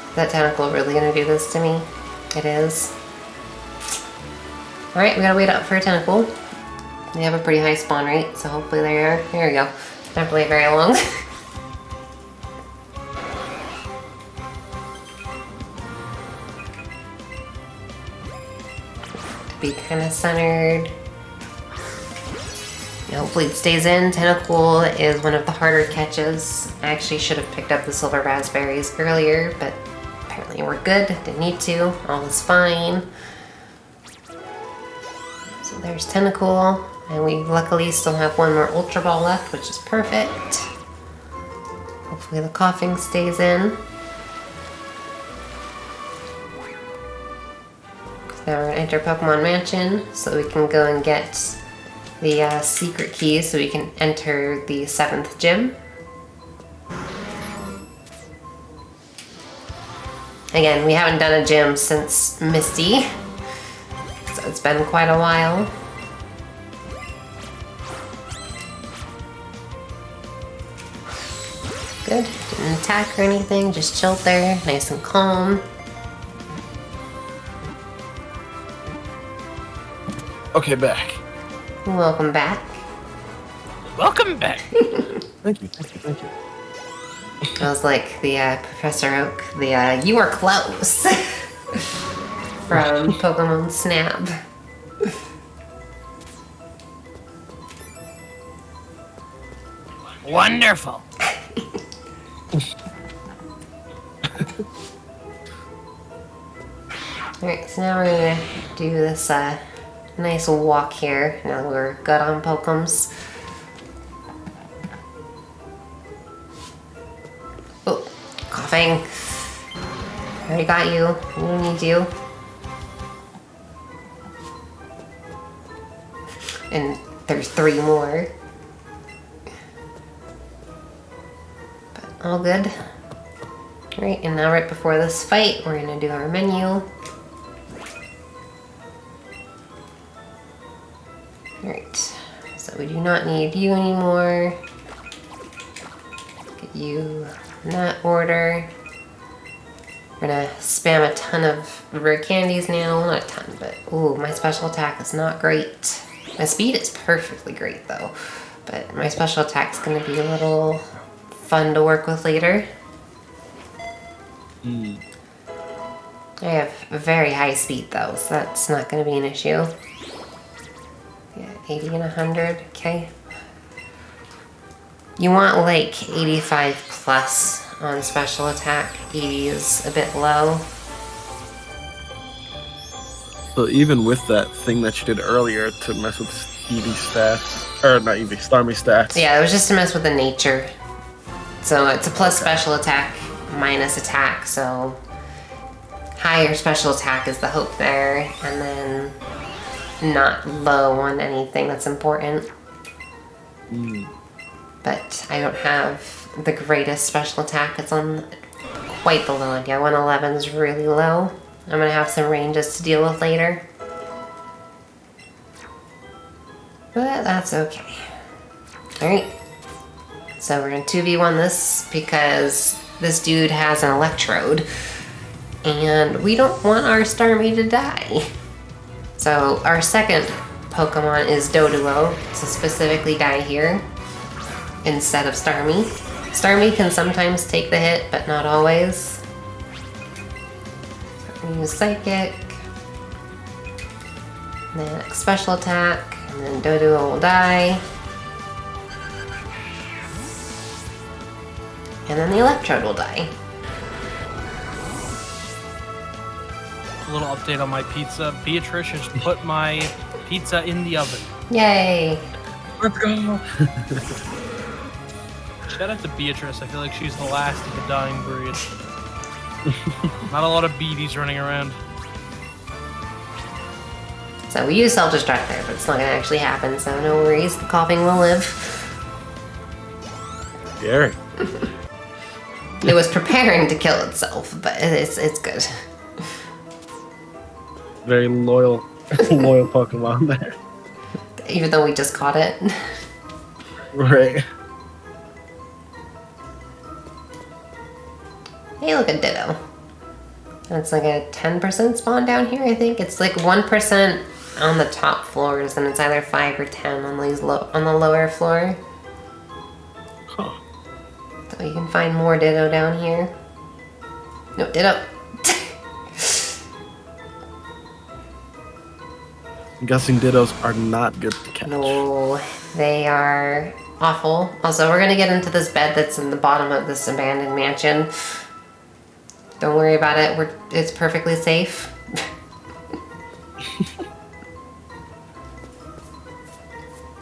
Is that Tentacool really gonna do this to me? It is. Alright, we gotta wait up for a Tentacool. They have a pretty high spawn rate, so hopefully there we go. Don't have to wait very long. Be kind of centered. Hopefully it stays in. Tentacool is one of the harder catches. I actually should have picked up the silver raspberries earlier, but apparently we're good. Didn't need to. All is fine. So there's Tentacool, and we luckily still have 1 more Ultra Ball left, which is perfect. Hopefully the Coughing stays in. Now we're gonna enter Pokemon Mansion so we can go and get the secret key so we can enter the 7th gym. Again, we haven't done a gym since Misty, so it's been quite a while. Good, didn't attack or anything, just chilled there, nice and calm. Okay, back. Welcome back. Welcome back. Thank you, thank you, thank you. I was like the Professor Oak, the you were close from Pokemon Snap. Wonderful. Alright, so now we're gonna do this nice walk here. Now that we're good on Pokems. Oh, Coughing. Already got you. We don't need you. And there's 3 more. But all good. Alright, and now right before this fight, we're gonna do our menu. Alright, so we do not need you anymore. Get you in that order. We're gonna spam a ton of rare candies now. Not a ton, but ooh, my special attack is not great. My speed is perfectly great though, but my special attack's gonna be a little fun to work with later. I have very high speed though, so that's not gonna be an issue. Yeah, 80 and 100, okay. You want like 85 plus on special attack. 80 is a bit low. So even with that thing that you did earlier to mess with Eevee stats, or not Eevee, Starmie stats. Yeah, it was just to mess with the nature. So it's a plus special attack, minus attack, so higher special attack is the hope there, and then not low on anything that's important. But I don't have the greatest special attack. It's on quite the low end. Yeah, 111 is really low. I'm gonna have some ranges to deal with later. But that's okay. Alright. So we're gonna 2v1 this because this dude has an electrode. And we don't want our Starmie to die. So our second Pokemon is Doduo, so specifically die here instead of Starmie. Starmie can sometimes take the hit, but not always. Use Psychic, and then special attack, and then Doduo will die. And then the Electrode will die. A little update on my pizza. Beatrice has put my pizza in the oven. Yay! Let's go! Shout out to Beatrice. I feel like she's the last of the dying breed. Not a lot of beaties running around. So we use self-destruct there, but it's not gonna actually happen, so no worries. The Coughing will live. Gary. It was preparing to kill itself, but it's good. Very loyal, loyal Pokemon there. Even though we just caught it. Right. Hey, look at Ditto. That's like a 10% spawn down here, I think. It's like 1% on the top floors, and it's either 5 or 10 on these on the lower floor. Huh. So you can find more Ditto down here. No, Ditto. I'm guessing Dittos are not good to catch. No, they are awful. Also, we're gonna get into this bed that's in the bottom of this abandoned mansion. Don't worry about it. It's perfectly safe.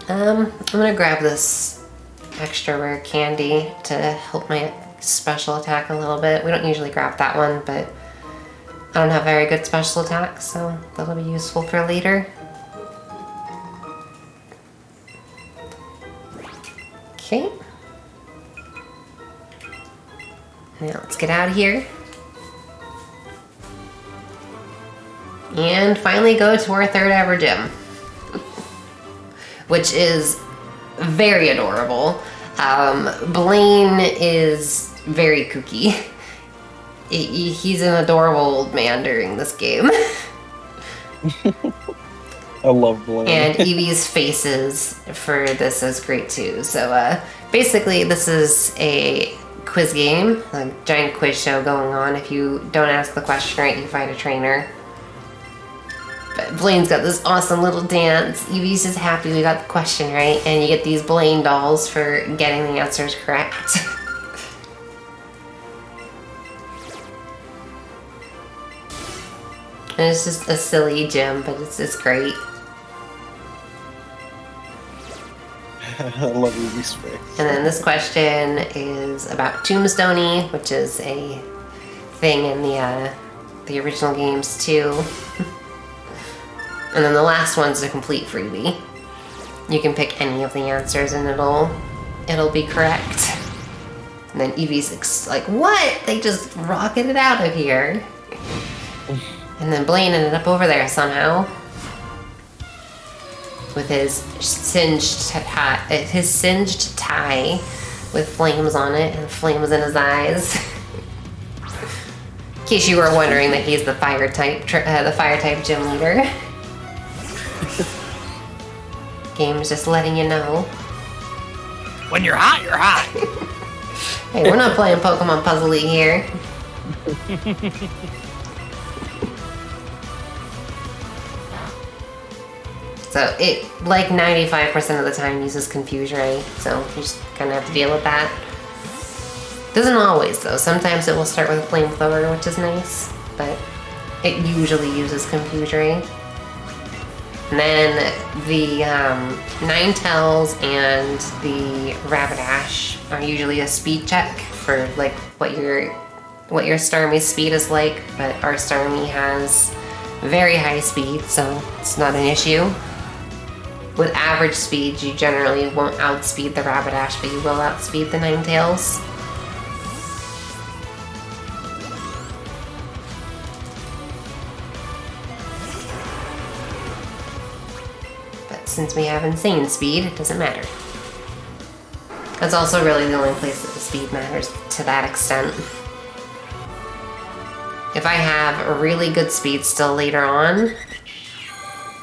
I'm gonna grab this extra rare candy to help my special attack a little bit. We don't usually grab that one, but I don't have very good special attacks, so that'll be useful for later. Okay. Now let's get out of here. And finally go to our third ever gym. Which is very adorable. Blaine is very kooky. He's an adorable old man during this game. I love Blaine. And Eevee's faces for this is great too. So basically this is a quiz game, a giant quiz show going on. If you don't ask the question right, you find a trainer. But Blaine's got this awesome little dance. Eevee's just happy we got the question right, and you get these Blaine dolls for getting the answers correct. And it's just a silly gym, but it's great. I love Eevee's face. And then this question is about Tombstoney, which is a thing in the original games too. And then the last one's a complete freebie. You can pick any of the answers and it'll be correct. And then Eevee's like, what? They just rocketed out of here. And then Blaine ended up over there somehow. With his singed tie with flames on it and flames in his eyes. In case you were wondering that he's the fire type gym leader. Game's just letting you know. When you're hot, you're hot. Hey, we're not playing Pokemon Puzzle League here. So it, like 95% of the time, uses Confuse Ray, so you just kind of have to deal with that. Doesn't always, though. Sometimes it will start with a Flamethrower, which is nice, but it usually uses Confuse Ray. And then the Ninetales and the Rapidash are usually a speed check for like what your Starmie's speed is like, but our Starmie has very high speed, so it's not an issue. With average speed, you generally won't outspeed the Rapidash, but you will outspeed the Ninetales. But since we have insane speed, it doesn't matter. That's also really the only place that the speed matters to that extent. If I have a really good speed still later on,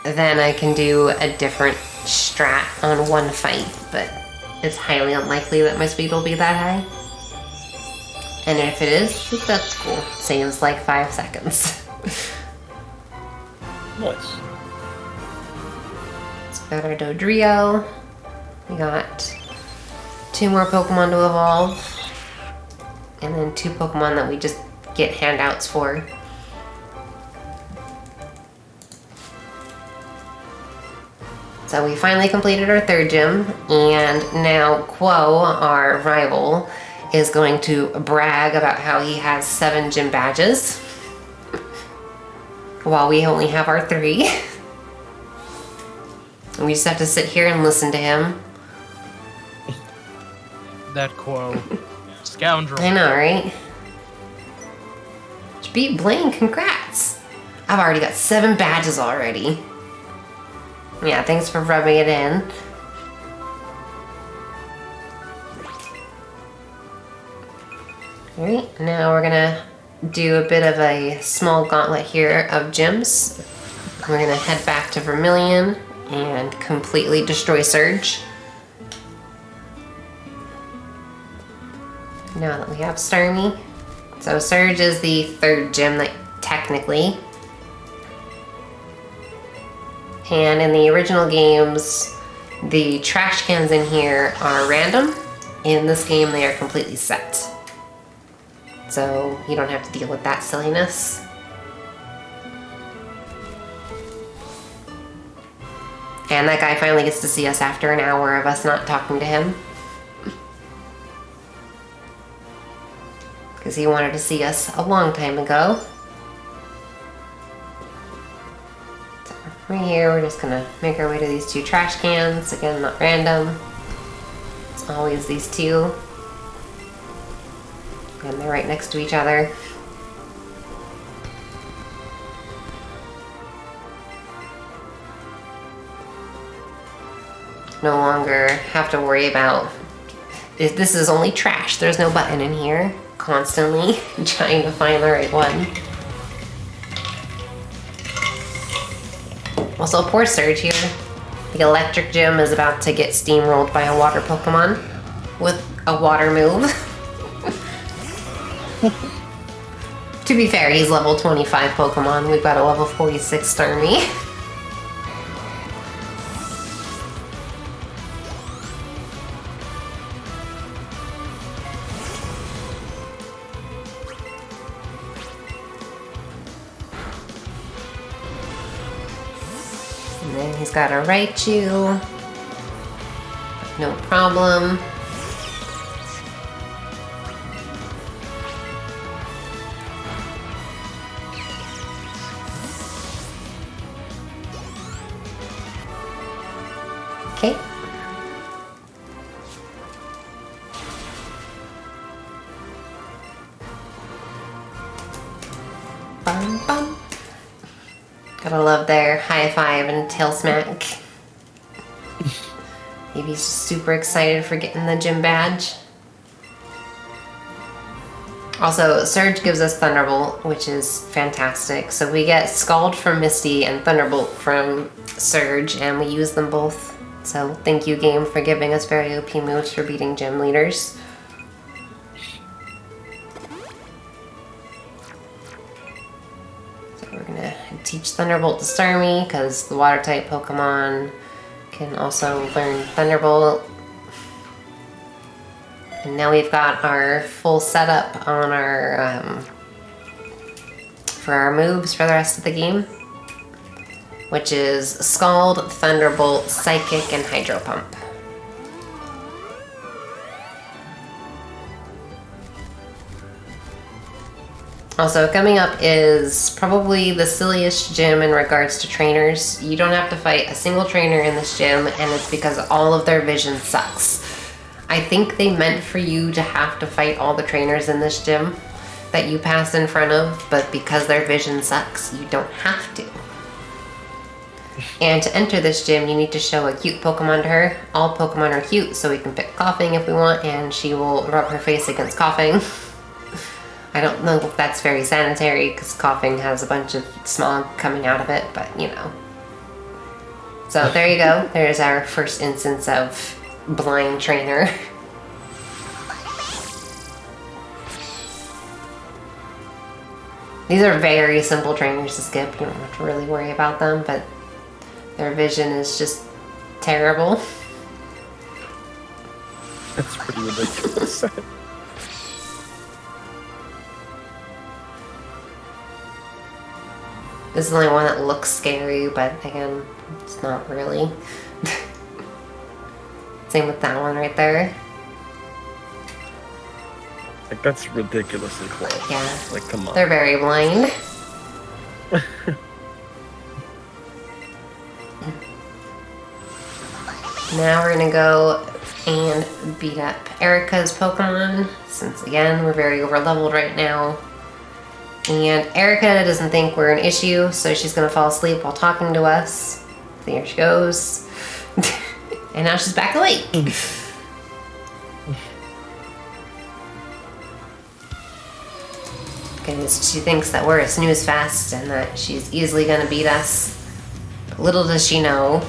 then I can do a different strat on one fight, but it's highly unlikely that my speed will be that high. And if it is, that's cool. Saves like 5 seconds. Nice. So we got our Dodrio. We got 2 more Pokemon to evolve. And then 2 Pokemon that we just get handouts for. So we finally completed our 3rd gym, and now Quo, our rival, is going to brag about how he has 7 gym badges, while we only have our 3. And we just have to sit here and listen to him. That Quo. scoundrel. I know, right? You beat Blaine, congrats! I've already got 7 badges already. Yeah, thanks for rubbing it in. Alright, now we're gonna do a bit of a small gauntlet here of gyms. We're gonna head back to Vermilion and completely destroy Surge. Now that we have Starmie. So Surge is the 3rd gym that technically. And in the original games, the trash cans in here are random. In this game, they are completely set. So you don't have to deal with that silliness. And that guy finally gets to see us after an hour of us not talking to him. Because he wanted to see us a long time ago. So right here, we're just gonna make our way to these 2 trash cans. Again, not random. It's always these 2. And they're right next to each other. No longer have to worry about if this is only trash. There's no button in here. Constantly trying to find the right one. Also, poor Surge here. The electric gym is about to get steamrolled by a water Pokemon with a water move. To be fair, he's level 25 Pokemon. We've got a level 46 Starmie. And then he's got a Raichu. No problem. Okay. Bum, bum. Gotta love their high five and tail smack. Eevee's super excited for getting the gym badge. Also, Surge gives us Thunderbolt, which is fantastic. So we get Scald from Misty and Thunderbolt from Surge, and we use them both. So thank you, game, for giving us very OP moves for beating gym leaders. So we're gonna teach Thunderbolt to Starmie, because the water-type Pokemon can also learn Thunderbolt. And now we've got our full setup on our for our moves for the rest of the game, which is Scald, Thunderbolt, Psychic, and Hydro Pump. Also, coming up is probably the silliest gym in regards to trainers. You don't have to fight a single trainer in this gym, and it's because all of their vision sucks. I think they meant for you to have to fight all the trainers in this gym that you pass in front of, but because their vision sucks, you don't have to. And to enter this gym, you need to show a cute Pokemon to her. All Pokemon are cute, so we can pick Coughing if we want, and she will rub her face against Coughing. I don't know if that's very sanitary, because Coughing has a bunch of smog coming out of it, but you know. So there you go. There's our first instance of blind trainer. These are very simple trainers to skip. You don't have to really worry about them, but their vision is just terrible. That's pretty ridiculous. This is the only one that looks scary, but again, it's not really. Same with that one right there. Like, that's ridiculously close. Yeah. Like, come on. They're very blind. Now we're gonna go and beat up Erica's Pokemon, since again, we're very over leveled right now. And Erica doesn't think we're an issue, so she's gonna fall asleep while talking to us. There she goes. And now she's back awake. Because she thinks that we're a snooze fest and that she's easily gonna beat us. But little does she know,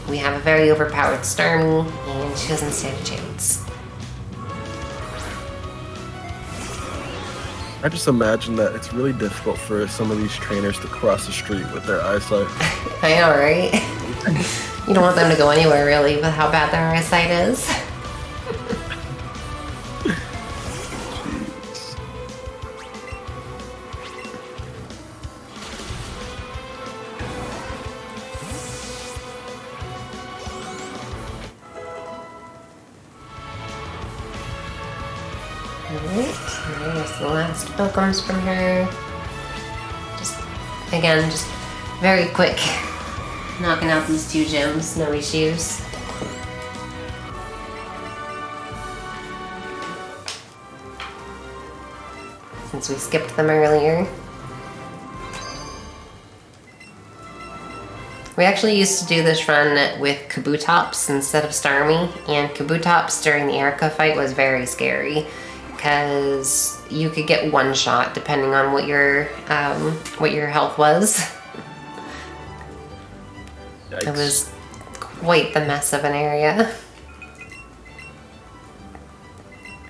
we have a very overpowered Starmie, and she doesn't stand a chance. I just imagine that it's really difficult for some of these trainers to cross the street with their eyesight. I know, right? You don't want them to go anywhere, really, with how bad their eyesight is. Alright, there's the last Pokems from her. Just very quick. Knocking out these 2 gyms, no issues. Since we skipped them earlier. We actually used to do this run with Kabutops instead of Starmie, and Kabutops during the Erica fight was very scary because you could get one shot depending on what your health was. Yikes. It was quite the mess of an area.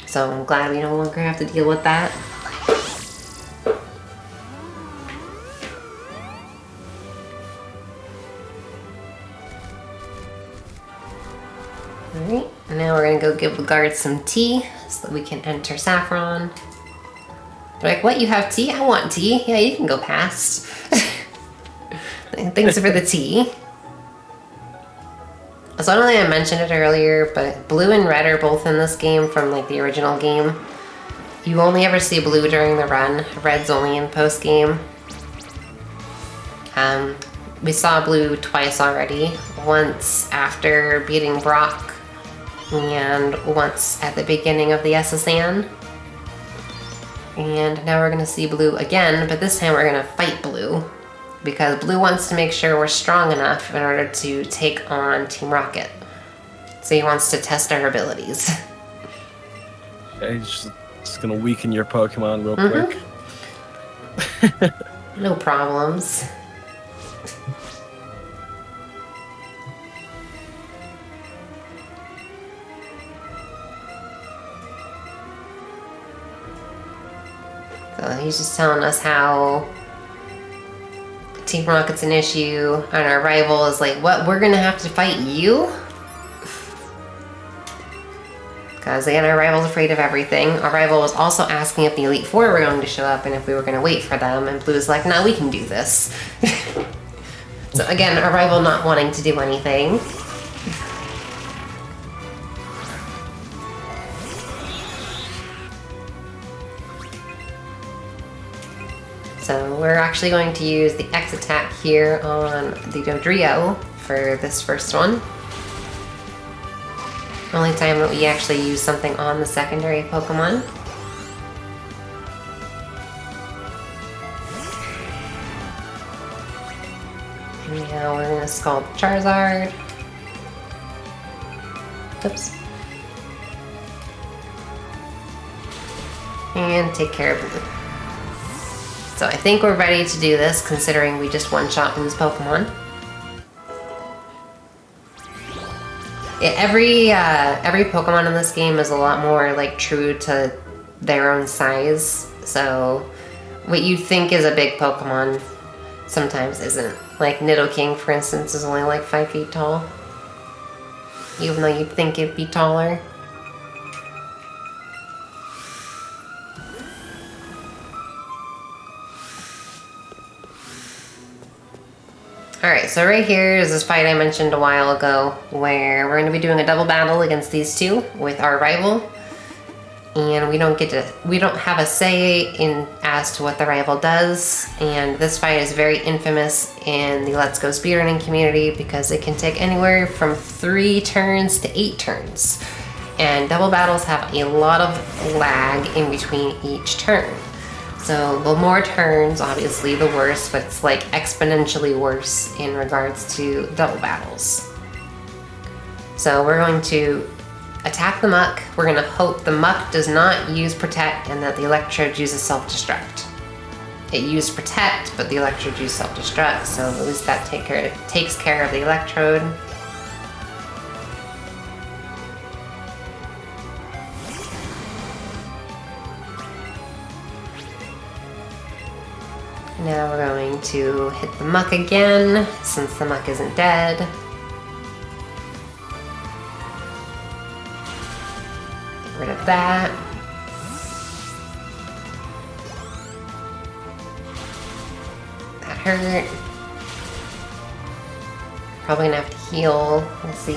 So I'm glad we no longer have to deal with that. Alright, now we're gonna go give the guards some tea so that we can enter Saffron. They're like, what, you have tea? I want tea. Yeah, you can go past. Thanks for the tea. So I don't think I mentioned it earlier, but blue and red are both in this game from like the original game. You only ever see blue during the run. Red's only in post-game. We saw blue twice already. Once after beating Brock, and once at the beginning of the SSN. And now we're gonna see blue again, but this time we're gonna fight blue. Because blue wants to make sure we're strong enough in order to take on Team Rocket. So he wants to test our abilities. Yeah, he's just gonna weaken your Pokemon real quick. No problems. So he's just telling us how Team Rocket's an issue, and our rival is like, what, we're gonna have to fight you? Because again, our rival's afraid of everything. Our rival was also asking if the Elite Four were going to show up and if we were gonna wait for them, and Blue's like, no, we can do this. So again, our rival not wanting to do anything. So we're actually going to use the X attack here on the Dodrio for this first one. Only time that we actually use something on the secondary Pokemon. And now we're gonna Scald Charizard. Oops. And take care of Blue. So I think we're ready to do this, considering we just one-shot Blue's Pokemon. Yeah, every Pokemon in this game is a lot more like true to their own size. So what you think is a big Pokemon sometimes isn't. Like Nidoking, for instance, is only like 5 feet tall, even though you'd think it'd be taller. Alright, so right here is this fight I mentioned a while ago where we're going to be doing a double battle against these two with our rival. and we don't have a say in as to what the rival does. And this fight is very infamous in the Let's Go speedrunning community because it can take anywhere from 3 turns to 8 turns. And double battles have a lot of lag in between each turn. So the more turns, obviously the worse, but it's like exponentially worse in regards to double battles. So we're going to attack the muck. We're going to hope the muck does not use protect and that the electrode uses self-destruct. It used protect, but the electrode used self-destruct, so at least that takes care of the electrode. Now we're going to hit the muck again, since the muck isn't dead. Get rid of that. That hurt. Probably gonna have to heal. We'll see.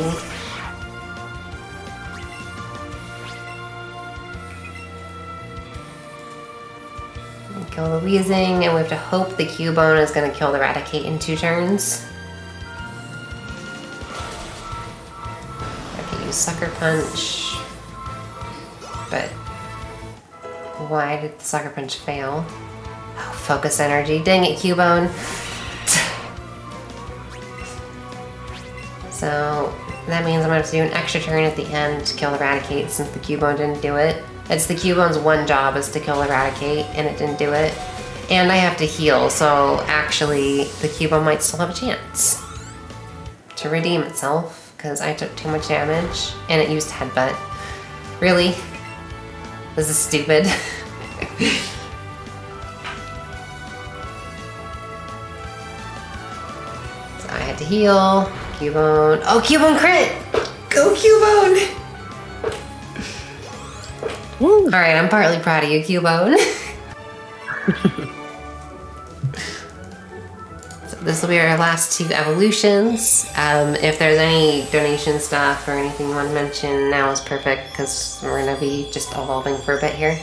Kill the Wheezing, and we have to hope the Cubone is going to kill the Raticate in 2 turns. I can use Sucker Punch, but why did the Sucker Punch fail? Oh, Focus Energy. Dang it, Cubone. So that means I'm going to have to do an extra turn at the end to kill the Raticate since the Cubone didn't do it. It's the Cubone's one job is to kill Eradicate, and it didn't do it. And I have to heal, so actually the Cubone might still have a chance to redeem itself, because I took too much damage, and it used Headbutt. Really? This is stupid. So I had to heal. Cubone. Oh, Cubone crit! Go Cubone! Alright, I'm partly proud of you, Cubone. So this will be our last 2 evolutions. If there's any donation stuff or anything you want to mention, now is perfect because we're going to be just evolving for a bit here.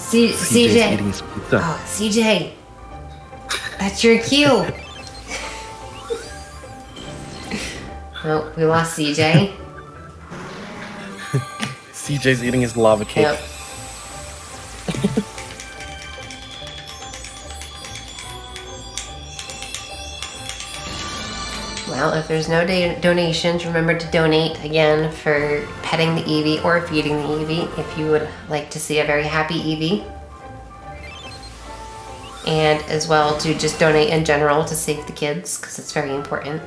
CJ. Eating his pizza. Oh, CJ. That's your cue. Oh, we lost CJ. CJ's eating his lava cake. Yep. Well, if there's no donations, remember to donate again for petting the Eevee or feeding the Eevee if you would like to see a very happy Eevee. And as well to just donate in general to save the kids because it's very important.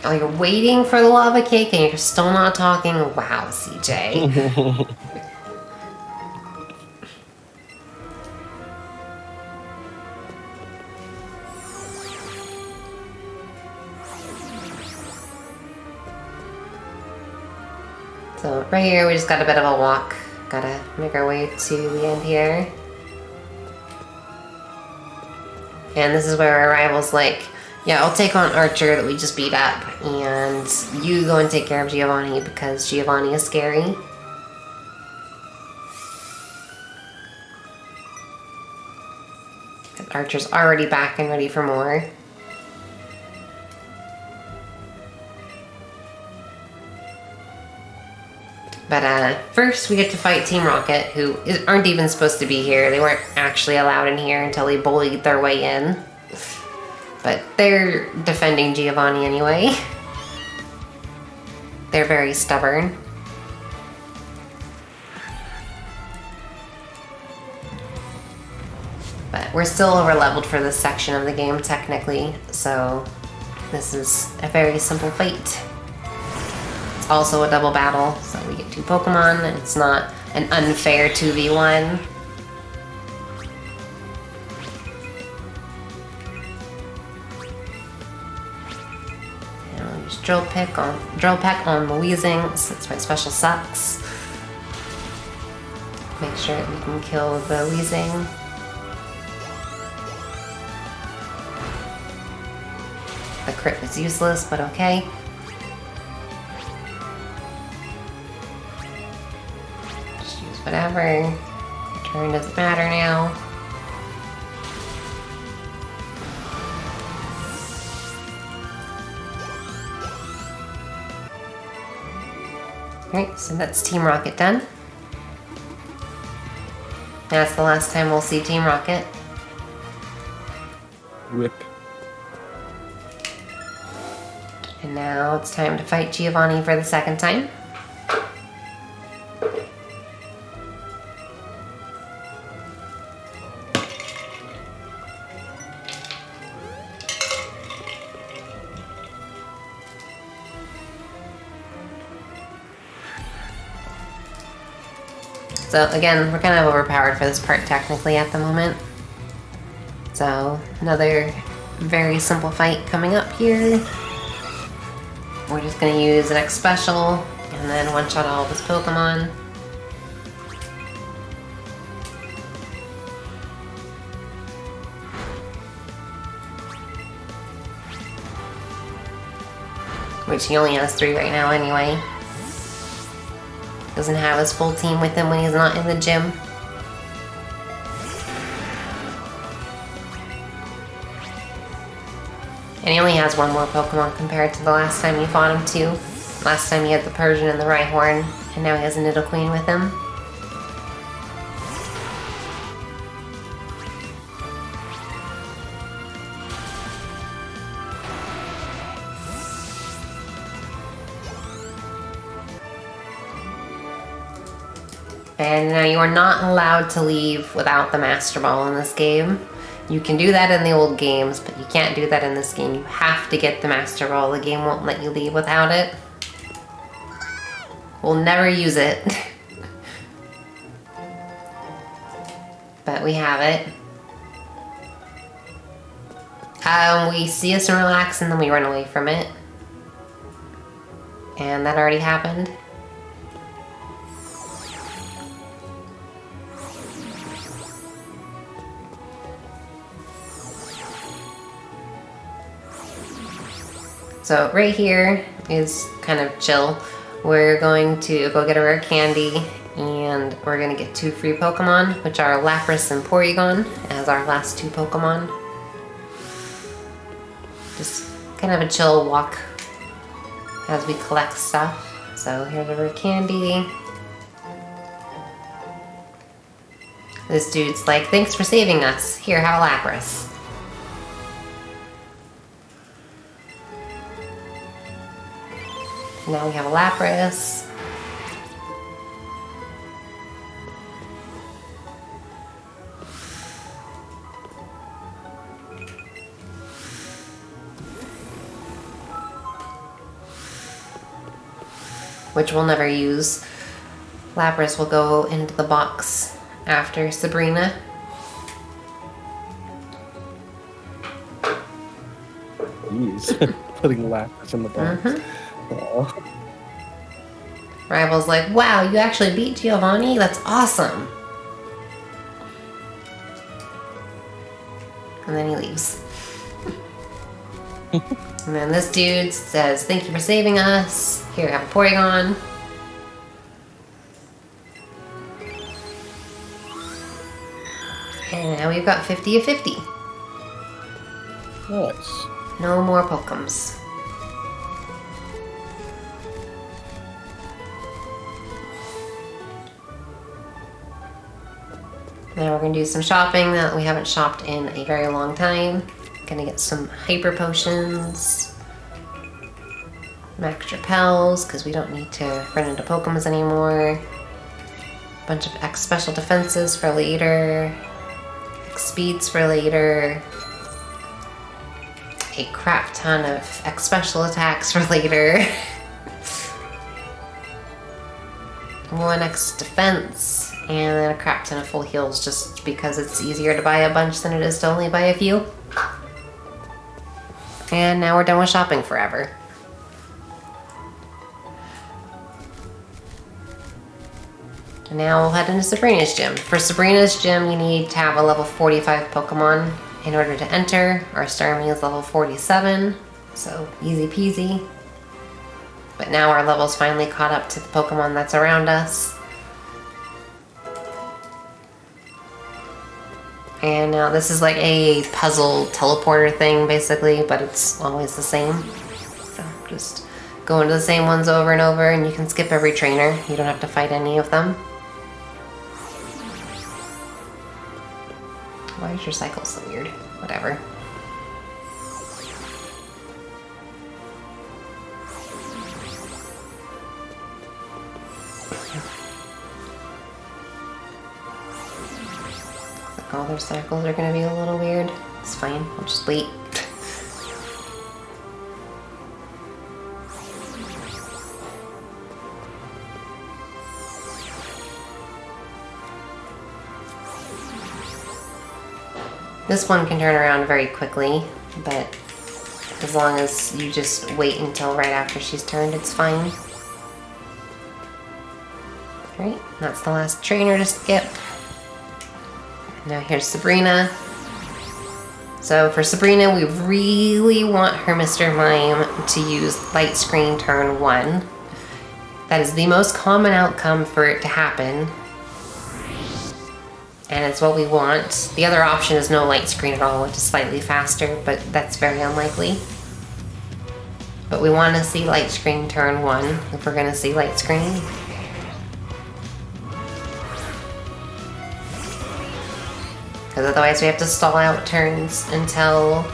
Oh, you're waiting for the lava cake and you're still not talking? Wow, CJ. So right here, we just got a bit of a walk. Gotta make our way to the end here. And this is where our rival's like, yeah, I'll take on Archer that we just beat up, and you go and take care of Giovanni because Giovanni is scary. And Archer's already back and ready for more. But first we get to fight Team Rocket, who aren't even supposed to be here. They weren't actually allowed in here until they bullied their way in. But they're defending Giovanni anyway. They're very stubborn. But we're still over-leveled for this section of the game, technically, so this is a very simple fight. It's also a double battle, so we get 2 Pokemon, and it's not an unfair 2v1. Drill Peck on the Weezing, since my special sucks. Make sure that we can kill the Weezing. crit was useless, but okay. Just use whatever. Turn doesn't matter now. Alright, so that's Team Rocket done. That's the last time we'll see Team Rocket. Whip. And now it's time to fight Giovanni for the second time. So again, we're kind of overpowered for this part technically at the moment. So another very simple fight coming up here. We're just gonna use an X special and then one-shot all of his Pokemon. Which he only has 3 right now anyway. Doesn't have his full team with him when he's not in the gym. And he only has 1 more Pokemon compared to the last time you fought him too. Last time he had the Persian and the Rhyhorn, and now he has a Nidoqueen with him. And now you are not allowed to leave without the Master Ball in this game. You can do that in the old games, but you can't do that in this game. You have to get the Master Ball. The game won't let you leave without it. We'll never use it. But we have it. We see a Snorlax and then we run away from it. And that already happened. So right here is kind of chill. We're going to go get a rare candy and we're gonna get 2 free Pokemon, which are Lapras and Porygon as our last 2 Pokemon. Just kind of a chill walk as we collect stuff. So here's a rare candy. This dude's like, thanks for saving us. Here, have a Lapras. Now we have a Lapras. Which we'll never use. Lapras will go into the box after Sabrina. Jeez. Putting Lapras in the box. Oh. Rival's like, wow, you actually beat Giovanni? That's awesome. And then he leaves. And then this dude says, thank you for saving us. Here, have a Porygon. And now we've got 50 of 50. Nice. No more Pokems. Now we're gonna do some shopping that we haven't shopped in a very long time. Gonna get some hyper potions, some extra pels because we don't need to run into Pokemon's anymore. A bunch of X special defenses for later, X speeds for later, a crap ton of X special attacks for later, 1 X defense. And then a crap ton of full heals just because it's easier to buy a bunch than it is to only buy a few. And now we're done with shopping forever. And now we'll head into Sabrina's gym. For Sabrina's gym, you need to have a level 45 Pokemon in order to enter. Our Starmie is level 47. So easy peasy. But now our level's finally caught up to the Pokemon that's around us. And now this is like a puzzle teleporter thing basically, but it's always the same. So just go into the same ones over and over, and you can skip every trainer. You don't have to fight any of them. Why is your cycle so weird? Whatever. All their cycles are gonna be a little weird. It's fine, I'll just wait. This one can turn around very quickly, but as long as you just wait until right after she's turned, it's fine. Alright, that's the last trainer to skip. Now here's Sabrina. So for Sabrina, we really want her Mr. Mime to use Light Screen turn 1. That is the most common outcome for it to happen. And it's what we want. The other option is no Light Screen at all, which is slightly faster, but that's very unlikely. But we want to see Light Screen turn 1 if we're going to see Light Screen. Because otherwise we have to stall out turns until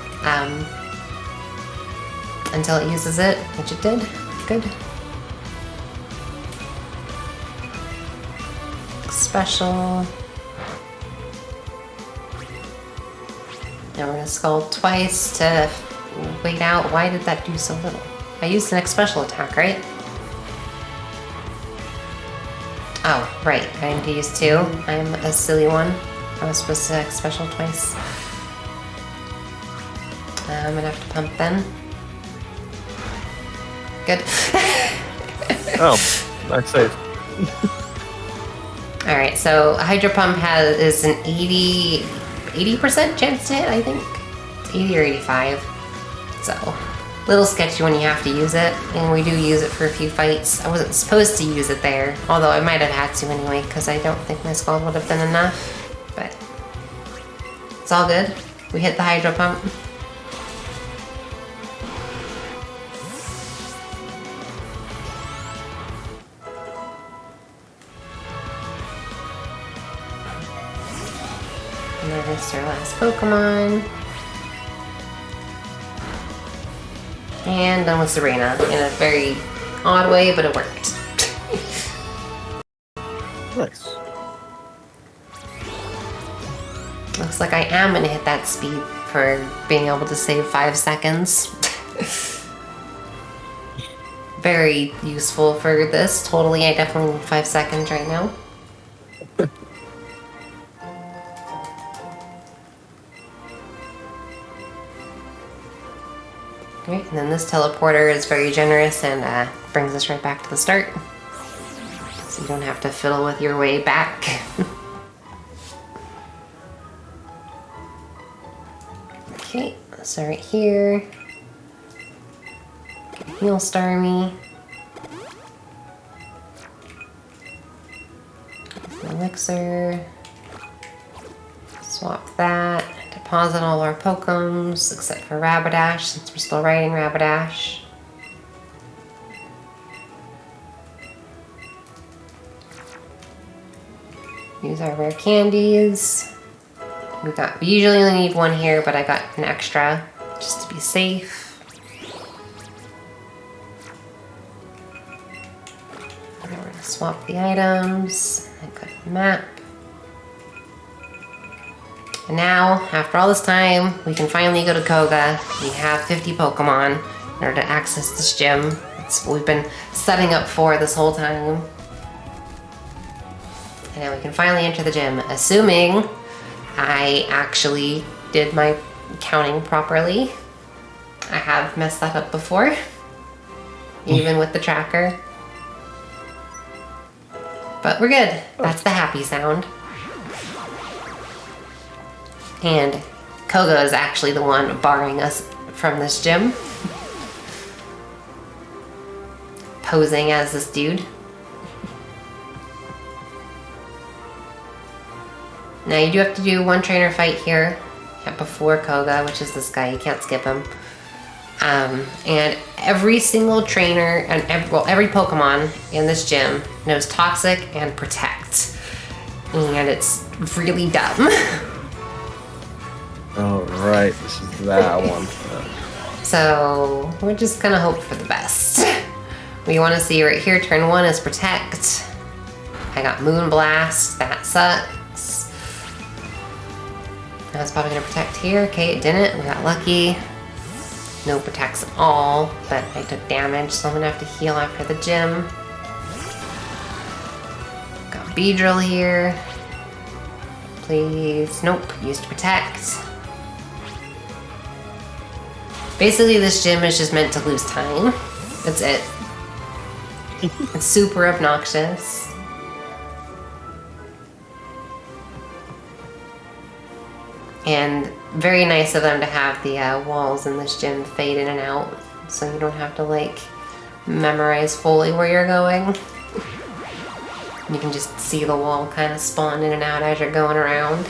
it uses it, which it did. Good. Special. Now we're gonna scald twice to wait out. Why did that do so little? I used the next special attack, right? Oh, right. I need to use 2. I'm a silly one. I was supposed to special twice. I'm gonna have to pump then. Good. Oh, nice save. Alright, so Hydro Pump is an 80% chance to hit, I think. It's 80 or 85. So, a little sketchy when you have to use it, and we do use it for a few fights. I wasn't supposed to use it there, although I might have had to anyway, because I don't think my Scald would have been enough. But it's all good. We hit the Hydro Pump. And then it's our last Pokemon. And done with Sabrina in a very odd way, but it worked. Nice. Looks like I am gonna hit that speed for being able to save 5 seconds. Very useful for this. Totally, I definitely need 5 seconds right now. Great, and then this teleporter is very generous and brings us right back to the start. So you don't have to fiddle with your way back. Okay, so right here, heal Starmie, elixir, swap that, deposit all our Pokems except for Rapidash since we're still riding Rapidash. Use our rare candies. We usually only need 1 here, but I got an extra just to be safe. And we're gonna swap the items. I got the map. And now, after all this time, we can finally go to Koga. We have 50 Pokemon in order to access this gym. It's what we've been setting up for this whole time. And now we can finally enter the gym, assuming I actually did my counting properly. I have messed that up before, even with the tracker. But we're good. That's the happy sound. And Koga is actually the one barring us from this gym. posing as this dude. Now you do have to do one trainer fight here before Koga, which is this guy. You can't skip him. And every single trainer and every Pokemon in this gym knows Toxic and Protect. And it's really dumb. Oh, right. This is that one. So we're just gonna hope for the best. We want to see right here, turn 1 is Protect. I got Moonblast, that sucks. I was probably gonna Protect here. Okay, it didn't. We got lucky. No Protects at all, but I took damage, so I'm gonna have to heal after the gym. Got Beedrill here. Please. Nope, used Protect. Basically, this gym is just meant to lose time. That's it. It's super obnoxious. And very nice of them to have the walls in this gym fade in and out, so you don't have to like memorize fully where you're going. You can just see the wall kind of spawn in and out as you're going around.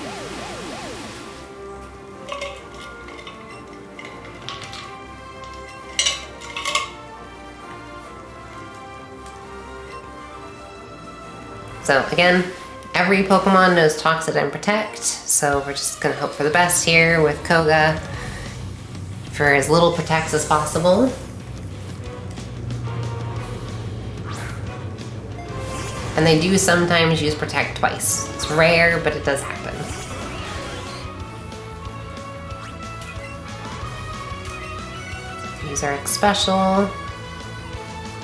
So again, every Pokemon knows Toxic and Protect, so we're just gonna hope for the best here with Koga for as little Protects as possible. And they do sometimes use Protect twice. It's rare, but it does happen. Use our X special.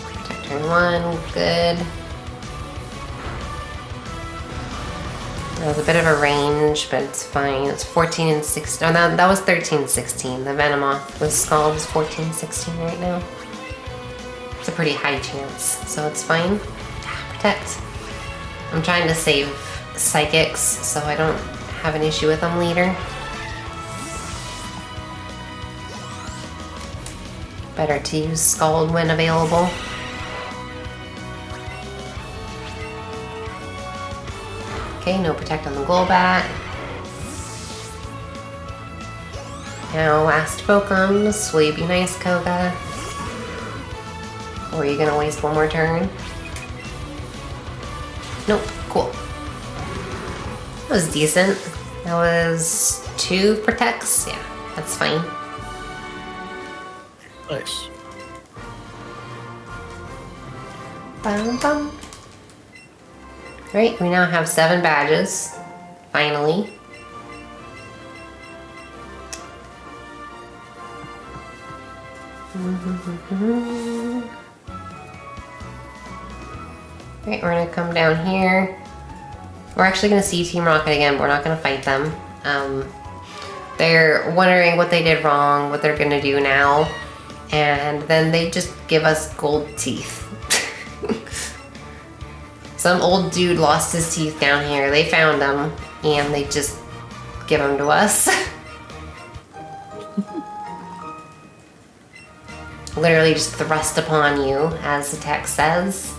Protect turn 1, good. That was a bit of a range, but it's fine. It's 14 and 16. Oh, that was 13, 16. The Venomoth with Scald is 14, 16 right now. It's a pretty high chance, so it's fine. Protect. I'm trying to save Psychics, so I don't have an issue with them later. Better to use Scald when available. Okay, no Protect on the Golbat. Now, last Pokemons. Will you be nice, Koga? Or are you gonna waste one more turn? Nope, cool. That was decent. That was 2 Protects. Yeah, that's fine. Nice. Bum, bum. Right, we now have 7 badges, finally. Right, we're gonna come down here. We're actually gonna see Team Rocket again, but we're not gonna fight them. They're wondering what they did wrong, what they're gonna do now, and then they just give us gold teeth. Some old dude lost his teeth down here. They found them, and they just give them to us. Literally just thrust upon you, as the text says.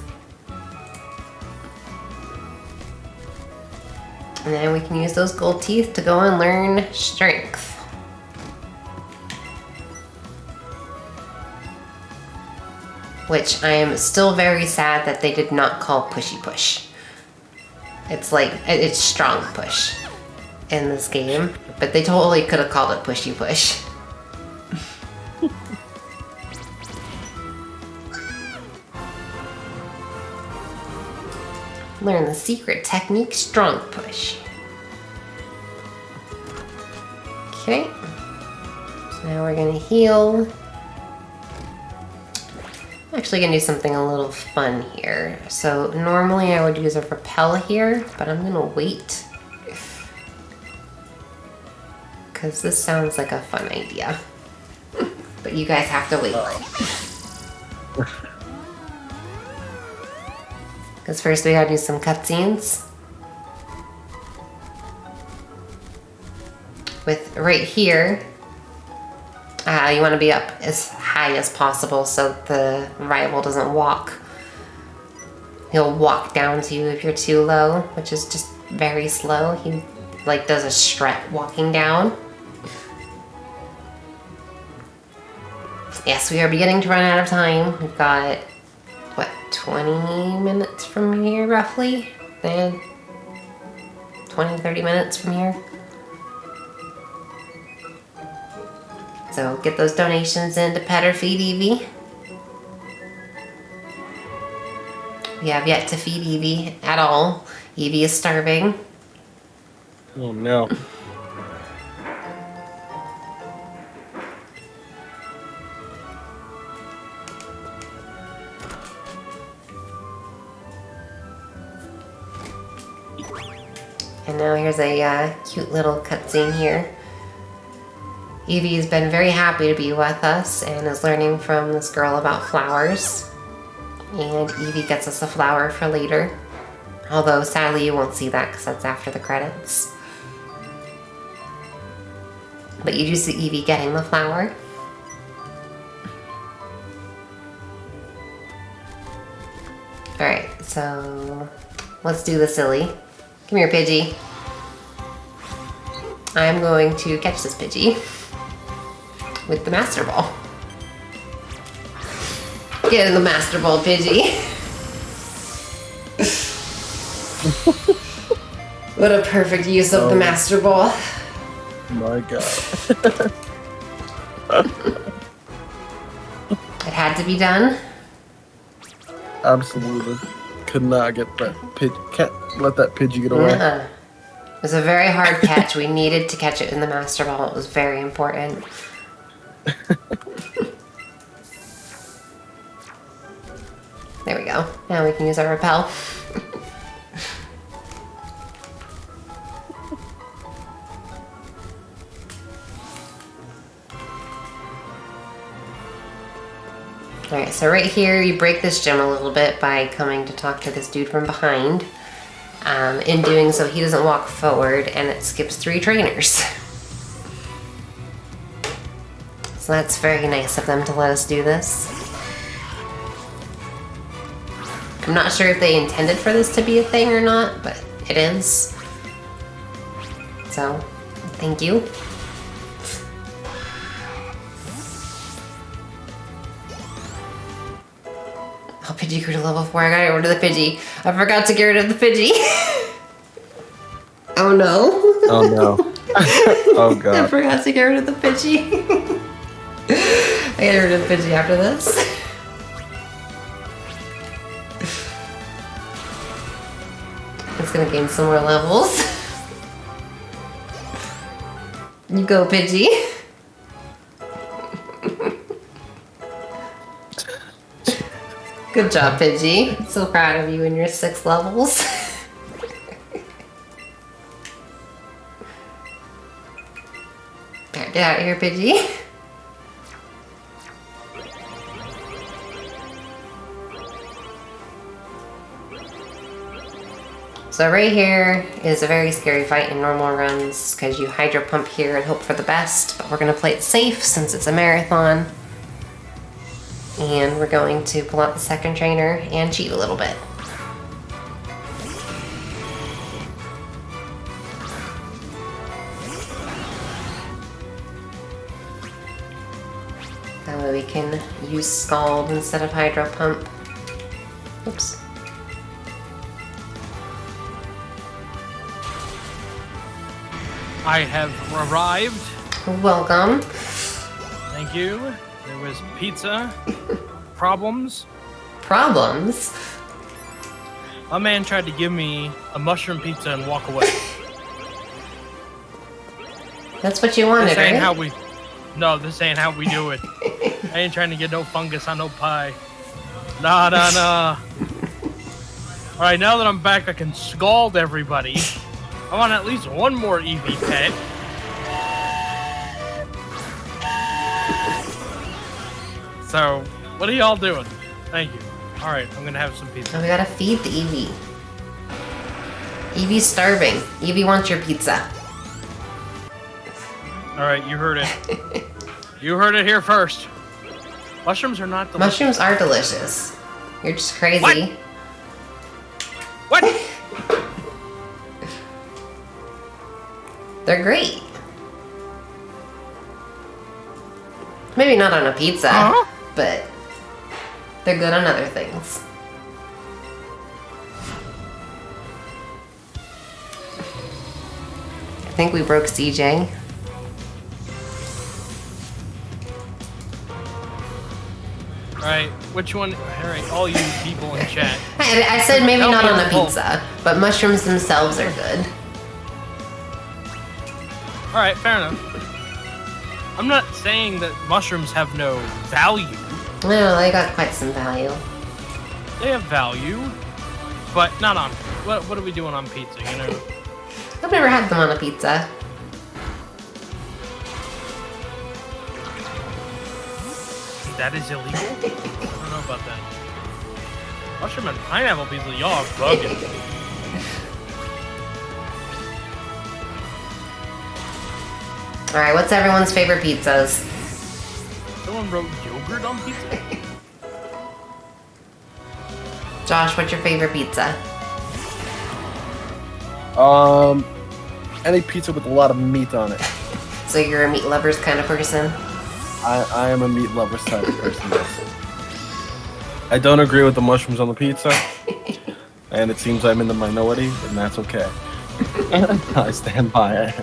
And then we can use those gold teeth to go and learn Strength. Which I am still very sad that they did not call Pushy Push. It's like, it's Strong Push in this game, but they totally could have called it Pushy Push. Learn the secret technique, Strong Push. Okay, so now we're gonna heal. I'm actually gonna do something a little fun here. So normally I would use a Repel here, but I'm gonna wait. Because this sounds like a fun idea. But you guys have to wait. Because first we gotta do some cutscenes. With right here, you want to be up as high as possible so the rival doesn't walk He'll walk down to you if you're too low, which is just very slow. He like does a strut walking down. Yes, we are beginning to run out of time. We've got, what, 20 minutes from here, roughly? And 20, 30 minutes from here. So get those donations in to pet or feed Evie. We have yet to feed Evie at all. Evie is starving. Oh no. And now here's a cute little cutscene here. Evie's been very happy to be with us and is learning from this girl about flowers. And Evie gets us a flower for later. Although sadly you won't see that because that's after the credits. But you do see Evie getting the flower. Alright, so let's do the silly. Come here, Pidgey. I'm going to catch this Pidgey with the Master Ball. Get in the Master Ball, Pidgey. What a perfect use of the Master Ball. My God. It had to be done. Absolutely. Could not get that can't let that Pidgey get away. It was a very hard catch. We needed to catch it in the Master Ball. It was very important. There we go. Now we can use our repel. Alright, so right here you break this gym a little bit by coming to talk to this dude from behind. In doing so, he doesn't walk forward and it skips 3 trainers. So that's very nice of them to let us do this. I'm not sure if they intended for this to be a thing or not, but it is. So, thank you. Oh, Pidgey grew to level 4. I gotta get rid of the Pidgey. I forgot to get rid of the Pidgey. Oh no. Oh no. Oh I God. forgot to get rid of the Pidgey. I get rid of the Pidgey after this. It's gonna gain some more levels. You go, Pidgey. Good job, Pidgey. I'm so proud of you and your 6 levels. Get out of here, Pidgey. So right here is a very scary fight in normal runs because you hydro pump here and hope for the best, but we're gonna play it safe since it's a marathon. And we're going to pull out the second trainer and cheat a little bit. That way we can use Scald instead of Hydro Pump. Oops. I have arrived. Welcome. Thank you. There was pizza. Problems. Problems? A man tried to give me a mushroom pizza and walk away. That's what you wanted, This ain't right? how we... No, this ain't how we do it. I ain't trying to get no fungus on no pie. Nah, nah, nah. Alright, now that I'm back, I can scald everybody. I want at least one more Eevee pet. So, what are y'all doing? Thank you. Alright, I'm gonna have some pizza. Oh, we gotta feed the Eevee. Eevee's starving. Eevee wants your pizza. Alright, you heard it. You heard it here first. Mushrooms are not delicious. Mushrooms are delicious. You're just crazy. What? What? They're great. Maybe not on a pizza, but they're good on other things. I think we broke CJ. Alright, which one? Alright, all you people in chat. I said maybe Help not me on a with both. pizza, but mushrooms themselves are good. Alright, fair enough. I'm not saying that mushrooms have no value. No, they got quite some value. They have value, but not on. What are we doing on pizza? You know. I've never had them on a pizza. That is illegal? I don't know about that. Mushroom and pineapple pizza, y'all are bugging. Alright, what's everyone's favorite pizzas? Someone wrote yogurt on pizza? Josh, what's your favorite pizza? Any pizza with a lot of meat on it. So you're a meat lovers kind of person? I am a meat lover type of person. Yes. I don't agree with the mushrooms on the pizza, and it seems I'm in the minority, and that's okay. I stand by it.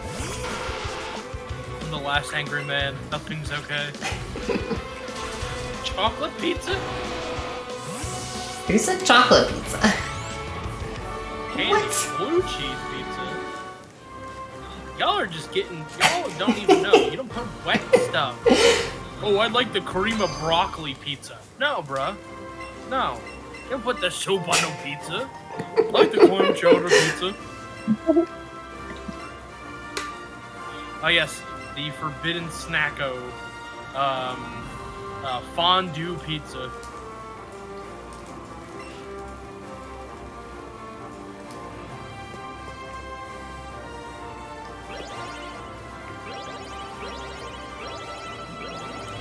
I'm the last angry man. Nothing's okay. Chocolate pizza? Who said chocolate pizza? Candy blue cheese pizza? Y'all are just getting. Y'all don't even know. You don't put wet stuff. Oh, I like the cream of broccoli pizza. No, bruh. No. You don't put the soup on no pizza. I like the clam chowder pizza. Oh, yes. The forbidden snacko. Fondue pizza.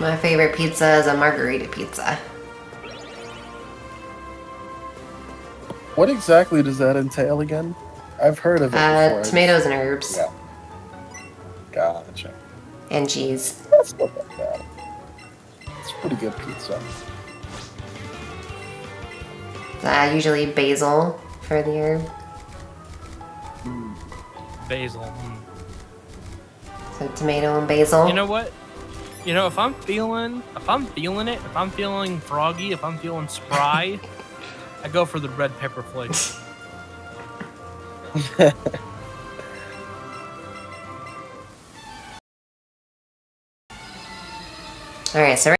My favorite pizza is a margarita pizza. What exactly does that entail again? I've heard of it before. Tomatoes and herbs. Yeah. Gotcha. And cheese. That's not that bad. It's pretty good pizza. Usually basil for the herb. Basil. So tomato and basil. You know what? You know, if I'm feeling it, if I'm feeling froggy, if I'm feeling spry, I go for the red pepper flakes. Alright, so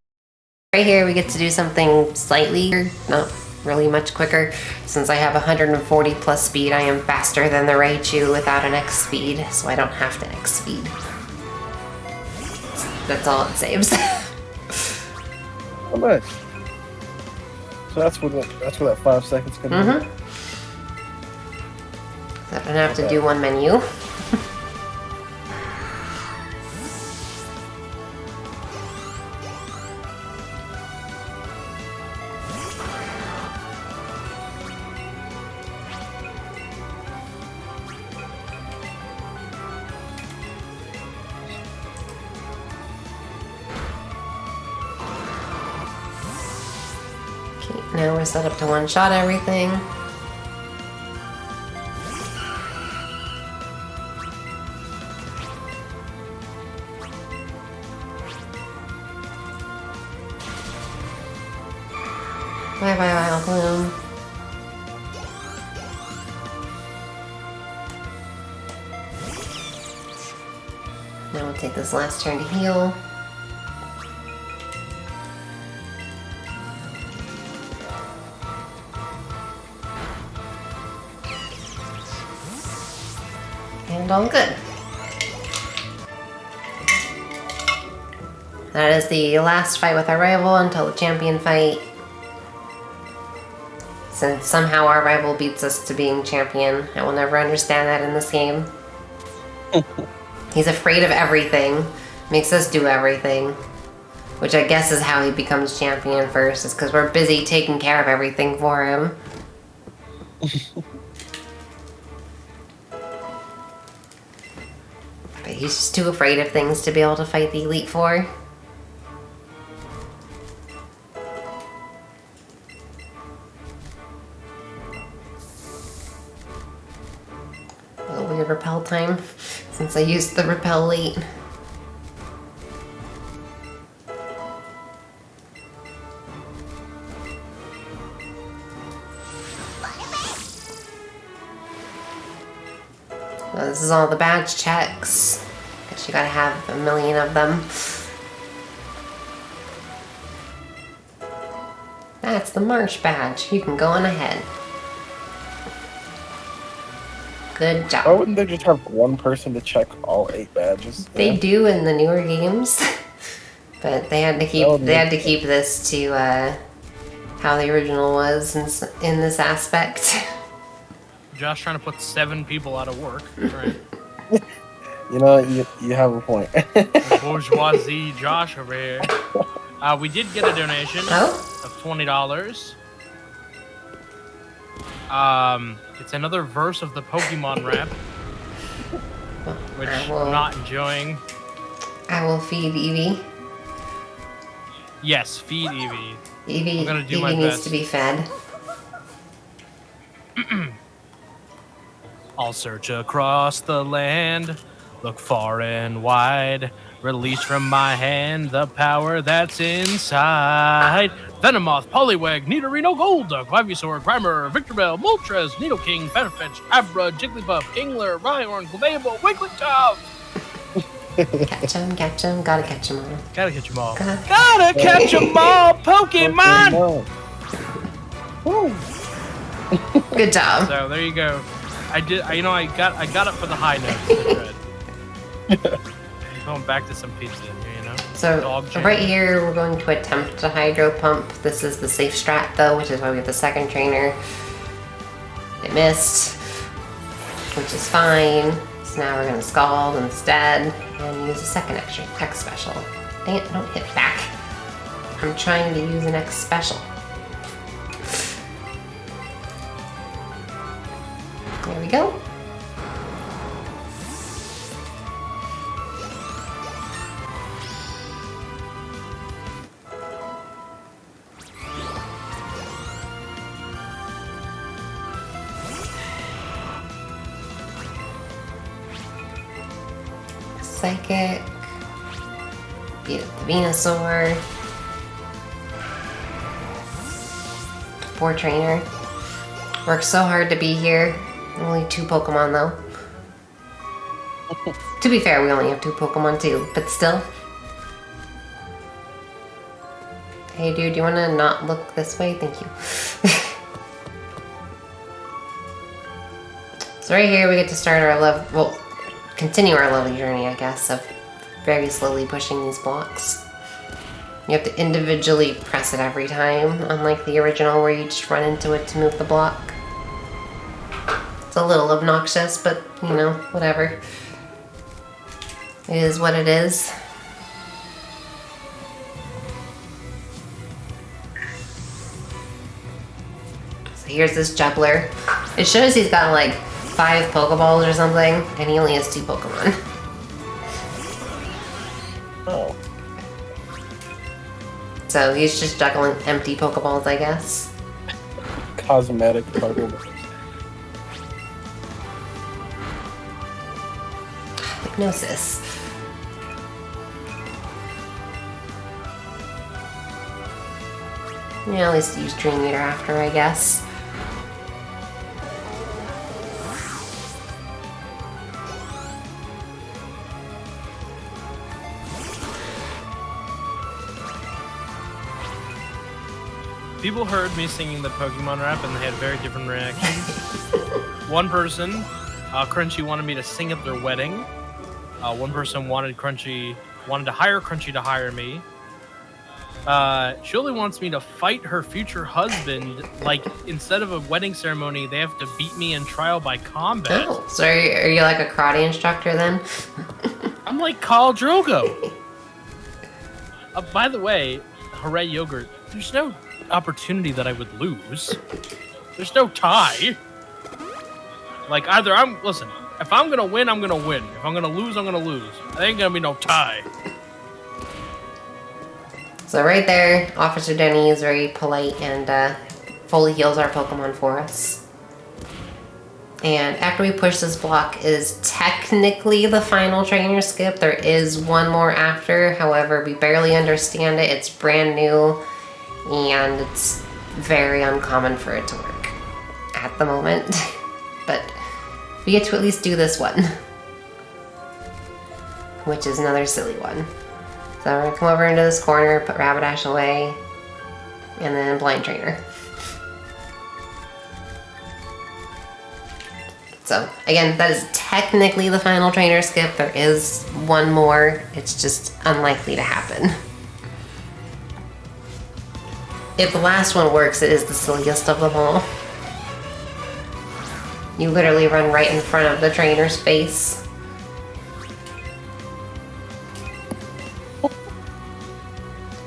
right here we get to do something slightly, not really much quicker. Since I have 140 plus speed, I am faster than the Raichu without an X speed, so I don't have to X speed. That's all it saves. Oh, nice. So that's where that 5 seconds comes in. So I don't have to do one menu. Now we're set up to one-shot everything. Bye-bye, Wild Bloom. Now we'll take this last turn to heal. And all good. That is the last fight with our rival until the champion fight. Since somehow our rival beats us to being champion, I will never understand that in this game. He's afraid of everything, makes us do everything. Which I guess is how he becomes champion first, is because we're busy taking care of everything for him. He's just too afraid of things to be able to fight the Elite Four. A little weird repel time since I used the repel late. Well, this is all the badge checks. Guess you gotta have a million of them. That's the Marsh badge. You can go on ahead. Good job. Why wouldn't they just have one person to check all 8 badges? They do in the newer games, but they had to keep this to how the original was in this aspect. Josh trying to put 7 people out of work. Right. You know, you have a point. Bourgeoisie Josh over here. We did get a donation of $20. It's another verse of the Pokemon rap, which I'm not enjoying. I will feed Evie. Yes, feed Evie. Evie, I'm gonna do Evie my needs best. to be fed. I'll search across the land, look far and wide, release from my hand the power that's inside. Venomoth, Poliwag, Nidorino, Golduck, Ivysaur, Grimer, Victreebel, Moltres, Nidoking, Fairfetch, Abra, Jigglypuff, Kingler, Rhyhorn, Globable, Wigglytuff! Catch 'em, gotta catch 'em all. Gotta catch 'em all. Gotta catch 'em all, Pokemon! Good job. So there you go. I got it for the high notes. Going back to some pizza, you know? So right here, we're going to attempt to hydro pump. This is the safe strat though, which is why we have the second trainer. It missed, which is fine. So now we're gonna scald instead and use a second extra X special. Dang it, don't hit back. I'm trying to use an X special. There we go. Psychic. Beat up the Venusaur. 4 trainer. Worked so hard to be here. Only 2 Pokemon though. To be fair, we only have 2 Pokemon too, but still. Hey dude, do you wanna not look this way? Thank you. So right here we get to start our continue our level journey, I guess, of very slowly pushing these blocks. You have to individually press it every time, unlike the original where you just run into it to move the block. It's a little obnoxious, but you know, whatever. It is what it is. So here's this juggler. It shows he's got like 5 Pokeballs or something, and he only has 2 Pokemon. Oh. So he's just juggling empty Pokeballs, I guess. Cosmetic Pokeballs. Hypnosis. Yeah, at least use Dream Eater after, I guess. People heard me singing the Pokemon rap and they had very different reactions. One person, Crunchy wanted me to sing at their wedding. One person wanted to hire Crunchy to hire me. She only wants me to fight her future husband. Like, instead of a wedding ceremony, they have to beat me in trial by combat. Oh, so are you like a karate instructor then? I'm like Khal Drogo. By the way, Hooray Yogurt, there's no opportunity that I would lose. There's no tie. Like, either If I'm gonna win, I'm gonna win. If I'm gonna lose, I'm gonna lose. There ain't gonna be no tie. So right there, Officer Denny is very polite and fully heals our Pokemon for us. And after we push this block is technically the final trainer skip. There is one more after, however, we barely understand it. It's brand new, and it's very uncommon for it to work at the moment. But we get to at least do this one, which is another silly one. So we're gonna come over into this corner, put Rapidash away, and then Blind Trainer. So again, that is technically the final trainer skip. There is one more. It's just unlikely to happen. If the last one works, it is the silliest of them all. You literally run right in front of the trainer's face.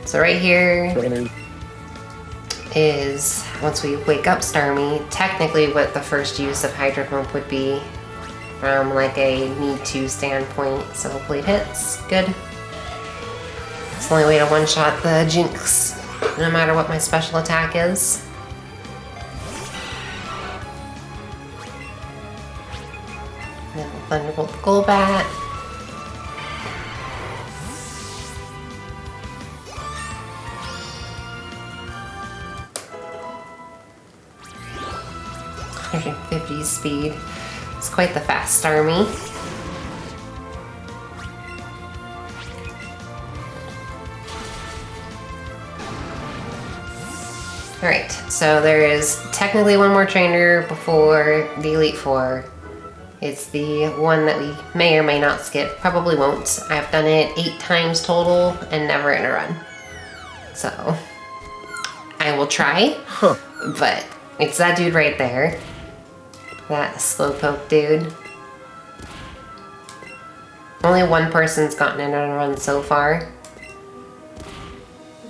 So right here is, once we wake up Starmie, technically what the first use of Hydro Pump would be from like a need to standpoint. So hopefully it hits. Good. It's the only way to one-shot the Jinx, no matter what my special attack is. And then we'll Thunderbolt the Golbat. Speed. It's quite the fast Starmie. Alright, so there is technically one more trainer before the Elite Four. It's the one that we may or may not skip. Probably won't. I've done it 8 times total and never in a run. So I will try, but it's that dude right there. That Slowpoke dude. Only one person's gotten in a run so far.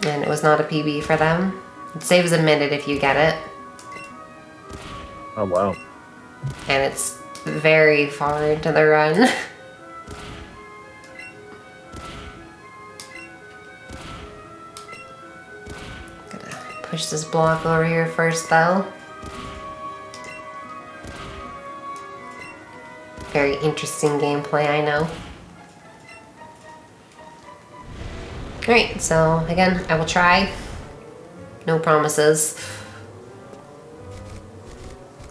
And it was not a PB for them. It saves a minute if you get it. Oh, wow. And it's very far into the run. Gonna push this block over here first though. Very interesting gameplay, I know. Alright, so again, I will try. No promises.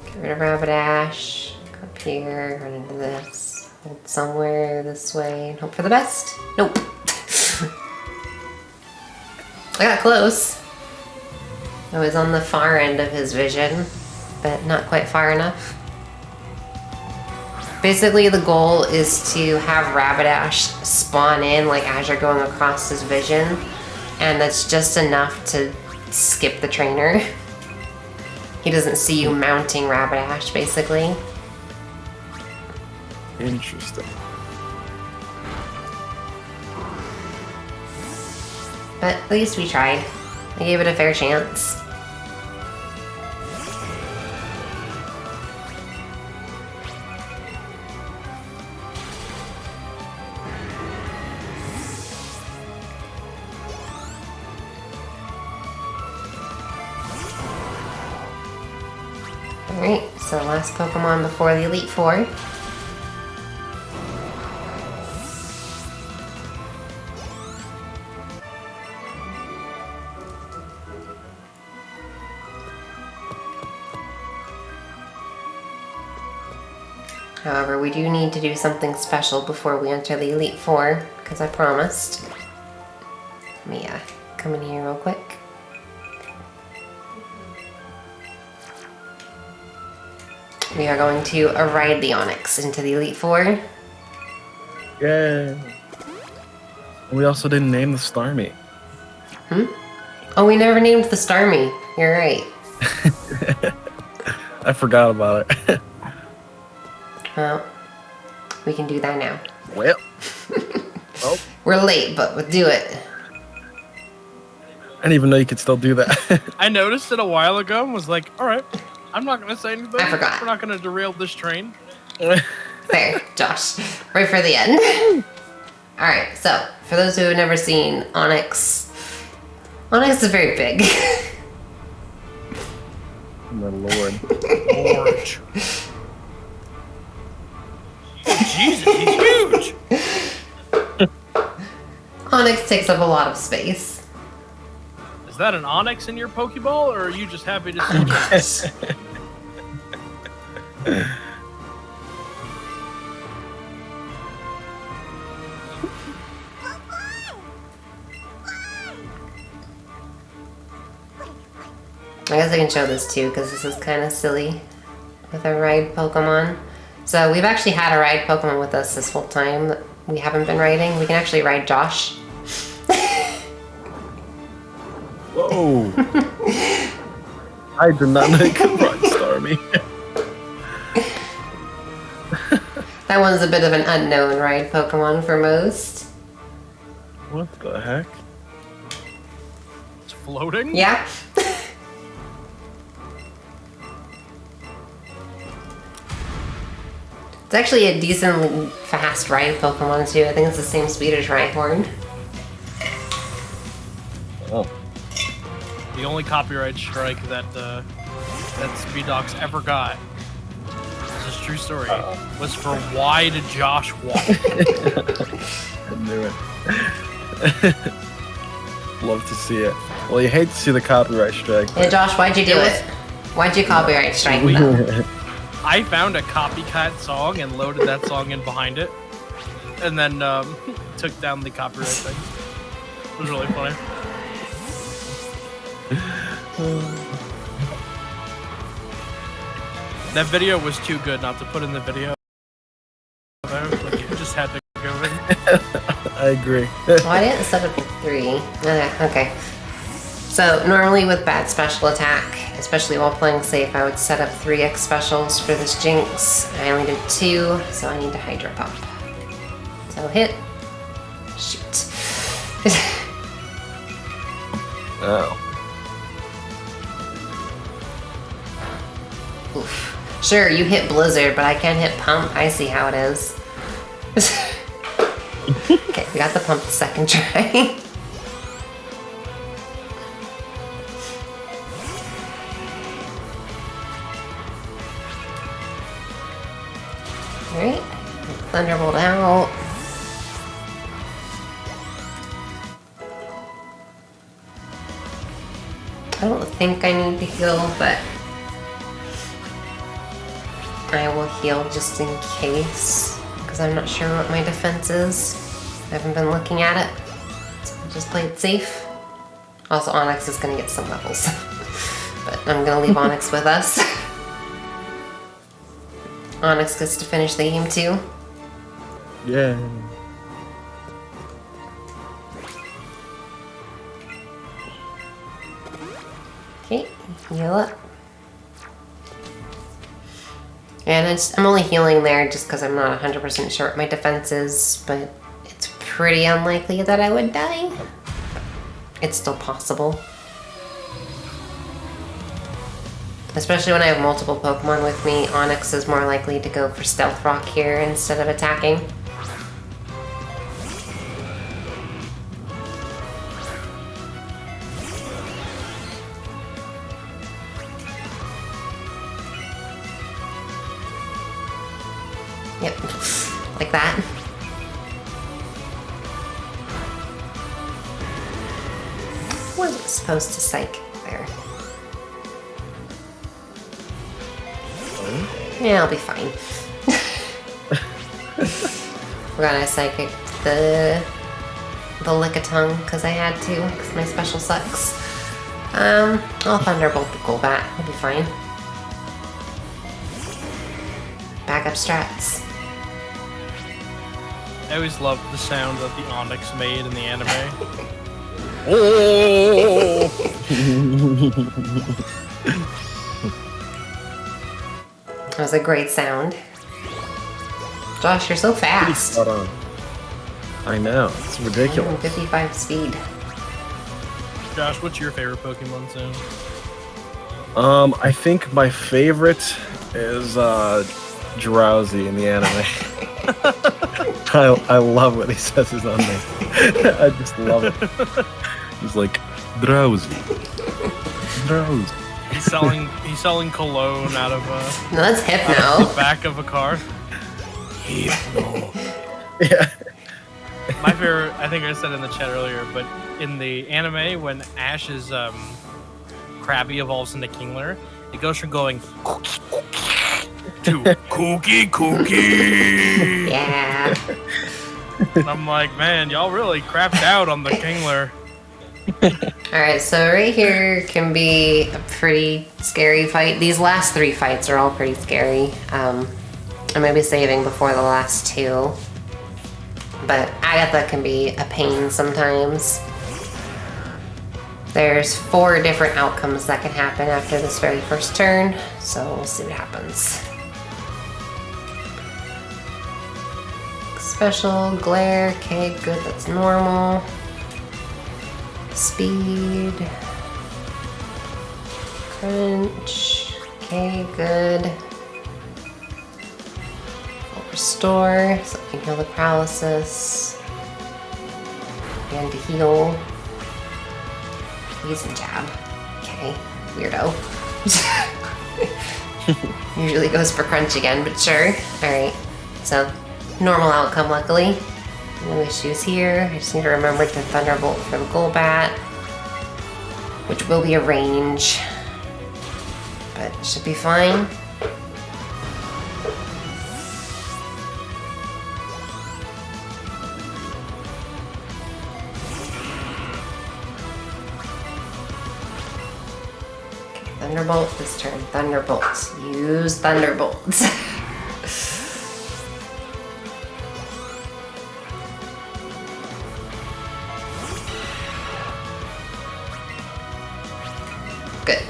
Get rid of Rapidash. Go up here, run into this. Hold somewhere this way and hope for the best. Nope. I got close. I was on the far end of his vision, but not quite far enough. Basically, the goal is to have Rapidash spawn in like as you're going across his vision, and that's just enough to skip the trainer. He doesn't see you mounting Rapidash, basically. Interesting. But at least we tried. I gave it a fair chance. Alright, so last Pokemon before the Elite Four. However, we do need to do something special before we enter the Elite Four, because I promised. Let me come in here real quick. We are going to ride the Onix into the Elite Four. Yay. We also didn't name the Starmie. Oh, we never named the Starmie. You're right. I forgot about it. Well, we can do that now. Well. Oh. We're late, but we'll do it. I didn't even know you could still do that. I noticed it a while ago and was like, alright, I'm not going to say anything. I forgot. We're not going to derail this train. There, Josh. Right for the end. Alright, so, for those who have never seen Onyx, Onyx is very big. My lord. Orange. Oh, Jesus, he's huge! Onyx takes up a lot of space. Is that an Onyx in your Pokeball, or are you just happy to see Josh? I guess I can show this too, because this is kind of silly with our ride Pokemon. So we've actually had a ride Pokemon with us this whole time that we haven't been riding. We can actually ride Josh. Whoa! I did not know you could ride Starmie. That one's a bit of an unknown ride Pokemon for most. What the heck? It's floating? Yeah. It's actually a decently fast ride Pokemon too. I think it's the same speed as Rhyhorn. Oh. The only copyright strike that SpeedDocs ever got, this is a true story, was for why did Josh walk? I knew it. Love to see it. Well, you hate to see the copyright strike. Hey Josh, why'd you do it? Why'd you copyright strike them? I found a copycat song and loaded that song in behind it, and then took down the copyright thing. It was really funny. That video was too good not to put in the video. Like, it just had to go in. I agree. Well, I didn't set up a 3. Okay. So normally with bad special attack, especially while playing safe, I would set up 3x specials for this Jinx. I only did 2, so I need to Hydro Pump. So hit. Shoot. Oh. Oof. Sure, you hit Blizzard, but I can't hit Pump. I see how it is. Okay, we got the Pump the second try. Alright, Thunderbolt out. I don't think I need to heal, but I will heal just in case, because I'm not sure what my defense is. I haven't been looking at it, so I'll just play it safe. Also, Onyx is going to get some levels, but I'm going to leave Onyx with us. Onyx gets to finish the game too. Yeah. Okay, heal up. And I'm only healing there just because I'm not 100% sure what my defense is, but it's pretty unlikely that I would die. It's still possible. Especially when I have multiple Pokemon with me, Onyx is more likely to go for Stealth Rock here instead of attacking. Yep, like that. Was it supposed to psych there? Yeah, I'll be fine. We're gonna psychic the Lickitung because I had to, because my special sucks. I'll Thunderbolt the Golbat. I'll be fine. Backup strats. I always loved the sound that the Onyx made in the anime. That was a great sound. Josh, you're so fast. Spot on. I know, it's ridiculous. 55 speed. Josh, what's your favorite Pokemon sound? I think my favorite is drowsy in the anime. I love when he says his own name. I just love it. He's like, drowsy. Drowsy. He's selling cologne out of No, that's the Hypno. back of a car. Yeah. My favorite, I think I said in the chat earlier, but in the anime, when Ash's Krabby evolves into Kingler, it goes from going to cookie. Yeah. And I'm like, man, y'all really crapped out on the Kingler. Alright, so right here can be a pretty scary fight. These last 3 fights are all pretty scary. I may be saving before the last 2. But Agatha can be a pain sometimes. There's 4 different outcomes that can happen after this very first turn, so we'll see what happens. Special, glare, okay, good, that's normal. Speed. Crunch, okay, good. Restore, so we can heal the paralysis. And to heal. Use a jab. Okay, weirdo. Usually goes for crunch again, but sure. Alright, so normal outcome luckily. No issues here. I just need to remember to Thunderbolt for the Golbat, which will be a range, but should be fine. Thunderbolt this turn. Thunderbolt. Use Thunderbolt. Good.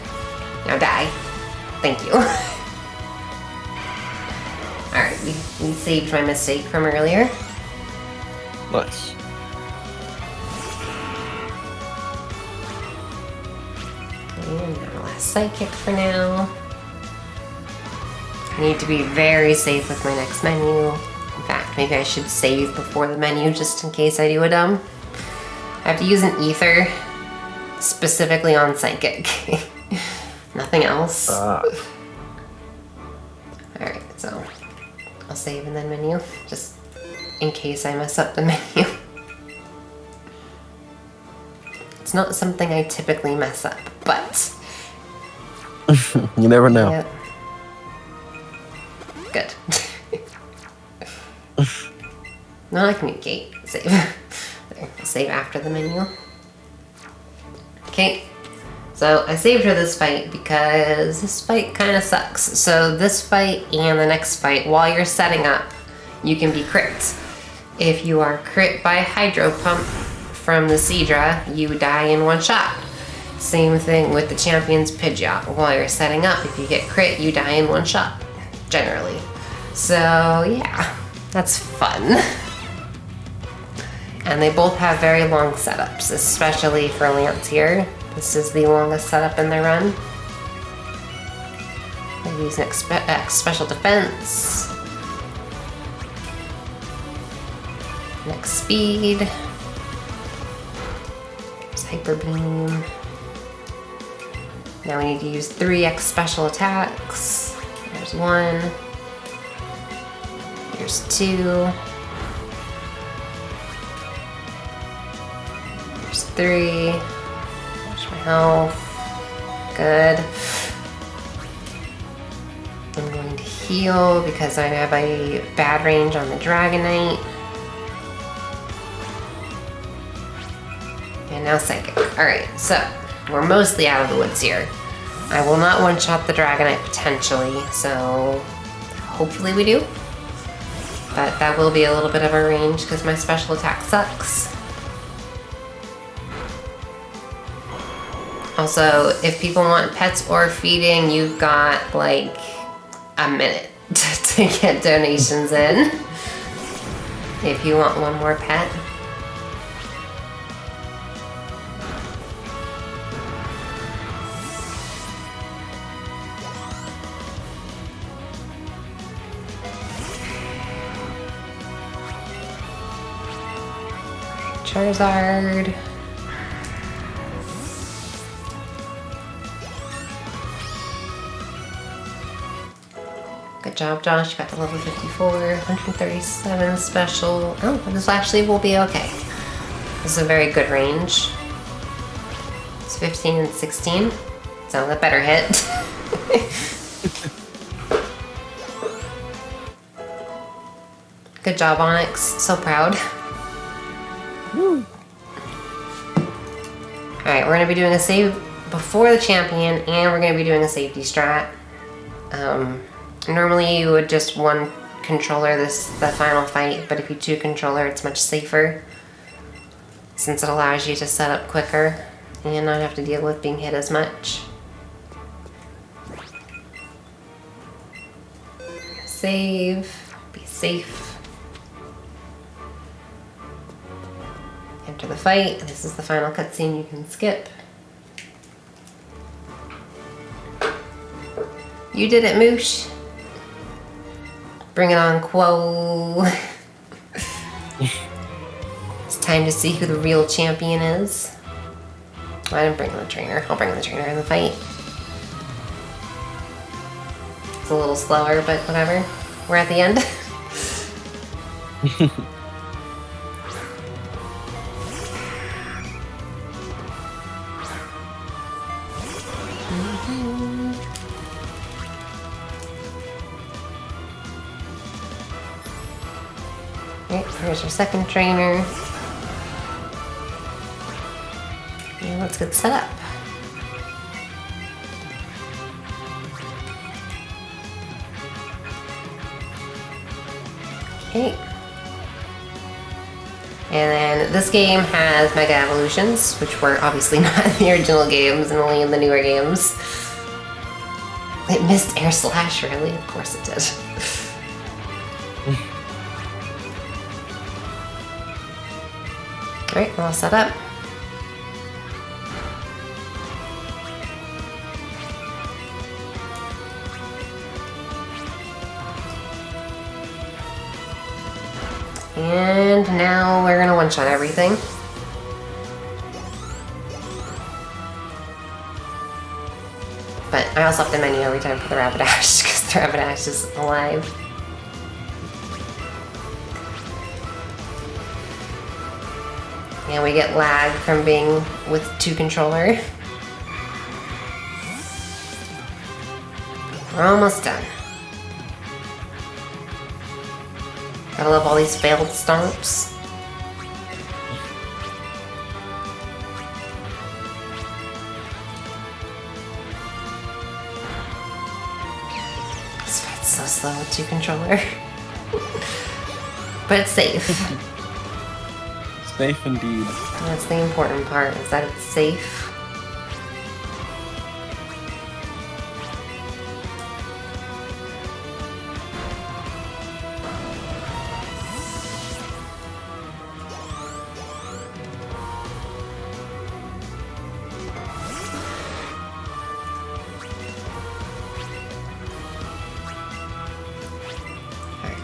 Now die. Thank you. Alright, we saved my mistake from earlier. Nice. And now last psychic for now. I need to be very safe with my next menu. In fact, maybe I should save before the menu just in case I do a dumb. I have to use an ether specifically on psychic. Nothing else. Alright, so I'll save and then menu, just in case I mess up the menu. It's not something I typically mess up, but You never know. yeah. Good. No, I communicate. Save. There, I'll save after the menu. Okay. So I saved her this fight because this fight kind of sucks. So this fight and the next fight, while you're setting up, you can be crit. If you are crit by Hydro Pump from the Seadra, you die in one shot. Same thing with the Champion's Pidgeot. While you're setting up, if you get crit, you die in one shot, generally. So yeah, that's fun. And they both have very long setups, especially for Lance here. This is the longest setup in their run. They use an special defense. Next speed. There's Hyper Beam. Now we need to use 3x special attacks. There's 1. Here's 2. Here's 3. Watch my health. Good. I'm going to heal because I have a bad range on the Dragonite. And now Psychic. Alright, so we're mostly out of the woods here. I will not one-shot the Dragonite potentially, so hopefully we do. But that will be a little bit of a range because my special attack sucks. Also, if people want pets or feeding, you've got like a minute to get donations in. If you want one more pet. Charizard. Good job, Josh. You got to level 54, 137 special. Oh, this actually will be okay. This is a very good range. It's 15 and 16. So a better hit. Good job, Onyx. So proud. Alright, we're going to be doing a save before the champion, and we're going to be doing a safety strat. Normally you would just one controller the final fight, but if you two controller, it's much safer, since it allows you to set up quicker and not have to deal with being hit as much. Save. Be safe. Enter the fight. This is the final cutscene you can skip. You did it, Moosh. Bring it on, Quo. It's time to see who the real champion is. I didn't bring in the trainer. I'll bring in the trainer in the fight. It's a little slower, but whatever. We're at the end. Alright, here's your second trainer. And let's get set up. Okay. And then this game has Mega Evolutions, which were obviously not in the original games and only in the newer games. It missed Air Slash, really? Of course it did. Alright, we're all set up. And now we're gonna one-shot everything. But I also have to menu every time for the Rapidash because the Rapidash is alive. And we get lag from being with two controller. We're almost done. I love all these failed stomps. This fight's so slow with two controller. But it's safe. Safe indeed. That's the important part, is that it's safe.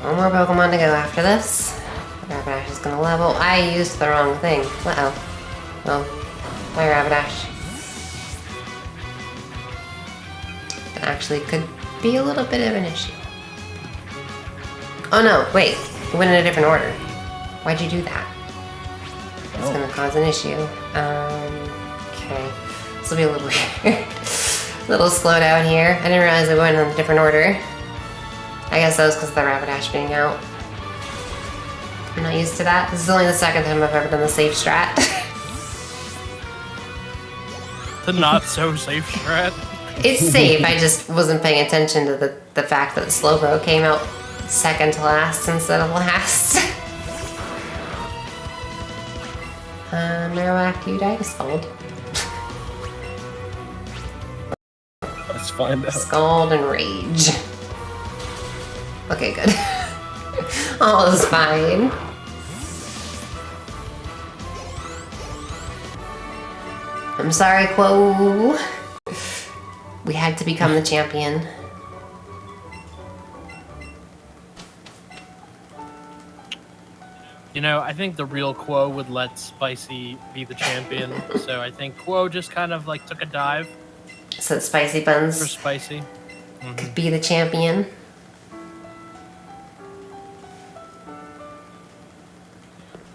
One more Pokemon to go after this. Rapidash is gonna level. I used the wrong thing. Uh-oh. Well, my Rapidash. That actually could be a little bit of an issue. Oh no, wait. You went in a different order. Why'd you do that? That's gonna cause an issue. Okay. This will be a little weird. A little slow down here. I didn't realize I went in a different order. I guess that was because of the Rapidash being out. I'm not used to that. This is only the second time I've ever done the safe strat. The not so safe strat. It's safe, I just wasn't paying attention to the fact that the Slowbro came out second to last instead of last. Marowak, you died, Scald. Let's find out. Scald and Rage. Okay, good. All is fine. I'm sorry, Quo. We had to become the champion. You know, I think the real Quo would let Spicy be the champion. So I think Quo just kind of like took a dive So Spicy for Buns Spicy. could be the champion.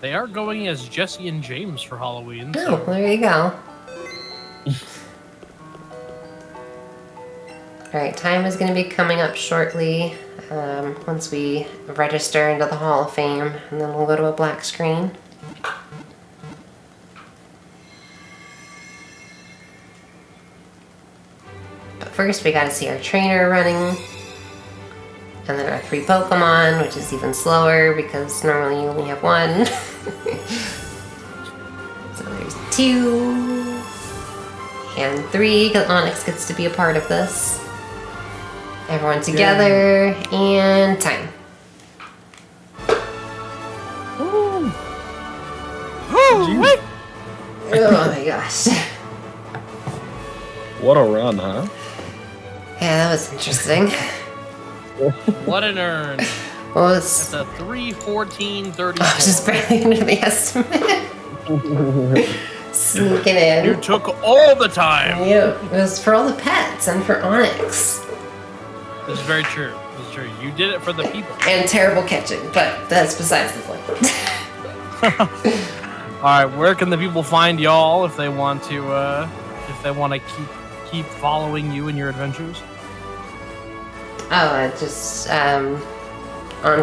They are going as Jesse and James for Halloween. Oh, So there you go. Alright, time is going to be coming up shortly once we register into the Hall of Fame, and then we'll go to a black screen. But first we gotta see our trainer running, and then our 3 Pokemon, which is even slower because normally you only have 1. So there's 2 and 3, because Onyx gets to be a part of this. Everyone together, and time. Oh my gosh. What a run, huh? Yeah, that was interesting. what an earn. Well, It's a 3:14:34. I was just barely under the estimate. Sneaking in. You took all the time. Yeah, it was for all the pets and for Onyx. This is very true. This is true. You did it for the people. And terrible catching, but that's besides the point. All right, where can the people find y'all if they want to keep following you in your adventures? Oh, just on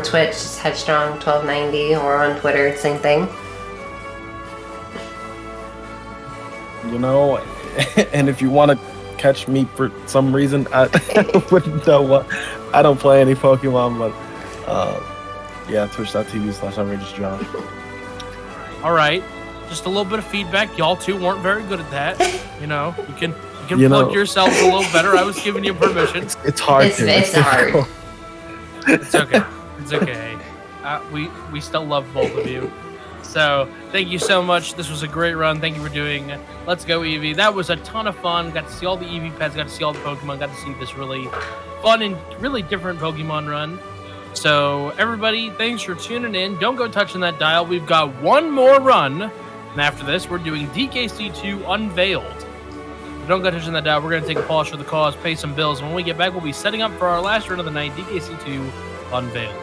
Twitch, it's headstrong1290, or on Twitter, same thing. You know, and if you want to catch me for some reason, I wouldn't know what. I don't play any Pokemon, but yeah, twitch.tv/OutrageousJohn. All right, just a little bit of feedback. Y'all two weren't very good at that. You know, you can You plug know- yourselves a little better. I was giving you permission. It's hard It's to. hard. difficult. It's okay. It's okay. We still love both of you. So thank you so much. This was a great run. Thank you for doing Let's Go Eevee. That was a ton of fun. Got to see all the Eevee pets. Got to see all the Pokemon. Got to see this really fun and really different Pokemon run. So everybody, thanks for tuning in. Don't go touching that dial. We've got one more run. And after this, we're doing DKC2 Unveiled. So don't go touching that dial. We're going to take a pause for the cause, pay some bills. And when we get back, we'll be setting up for our last run of the night, DKC2 Unveiled.